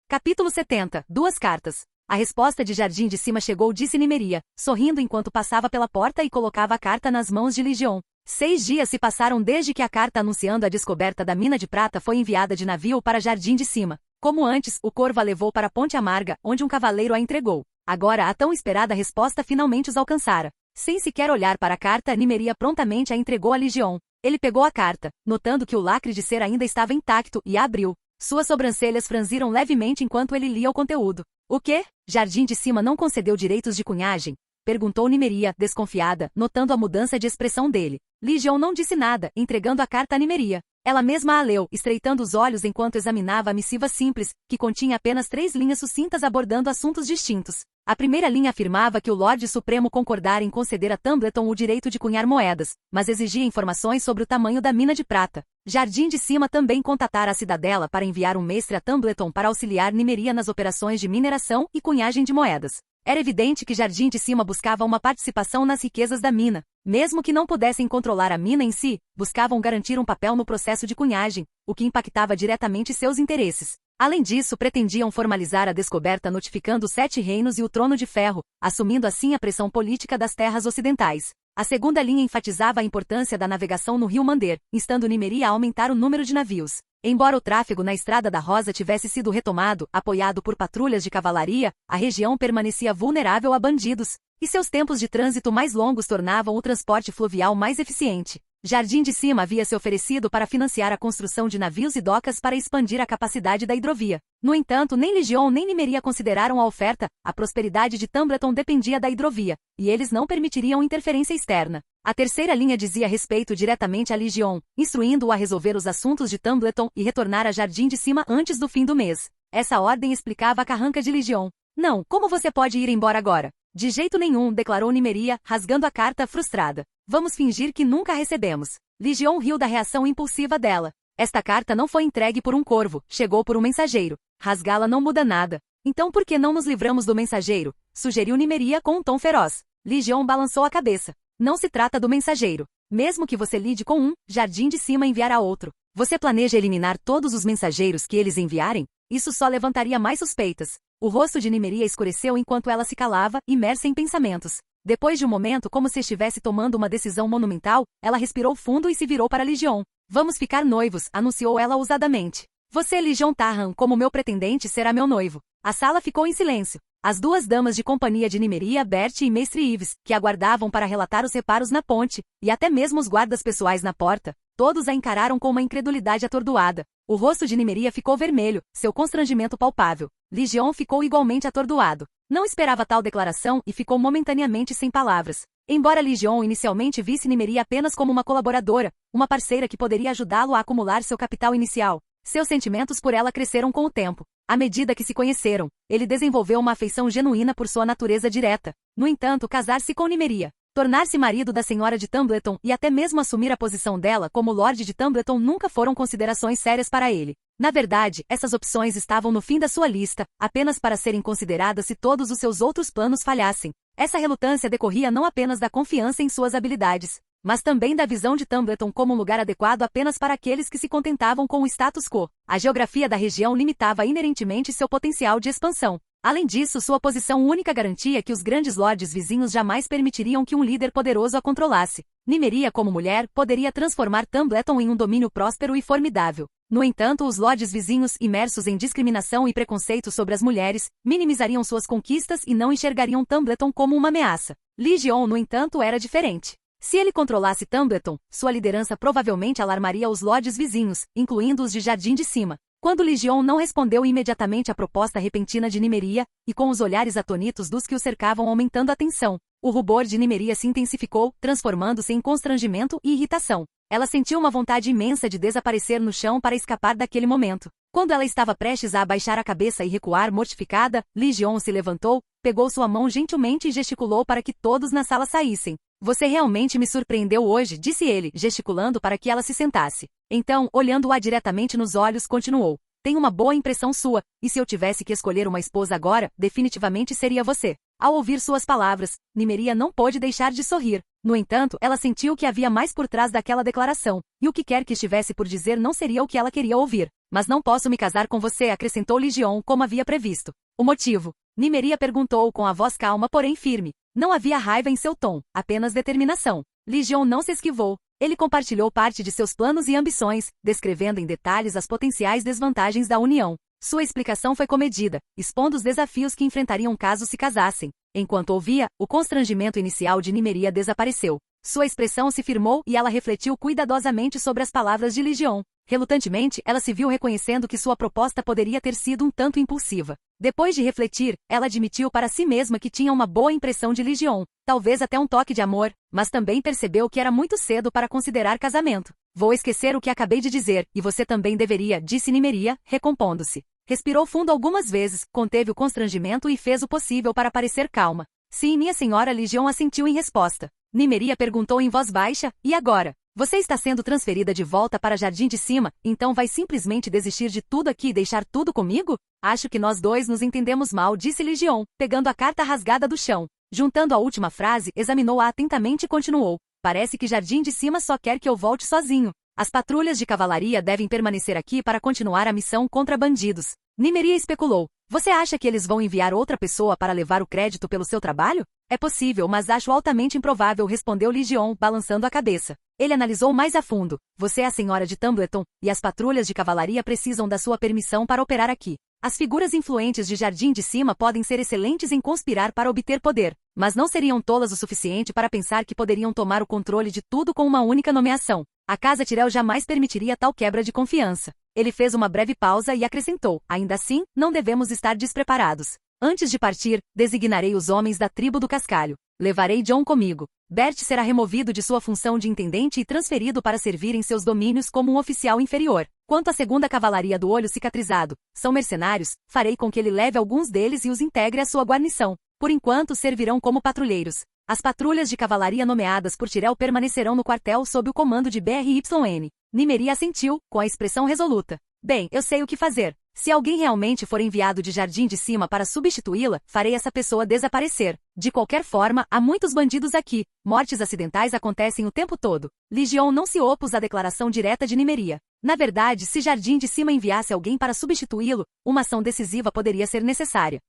[SPEAKER 1] Capítulo 70. 2 cartas. A resposta de Jardim de Cima chegou, disse Nymeria, sorrindo enquanto passava pela porta e colocava a carta nas mãos de Legion. 6 dias se passaram desde que a carta anunciando a descoberta da mina de prata foi enviada de navio para Jardim de Cima. Como antes, o Corvo a levou para Ponte Amarga, onde um cavaleiro a entregou. Agora a tão esperada resposta finalmente os alcançara. Sem sequer olhar para a carta, Nymeria prontamente a entregou a Legion. Ele pegou a carta, notando que o lacre de cera ainda estava intacto, e a abriu. Suas sobrancelhas franziram levemente enquanto ele lia o conteúdo. O quê? Jardim de Cima não concedeu direitos de cunhagem? Perguntou Nymeria, desconfiada, notando a mudança de expressão dele. Legion não disse nada, entregando a carta a Nymeria. Ela mesma a leu, estreitando os olhos enquanto examinava a missiva simples, que continha apenas 3 linhas sucintas abordando assuntos distintos. A primeira linha afirmava que o Lorde Supremo concordara em conceder a Tumbleton o direito de cunhar moedas, mas exigia informações sobre o tamanho da mina de prata. Jardim de Cima também contatara a Cidadela para enviar um mestre a Tumbleton para auxiliar Nymeria nas operações de mineração e cunhagem de moedas. Era evidente que Jardim de Cima buscava uma participação nas riquezas da mina. Mesmo que não pudessem controlar a mina em si, buscavam garantir um papel no processo de cunhagem, o que impactava diretamente seus interesses. Além disso, pretendiam formalizar a descoberta notificando os 7 reinos e o Trono de Ferro, assumindo assim a pressão política das terras ocidentais. A segunda linha enfatizava a importância da navegação no rio Mander, instando Nymeria a aumentar o número de navios. Embora o tráfego na Estrada da Rosa tivesse sido retomado, apoiado por patrulhas de cavalaria, a região permanecia vulnerável a bandidos, e seus tempos de trânsito mais longos tornavam o transporte fluvial mais eficiente. Jardim de Cima havia se oferecido para financiar a construção de navios e docas para expandir a capacidade da hidrovia. No entanto, nem Legion nem Nymeria consideraram a oferta. A prosperidade de Tumbleton dependia da hidrovia, e eles não permitiriam interferência externa. A terceira linha dizia respeito diretamente a Legion, instruindo-o a resolver os assuntos de Tumbleton e retornar a Jardim de Cima antes do fim do mês. Essa ordem explicava a carranca de Legion. Não, como você pode ir embora agora? De jeito nenhum, declarou Nymeria, rasgando a carta frustrada. Vamos fingir que nunca a recebemos. Lygion riu da reação impulsiva dela. Esta carta não foi entregue por um corvo, chegou por um mensageiro. Rasgá-la não muda nada. Então por que não nos livramos do mensageiro? Sugeriu Nymeria com um tom feroz. Lygion balançou a cabeça. Não se trata do mensageiro. Mesmo que você lide com um, Jardim de Cima enviará outro. Você planeja eliminar todos os mensageiros que eles enviarem? Isso só levantaria mais suspeitas. O rosto de Nymeria escureceu enquanto ela se calava, imersa em pensamentos. Depois de um momento como se estivesse tomando uma decisão monumental, ela respirou fundo e se virou para Lygion. Vamos ficar noivos, anunciou ela ousadamente. Você, Lygion Tarran, como meu pretendente, será meu noivo. A sala ficou em silêncio. As duas damas de companhia de Nymeria, Bertie e Mestre Ives, que aguardavam para relatar os reparos na ponte, e até mesmo os guardas pessoais na porta, todos a encararam com uma incredulidade atordoada. O rosto de Nymeria ficou vermelho, seu constrangimento palpável. Lygion ficou igualmente atordoado. Não esperava tal declaração e ficou momentaneamente sem palavras. Embora Lygion inicialmente visse Nymeria apenas como uma colaboradora, uma parceira que poderia ajudá-lo a acumular seu capital inicial, seus sentimentos por ela cresceram com o tempo. À medida que se conheceram, ele desenvolveu uma afeição genuína por sua natureza direta. No entanto, casar-se com Nymeria, tornar-se marido da senhora de Tumbleton e até mesmo assumir a posição dela como Lorde de Tumbleton nunca foram considerações sérias para ele. Na verdade, essas opções estavam no fim da sua lista, apenas para serem consideradas se todos os seus outros planos falhassem. Essa relutância decorria não apenas da confiança em suas habilidades, mas também da visão de Tumbleton como um lugar adequado apenas para aqueles que se contentavam com o status quo. A geografia da região limitava inerentemente seu potencial de expansão. Além disso, sua posição única garantia que os grandes lordes vizinhos jamais permitiriam que um líder poderoso a controlasse. Nymeria, como mulher, poderia transformar Tumbleton em um domínio próspero e formidável. No entanto, os lordes vizinhos, imersos em discriminação e preconceito sobre as mulheres, minimizariam suas conquistas e não enxergariam Tumbleton como uma ameaça. Lygion, no entanto, era diferente. Se ele controlasse Tumbleton, sua liderança provavelmente alarmaria os lordes vizinhos, incluindo os de Jardim de Cima. Quando Lygion não respondeu imediatamente à proposta repentina de Nymeria, e com os olhares atônitos dos que o cercavam aumentando a tensão, o rubor de Nymeria se intensificou, transformando-se em constrangimento e irritação. Ela sentiu uma vontade imensa de desaparecer no chão para escapar daquele momento. Quando ela estava prestes a abaixar a cabeça e recuar mortificada, Lygion se levantou, pegou sua mão gentilmente e gesticulou para que todos na sala saíssem. Você realmente me surpreendeu hoje, disse ele, gesticulando para que ela se sentasse. Então, olhando-a diretamente nos olhos, continuou. Tenho uma boa impressão sua, e se eu tivesse que escolher uma esposa agora, definitivamente seria você. Ao ouvir suas palavras, Nymeria não pôde deixar de sorrir. No entanto, ela sentiu que havia mais por trás daquela declaração, e o que quer que estivesse por dizer não seria o que ela queria ouvir. Mas não posso me casar com você, acrescentou Lygion como havia previsto. O motivo? Nymeria perguntou com a voz calma porém firme. Não havia raiva em seu tom, apenas determinação. Lygion não se esquivou. Ele compartilhou parte de seus planos e ambições, descrevendo em detalhes as potenciais desvantagens da união. Sua explicação foi comedida, expondo os desafios que enfrentariam caso se casassem. Enquanto ouvia, o constrangimento inicial de Nymeria desapareceu. Sua expressão se firmou e ela refletiu cuidadosamente sobre as palavras de Lygion. Relutantemente, ela se viu reconhecendo que sua proposta poderia ter sido um tanto impulsiva. Depois de refletir, ela admitiu para si mesma que tinha uma boa impressão de Lygion, talvez até um toque de amor, mas também percebeu que era muito cedo para considerar casamento. Vou esquecer o que acabei de dizer, e você também deveria, disse Nymeria, recompondo-se. Respirou fundo algumas vezes, conteve o constrangimento e fez o possível para parecer calma. Sim, minha senhora, Lygion assentiu em resposta. Nymeria perguntou em voz baixa, e agora? Você está sendo transferida de volta para Jardim de Cima, então vai simplesmente desistir de tudo aqui e deixar tudo comigo? Acho que nós dois nos entendemos mal, disse Lygion, pegando a carta rasgada do chão. Juntando a última frase, examinou-a atentamente e continuou. Parece que Jardim de Cima só quer que eu volte sozinho. As patrulhas de cavalaria devem permanecer aqui para continuar a missão contra bandidos. Nymeria especulou. Você acha que eles vão enviar outra pessoa para levar o crédito pelo seu trabalho? É possível, mas acho altamente improvável, respondeu Lygion, balançando a cabeça. Ele analisou mais a fundo. Você é a senhora de Tumbleton, e as patrulhas de cavalaria precisam da sua permissão para operar aqui. As figuras influentes de Jardim de Cima podem ser excelentes em conspirar para obter poder, mas não seriam tolas o suficiente para pensar que poderiam tomar o controle de tudo com uma única nomeação. A Casa Tyrell jamais permitiria tal quebra de confiança. Ele fez uma breve pausa e acrescentou, ainda assim, não devemos estar despreparados. Antes de partir, designarei os homens da tribo do Cascalho. Levarei Jon comigo. Bert será removido de sua função de intendente e transferido para servir em seus domínios como um oficial inferior. Quanto à segunda cavalaria do Olho Cicatrizado, são mercenários, farei com que ele leve alguns deles e os integre à sua guarnição. por enquanto servirão como patrulheiros. As patrulhas de cavalaria nomeadas por Tyrell permanecerão no quartel sob o comando de BRYN. Nymeria assentiu, com a expressão resoluta. Bem, eu sei o que fazer. Se alguém realmente for enviado de Jardim de Cima para substituí-la, farei essa pessoa desaparecer. De qualquer forma, há muitos bandidos aqui. Mortes acidentais acontecem o tempo todo. Lygion não se opôs à declaração direta de Nymeria. Na verdade, se Jardim de Cima enviasse alguém para substituí-lo, uma ação decisiva poderia ser necessária.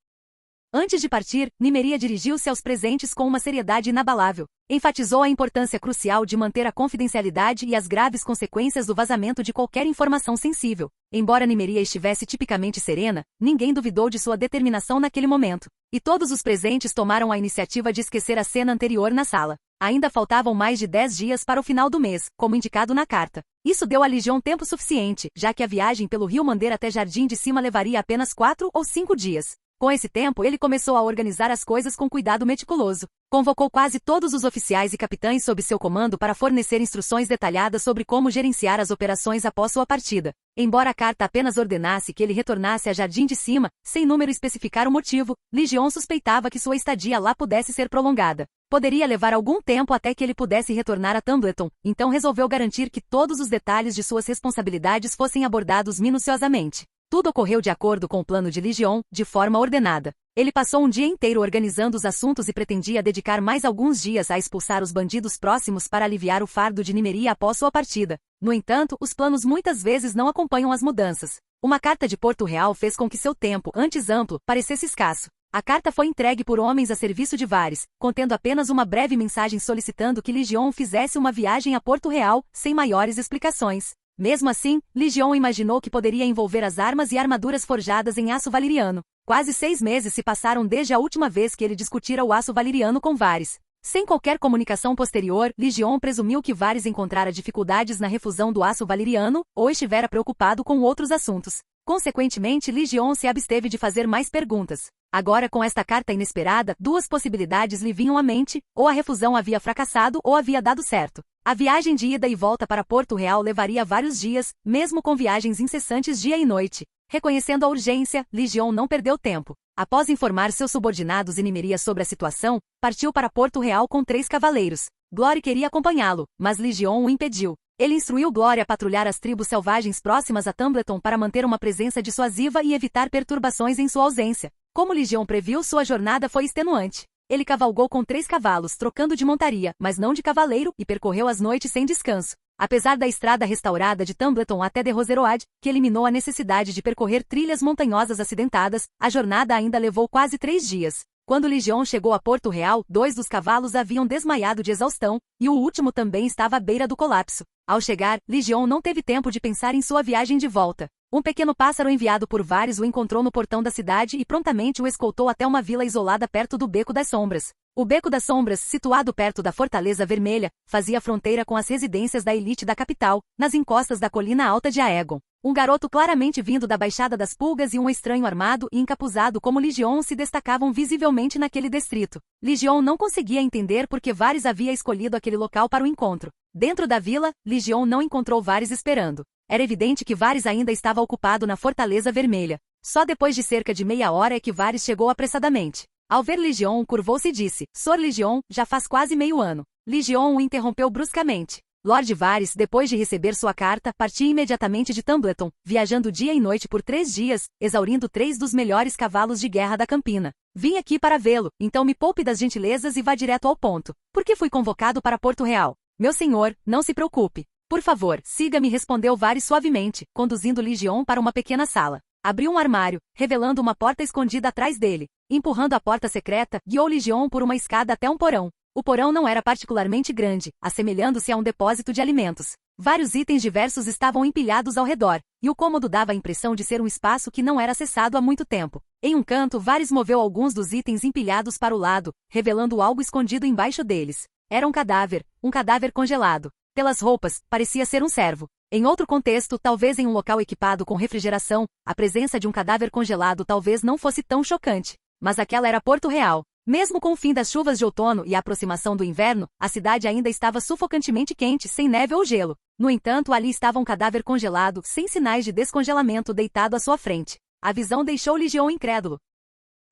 [SPEAKER 1] Antes de partir, Nymeria dirigiu-se aos presentes com uma seriedade inabalável. Enfatizou a importância crucial de manter a confidencialidade e as graves consequências do vazamento de qualquer informação sensível. Embora Nymeria estivesse tipicamente serena, ninguém duvidou de sua determinação naquele momento. E todos os presentes tomaram a iniciativa de esquecer a cena anterior na sala. Ainda faltavam mais de 10 dias para o final do mês, como indicado na carta. Isso deu a Lygion tempo suficiente, já que a viagem pelo rio Mander até Jardim de Cima levaria apenas 4 ou 5 dias. Com esse tempo, ele começou a organizar as coisas com cuidado meticuloso. Convocou quase todos os oficiais e capitães sob seu comando para fornecer instruções detalhadas sobre como gerenciar as operações após sua partida. Embora a carta apenas ordenasse que ele retornasse a Jardim de Cima, sem número especificar o motivo, Lygion suspeitava que sua estadia lá pudesse ser prolongada. Poderia levar algum tempo até que ele pudesse retornar a Tumbleton, então resolveu garantir que todos os detalhes de suas responsabilidades fossem abordados minuciosamente. Tudo ocorreu de acordo com o plano de Lygion, de forma ordenada. Ele passou um dia inteiro organizando os assuntos e pretendia dedicar mais alguns dias a expulsar os bandidos próximos para aliviar o fardo de Nymeria após sua partida. No entanto, os planos muitas vezes não acompanham as mudanças. Uma carta de Porto Real fez com que seu tempo, antes amplo, parecesse escasso. A carta foi entregue por homens a serviço de Varys, contendo apenas uma breve mensagem solicitando que Lygion fizesse uma viagem a Porto Real, sem maiores explicações. Mesmo assim, Lygion imaginou que poderia envolver as armas e armaduras forjadas em aço valeriano. Quase 6 meses se passaram desde a última vez que ele discutira o aço valeriano com Varys. Sem qualquer comunicação posterior, Lygion presumiu que Varys encontrara dificuldades na refusão do aço valeriano, ou estivera preocupado com outros assuntos. Consequentemente, Lygion se absteve de fazer mais perguntas. Agora, com esta carta inesperada, 2 possibilidades lhe vinham à mente: ou a refusão havia fracassado ou havia dado certo. A viagem de ida e volta para Porto Real levaria vários dias, mesmo com viagens incessantes dia e noite. Reconhecendo a urgência, Lygion não perdeu tempo. Após informar seus subordinados e Nymeria sobre a situação, partiu para Porto Real com 3 cavaleiros. Glory queria acompanhá-lo, mas Lygion o impediu. Ele instruiu Glory a patrulhar as tribos selvagens próximas a Tumbleton para manter uma presença dissuasiva e evitar perturbações em sua ausência. Como Lygion previu, sua jornada foi extenuante. Ele cavalgou com 3 cavalos, trocando de montaria, mas não de cavaleiro, e percorreu as noites sem descanso. Apesar da estrada restaurada de Tumbleton até de Roseroad, que eliminou a necessidade de percorrer trilhas montanhosas acidentadas, a jornada ainda levou quase 3 dias. Quando Lygion chegou a Porto Real, 2 dos cavalos haviam desmaiado de exaustão, e o último também estava à beira do colapso. Ao chegar, Lygion não teve tempo de pensar em sua viagem de volta. Um pequeno pássaro enviado por Varys o encontrou no portão da cidade e prontamente o escoltou até uma vila isolada perto do Beco das Sombras. O Beco das Sombras, situado perto da Fortaleza Vermelha, fazia fronteira com as residências da elite da capital, nas encostas da colina alta de Aegon. Um garoto claramente vindo da Baixada das Pulgas e um estranho armado e encapuzado como Lygion se destacavam visivelmente naquele distrito. Lygion não conseguia entender por que Varys havia escolhido aquele local para o encontro. Dentro da vila, Lygion não encontrou Varys esperando. Era evidente que Varys ainda estava ocupado na Fortaleza Vermelha. Só depois de cerca de meia hora é que Varys chegou apressadamente. Ao ver Lygion, curvou-se e disse: Sr. Lygion, já faz quase meio ano. Lygion o interrompeu bruscamente. Lord Varys, depois de receber sua carta, partiu imediatamente de Tumbleton, viajando dia e noite por 3 dias, exaurindo 3 dos melhores cavalos de guerra da Campina. Vim aqui para vê-lo, então me poupe das gentilezas e vá direto ao ponto. Por que fui convocado para Porto Real? Meu senhor, não se preocupe. Por favor, siga-me, respondeu Varys suavemente, conduzindo Lygion para uma pequena sala. Abriu um armário, revelando uma porta escondida atrás dele. Empurrando a porta secreta, guiou Lygion por uma escada até um porão. O porão não era particularmente grande, assemelhando-se a um depósito de alimentos. Vários itens diversos estavam empilhados ao redor, e o cômodo dava a impressão de ser um espaço que não era acessado há muito tempo. Em um canto, Varys moveu alguns dos itens empilhados para o lado, revelando algo escondido embaixo deles. Era um cadáver congelado. Pelas roupas, parecia ser um servo. Em outro contexto, talvez em um local equipado com refrigeração, a presença de um cadáver congelado talvez não fosse tão chocante. Mas aquela era Porto Real. Mesmo com o fim das chuvas de outono e a aproximação do inverno, a cidade ainda estava sufocantemente quente, sem neve ou gelo. No entanto, ali estava um cadáver congelado, sem sinais de descongelamento, deitado à sua frente. A visão deixou Lygion incrédulo.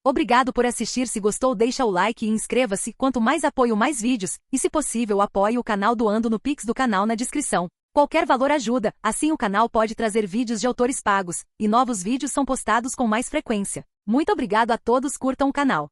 [SPEAKER 1] Obrigado por assistir. Se gostou, deixa o like e inscreva-se. Quanto mais apoio, mais vídeos, e se possível apoie o canal doando no Pix do canal na descrição. Qualquer valor ajuda, assim o canal pode trazer vídeos de autores pagos, e novos vídeos são postados com mais frequência. Muito obrigado a todos, curtam o canal.